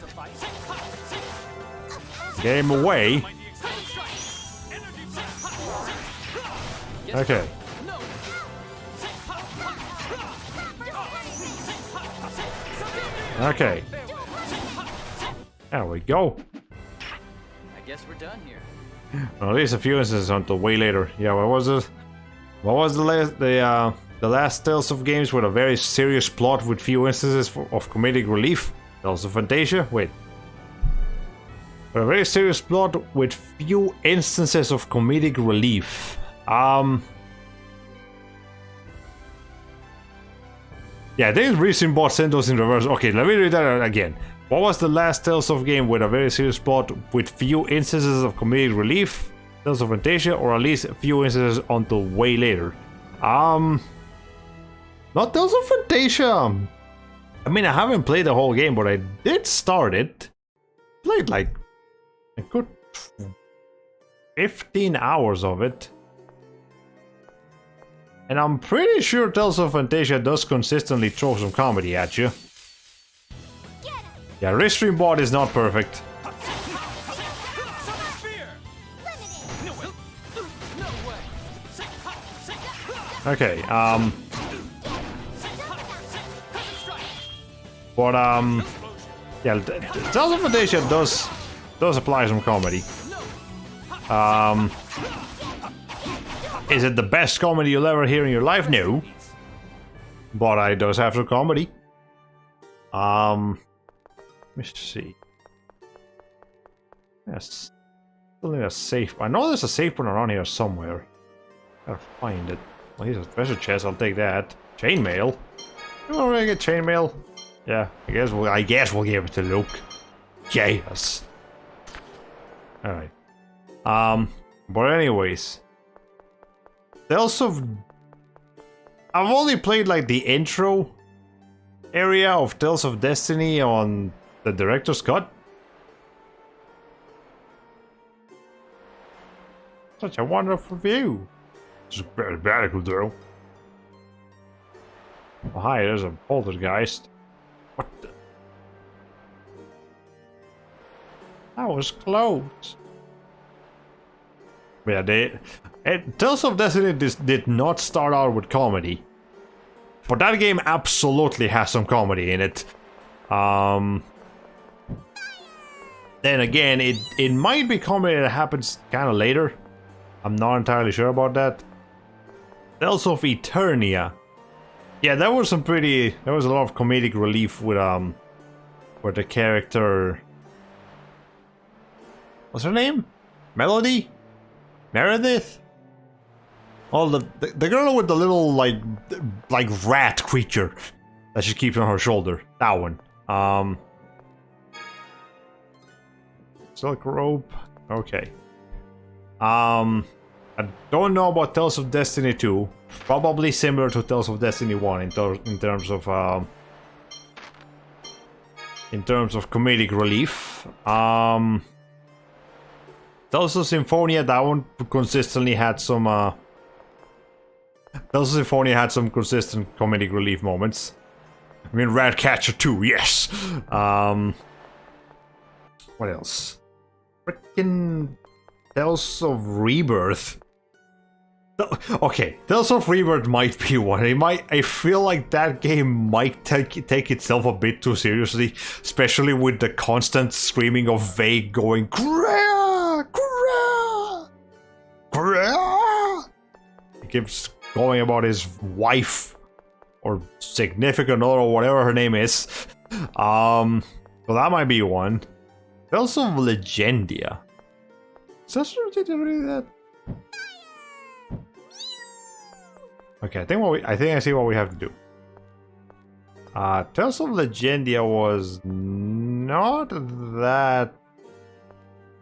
Get him away. Okay. Okay. There we go. I guess we're done here. Well, at least a few instances until way later. Yeah, what was it? What was the last Tales of games with a very serious plot with few instances of comedic relief? Tales of Fantasia? Wait. With a very serious plot with few instances of comedic relief. Yeah, I think Reason bought Sentos in reverse. Okay, let me read that again. What was the last Tales of game with a very serious plot with few instances of comedic relief? Tales of Fantasia, or at least a few instances until way later. Not Tales of Fantasia. I mean, I haven't played the whole game, but I did start it. Played like a good 15 hours of it. And I'm pretty sure Tales of Fantasia does consistently throw some comedy at you. Yeah, Restream bot is not perfect. Okay, but yeah, Tales of Fantasia does apply some comedy. Is it the best comedy you'll ever hear in your life? No. But it does have some comedy. Let's see. Yes. Still need a safe. I know there's a safe one around here somewhere. Gotta find it. Well, here's a treasure chest. I'll take that. Chainmail. You want to get chainmail? Yeah, I guess we'll give it to Luke. Yes. All right. But anyways, I've only played like the intro area of Tales of Destiny on the director's cut. Such a wonderful view. It's very radical though. Oh, hi, there's a poltergeist. What the? That was close. Yeah, Tales of Destiny did not start out with comedy. But that game absolutely has some comedy in it. Then again, it might be comedy that happens kind of later. I'm not entirely sure about that. Tales of Eternia. Yeah, there was a lot of comedic relief with the character. What's her name? Melody? Meredith? Oh, the girl with the little like rat creature that she keeps on her shoulder. That one. Silk rope. Okay. I don't know about Tales of Destiny 2. Probably similar to Tales of Destiny 1 in terms of comedic relief. Tales of Symphonia, that one consistently had some Tales of Symphonia had some consistent comedic relief moments. I mean, Ratcatcher 2, yes. What else? Freaking Tales of Rebirth. Okay, Tales of Rebirth might be one. I feel like that game might take itself a bit too seriously, especially with the constant screaming of Vague going Gra! Gra! Gra! He keeps going about his wife or significant other or whatever her name is. So that might be one. Tales of Legendia. Is that really that? Okay, I think I see what we have to do. Tales of Legendia was not that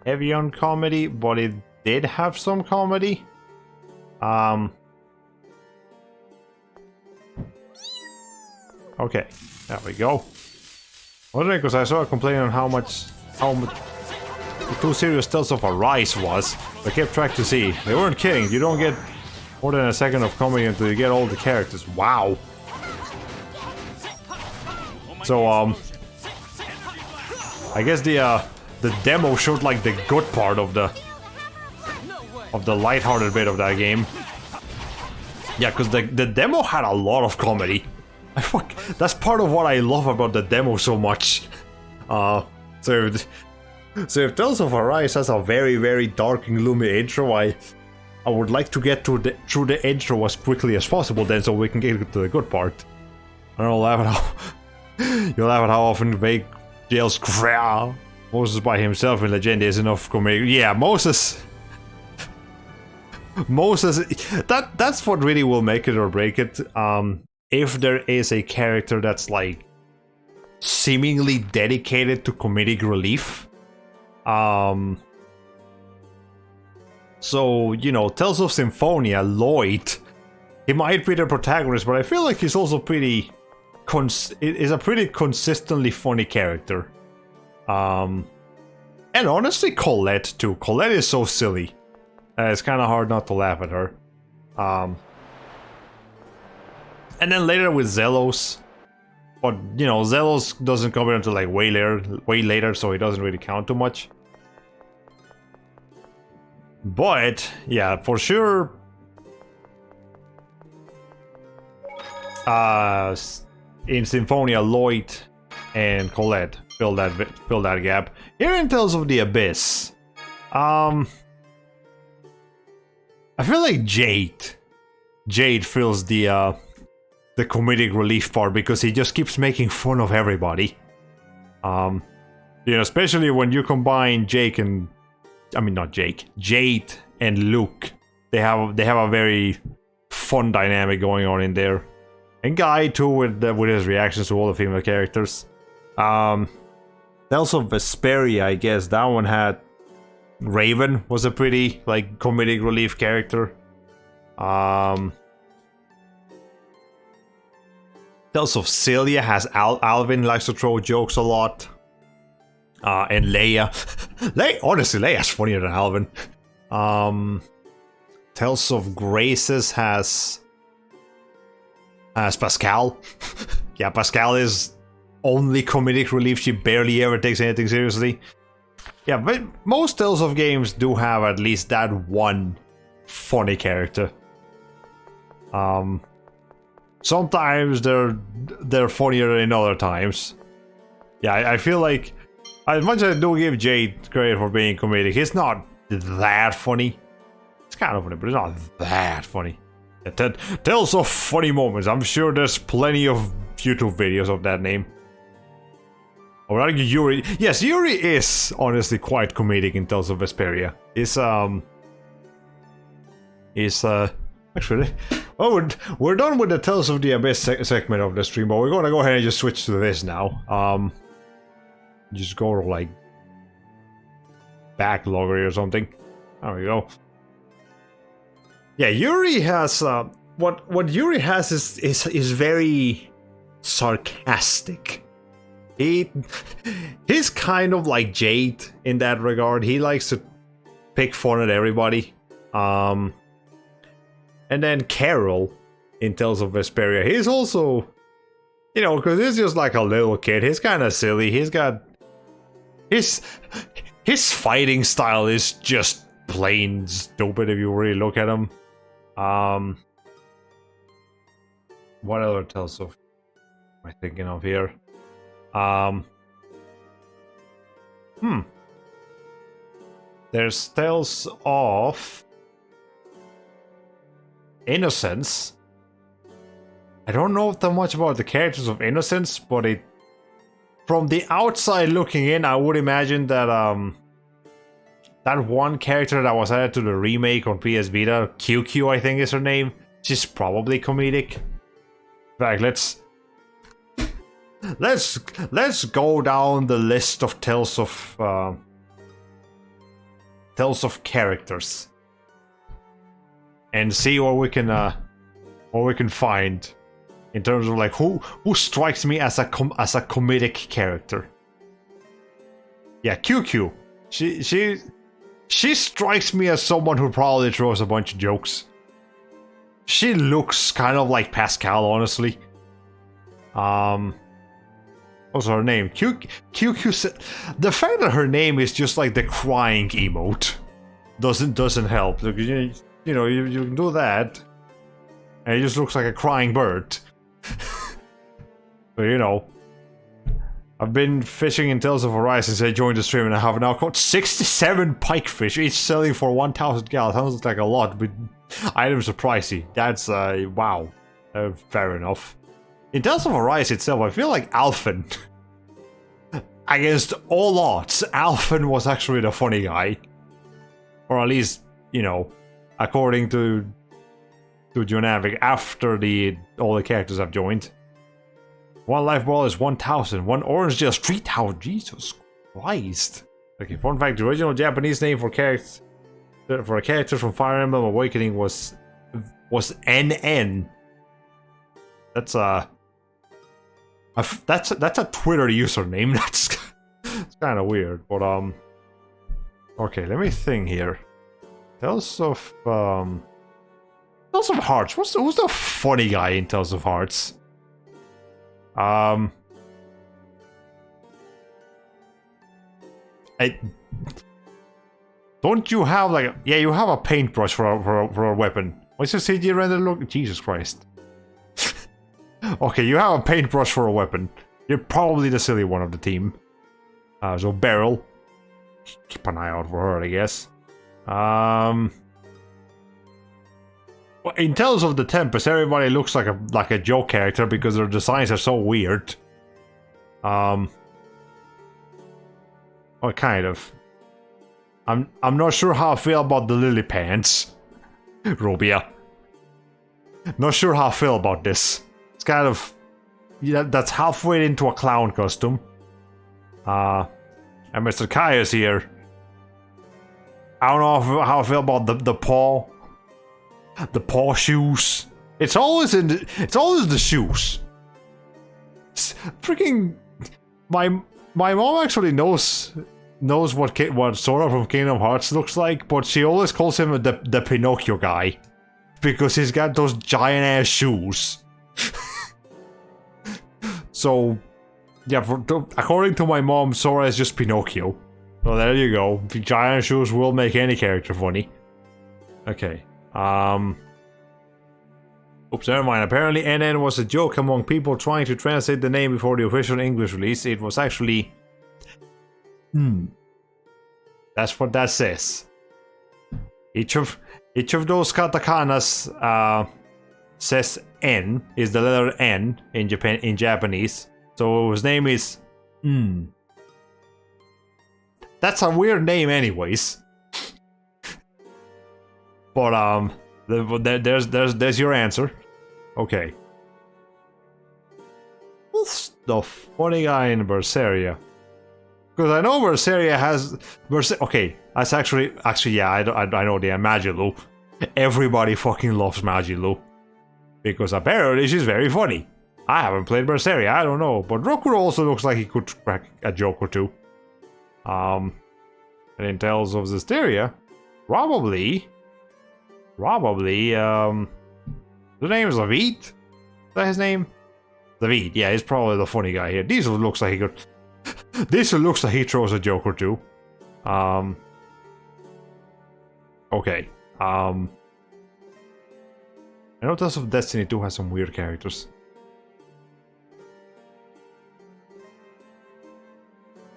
heavy on comedy, but it did have some comedy. Okay, there we go. Wondering because I saw a complaint on how much too serious Tales of Arise was. I kept trying to see. They weren't kidding. You don't get more than a second of comedy until you get all the characters. Wow. So I guess the demo showed like the good part of the lighthearted bit of that game. Yeah, because the demo had a lot of comedy. That's part of what I love about the demo so much. So if Tales of Arise has a very, very dark and gloomy intro, I would like to get through the intro as quickly as possible then, so we can get to the good part. I don't know, you'll laugh at how often Vague yells "Gra!" Moses by himself in Legend is enough comedy. Yeah, Moses, that's what really will make it or break it. If there is a character that's like seemingly dedicated to comedic relief. So, you know, Tales of Symphonia, Lloyd, he might be the protagonist, but I feel like he's also pretty is a pretty consistently funny character. And honestly, Colette too. Colette is so silly. It's kind of hard not to laugh at her. And then later with Zelos. But, you know, Zelos doesn't come in until like way later, so he doesn't really count too much. But, yeah, for sure... in Symphonia, Lloyd and Colette fill that gap. Here in Tales of the Abyss, I feel like Jade fills the comedic relief part because he just keeps making fun of everybody. You know, especially when you combine Jade and Luke. They have a very fun dynamic going on in there. And Guy too with his reactions to all the female characters. Tales of Vesperia, I guess that one had Raven was a pretty like comedic relief character. Tales of Celia has Alvin likes to throw jokes a lot. And Leia. Honestly, Leia's funnier than Alvin. Tales of Graces has Pascal. Yeah, Pascal is only comedic relief. She barely ever takes anything seriously. Yeah, but most Tales of games do have at least that one funny character. Sometimes they're funnier than other times. Yeah, I feel like as much as I do give Jade credit for being comedic, he's not that funny. It's kind of funny, but it's not that funny. Tales of funny moments. I'm sure there's plenty of YouTube videos of that name. I would argue Yuri. Yes, Yuri is honestly quite comedic in Tales of Vesperia. Actually, well, we're done with the Tales of the Abyss segment of the stream, but we're gonna go ahead and just switch to this now. Just go to like Backloggery or something. There we go. Yeah, Yuri has what Yuri has is very sarcastic. He's kind of like Jade in that regard. He likes to pick fun at everybody. And then Carol in Tales of Vesperia, he's also, you know, because he's just like a little kid. He's kind of silly. He's got his fighting style is just plain stupid if you really look at him. What other Tales of am I thinking of here? There's Tales of Innocence. I don't know that much about the characters of Innocence, but from the outside looking in, I would imagine that that one character that was added to the remake on PS Vita, QQ I think is her name, she's probably comedic. In fact, let's go down the list of Tales of characters and see what we can find in terms of like who strikes me as a comedic character. Yeah, QQ. She strikes me as someone who probably throws a bunch of jokes. She looks kind of like Pascal, honestly. What's her name? QQ. The fact that her name is just like the crying emote doesn't help. Look, you know, you can do that, and it just looks like a crying bird. But you know, I've been fishing in Tales of Arise since I joined the stream, and I have now caught 67 pikefish, each selling for 1,000 gal. Sounds like a lot, but items are pricey. That's wow. Fair enough. In Tales of Arise itself, I feel like Alphen, against all odds, Alphen was actually the funny guy. Or at least, you know, according to Jonavic, after all the characters have joined. One life ball is 1,000, one orange gel is 3,000. Jesus Christ. Okay, fun fact, the original Japanese name for a character from Fire Emblem Awakening was NN. That's That's a Twitter username. That's it's kind of weird, but okay, let me think here. Tales of Hearts. Who's the funny guy in Tales of Hearts? Don't you have like yeah, you have a paintbrush for a weapon. What's your CG render look? Jesus Christ. Okay, you have a paintbrush for a weapon. You're probably the silly one of the team. So Beryl. Keep an eye out for her, I guess. Well, in Tales of the Tempest, everybody looks like a joke character because their designs are so weird. Well, kind of. I'm not sure how I feel about the lily pants, Robia. Not sure how I feel about this. It's kind of yeah, that's halfway into a clown costume. And Mr. Kai is here. I don't know how I feel about the paw shoes. It's always the shoes. Freaking my mom actually knows what Sora from Kingdom Hearts looks like, but she always calls him the Pinocchio guy because he's got those giant ass shoes. So yeah, according to my mom, Sora is just Pinocchio. So there you go. Giant shoes will make any character funny. Okay. Oops, never mind. Apparently NN was a joke among people trying to translate the name before the official English release. It was actually... That's what that says. Each of those katakanas says N, is the letter N in Japanese. So his name is That's a weird name anyways. But there's your answer. Okay. Who's the funny guy in Berseria? Because I know Berseria has okay, that's actually yeah, I know the Magilu. Everybody fucking loves Magilu. Because apparently she's very funny. I haven't played Berseria, I don't know. But Rokuro also looks like he could crack a joke or two. And in Tales of Zestiria, probably, the name is David? Is that his name? David, yeah, he's probably the funny guy here. Diesel looks like he could... Diesel looks like he throws a joke or two. Okay. I know Tales of Destiny 2 has some weird characters.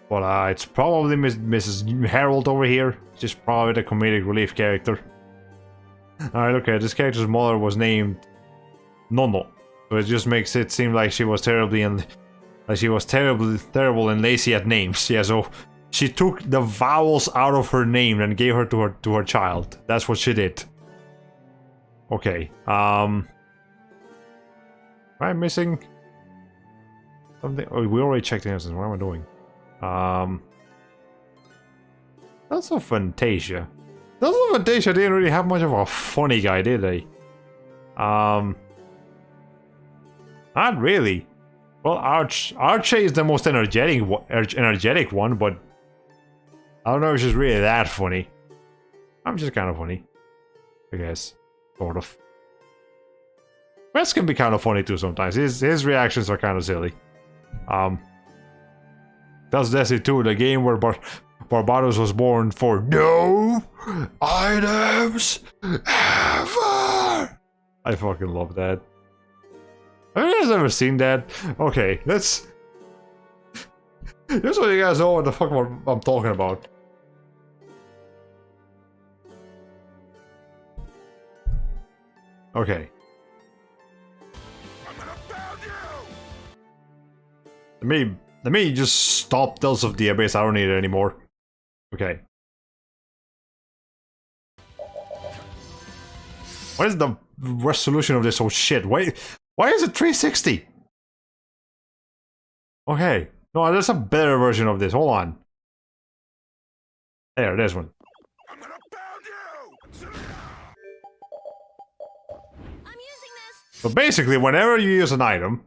But it's probably Mrs. Harold over here. She's probably the comedic relief character. Alright, okay, this character's mother was named Nono. So it just makes it seem like she was terrible and lazy at names. Yeah, so she took the vowels out of her name and gave her to her child. That's what she did. Okay. Am I missing something? Oh, we already checked the answers. What am I doing? That's a Fantasia. That's a Fantasia didn't really have much of a funny guy, did they? Not really. Well, Archie is the most energetic one, but I don't know if she's really that funny. I'm just kind of funny, I guess, sort of. Wes can be kind of funny too sometimes. His reactions are kind of silly. That's Destiny 2, the game where Barbados was born for no items ever. I fucking love that. Have you guys ever seen that? Okay, let's... Just so you guys know what the fuck I'm talking about. Okay. I'm gonna pound you! Let me just stop Tales of the Abyss. I don't need it anymore. Okay. What is the resolution of this? Oh shit! Why is it 360? Okay. No, there's a better version of this. Hold on. There's one. I'm gonna pound you! I'm using this! So basically, whenever you use an item,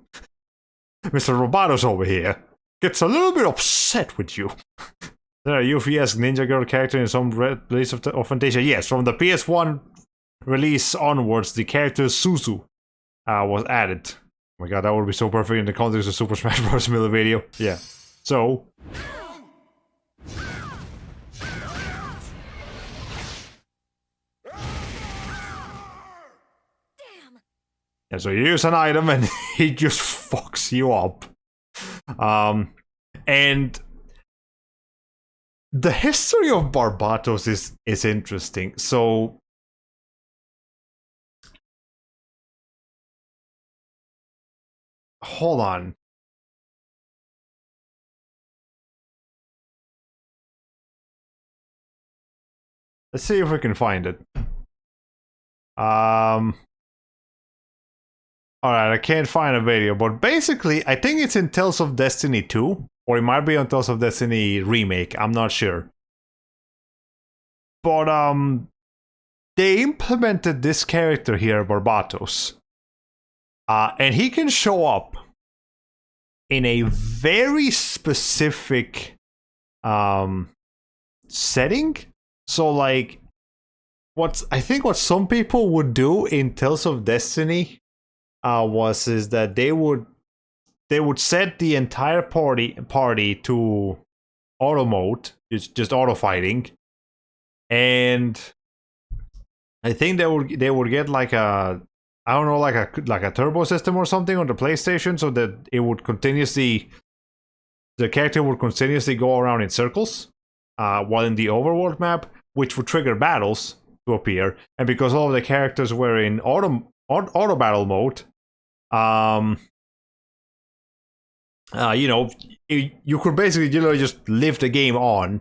Mr. Roboto's over here gets a little bit upset with you. There, UFS Ninja Girl character in some release of Fantasia. Yes, from the PS1 release onwards, the character Suzu was added. Oh my god, that would be so perfect in the context of Super Smash Bros. Melee video. Yeah. So. Yeah, so you use an item and he just fucks you up. And the history of Barbatos is interesting. So hold on. Let's see if we can find it. Alright, I can't find a video, but basically, I think it's in Tales of Destiny 2, or it might be on Tales of Destiny Remake, I'm not sure. But, they implemented this character here, Barbatos. And he can show up in a very specific, setting. So, like, I think what some people would do in Tales of Destiny is that they would set the entire party to auto mode, it's just auto fighting, and I think they would get like a, I don't know, like a turbo system or something on the PlayStation, so that it would continuously, the character would continuously go around in circles while in the overworld map, which would trigger battles to appear. And because all of the characters were in auto battle mode, you know, you could basically just leave the game on,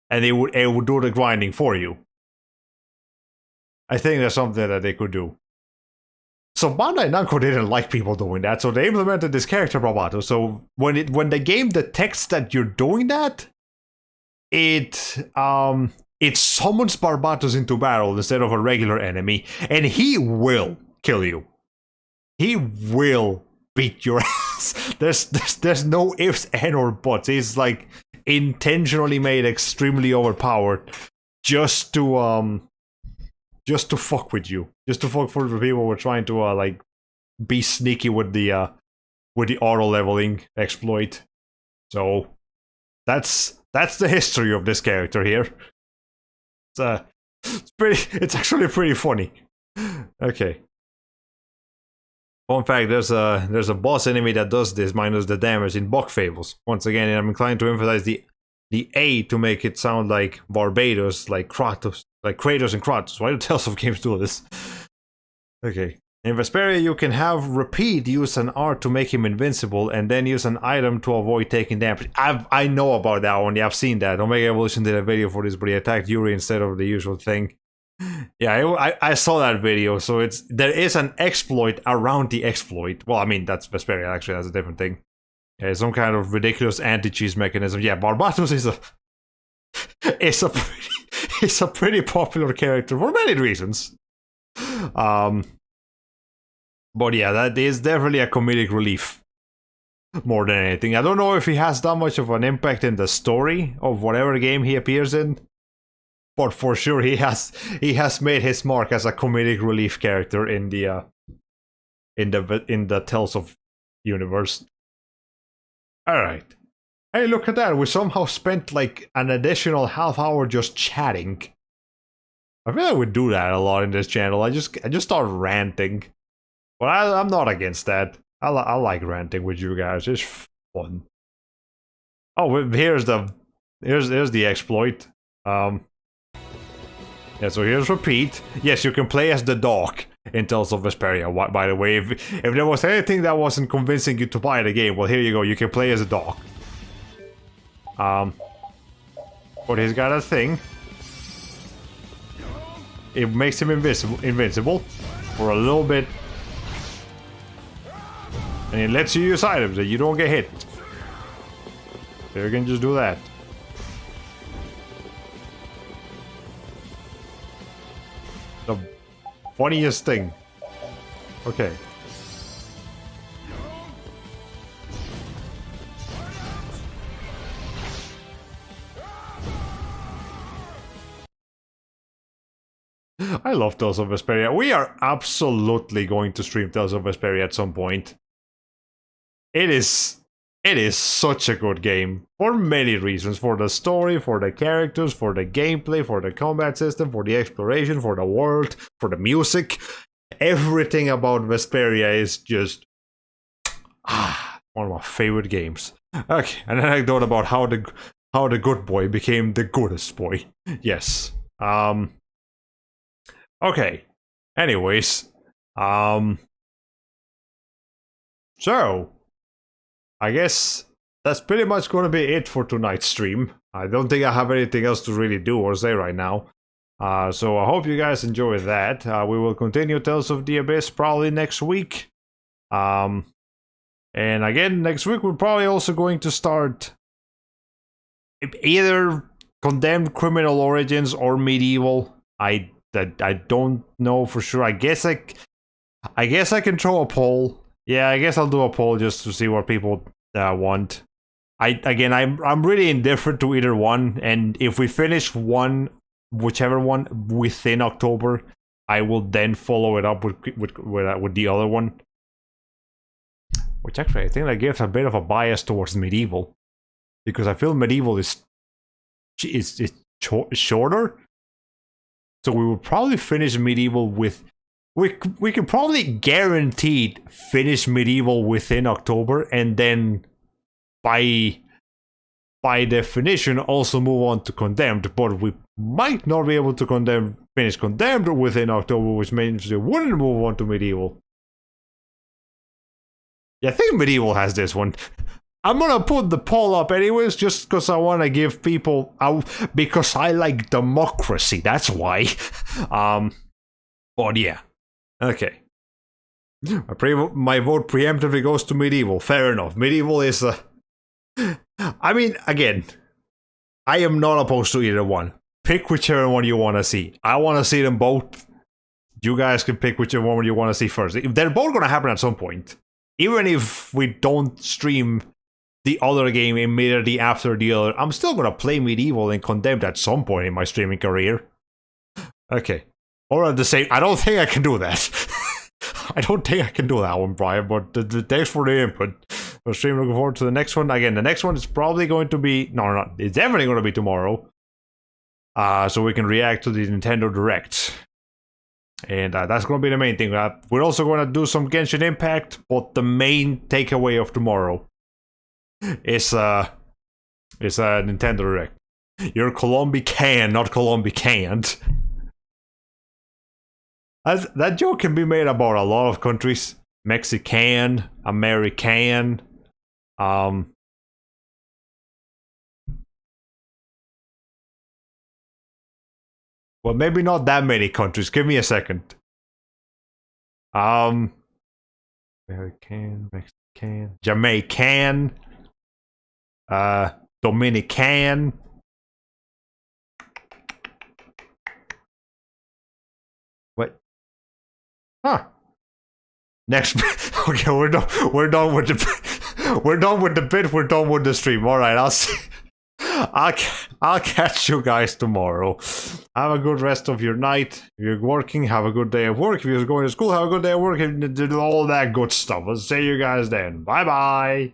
and it would do the grinding for you. I think that's something that they could do. So Bandai Namco didn't like people doing that, so they implemented this character Barbato. So when the game detects that you're doing that, it summons Barbatos into battle instead of a regular enemy, and he will kill you. He will beat your ass. There's no ifs and or buts. He's like intentionally made extremely overpowered just to fuck with you. Just to fuck for the people who are trying to like be sneaky with the auto leveling exploit. So that's the history of this character here. It's actually pretty funny. Okay. Fun fact, there's a boss enemy that does this minus the damage in Buck Fables. Once again, I'm inclined to emphasize the A to make it sound like Barbados, like Kratos, like Kratos and Kratos. Why do Tales of Games do this? Okay. In Vesperia, you can have Repeat use an art to make him invincible, and then use an item to avoid taking damage. I know about that one. Yeah, I've seen that. Omega Evolution did a video for this, but he attacked Yuri instead of the usual thing. Yeah, I saw that video. So there is an exploit around the exploit. Well, I mean, that's Vesperia, actually. That's a different thing. Yeah, some kind of ridiculous anti-cheese mechanism. Yeah, Barbatos is a pretty popular character for many reasons. But yeah, that is definitely a comedic relief more than anything. I don't know if he has that much of an impact in the story of whatever game he appears in, but for sure he has made his mark as a comedic relief character in the Tales of universe. All right. Hey, look at that. We somehow spent like an additional half hour just chatting. I feel like we do that a lot in this channel. I just start ranting. But I'm not against that. I like ranting with you guys. It's fun. Oh, here's the exploit. Yeah, so here's Repeat. Yes, you can play as the dog in Tales of Vesperia. By the way, if there was anything that wasn't convincing you to buy the game, well, here you go. You can play as a dog. But he's got a thing. It makes him invincible for a little bit. And it lets you use items that you don't get hit. So you can just do that. The funniest thing. Okay. love Tales of Vesperia. We are absolutely going to stream Tales of Vesperia at some point. It is such a good game for many reasons. For the story, for the characters, for the gameplay, for the combat system, for the exploration, for the world, for the music. Everything about Vesperia is just one of my favorite games. Okay, an anecdote about how the good boy became the goodest boy. Yes. Okay. Anyways, so I guess that's pretty much going to be it for tonight's stream. I don't think I have anything else to really do or say right now. So I hope you guys enjoyed that. We will continue Tales of the Abyss probably next week. And again, next week we're probably also going to start either Condemned Criminal Origins or Medieval. I don't know for sure. I guess I can throw a poll. Yeah, I guess I'll do a poll just to see what people want. I'm really indifferent to either one, and if we finish one, whichever one within October, I will then follow it up with the other one. Which actually I think that gives a bit of a bias towards Medieval, because I feel Medieval is shorter. So we will probably finish Medieval with... We can probably guaranteed finish Medieval within October, and then by definition also move on to Condemned, but we might not be able to finish Condemned within October, which means we wouldn't move on to Medieval. Yeah, I think Medieval has this one. I'm gonna put the poll up anyways, just because I want to give people out, because I like democracy, that's why. But yeah. Okay. My vote preemptively goes to Medieval. Fair enough. Medieval is a... I mean, again, I am not opposed to either one. Pick whichever one you want to see. I want to see them both. You guys can pick whichever one you want to see first. They're both going to happen at some point. Even if we don't stream the other game immediately after the other, I'm still going to play Medieval and Condemned at some point in my streaming career. Okay. Or at the same... I don't think I can do that. I don't think I can do that one, Brian, but thanks for the input. I'm stream looking forward to the next one. Again, the next one is probably going to be... No, it's definitely going to be tomorrow. So we can react to the Nintendo Direct. And that's going to be the main thing. We're also going to do some Genshin Impact, but the main takeaway of tomorrow is a Nintendo Direct. You're Colombican, not Colombicaned. That joke can be made about a lot of countries. Mexican, American, well, maybe not that many countries. Give me a second. American, Mexican, Jamaican, Dominican. What? Huh. Next. Okay, we're done with the bit. We're done with the stream. All right, I'll catch you guys tomorrow. Have a good rest of your night. If you're working, have a good day at work. If you're going to school, have a good day at work. And all that good stuff. I'll see you guys then. Bye bye.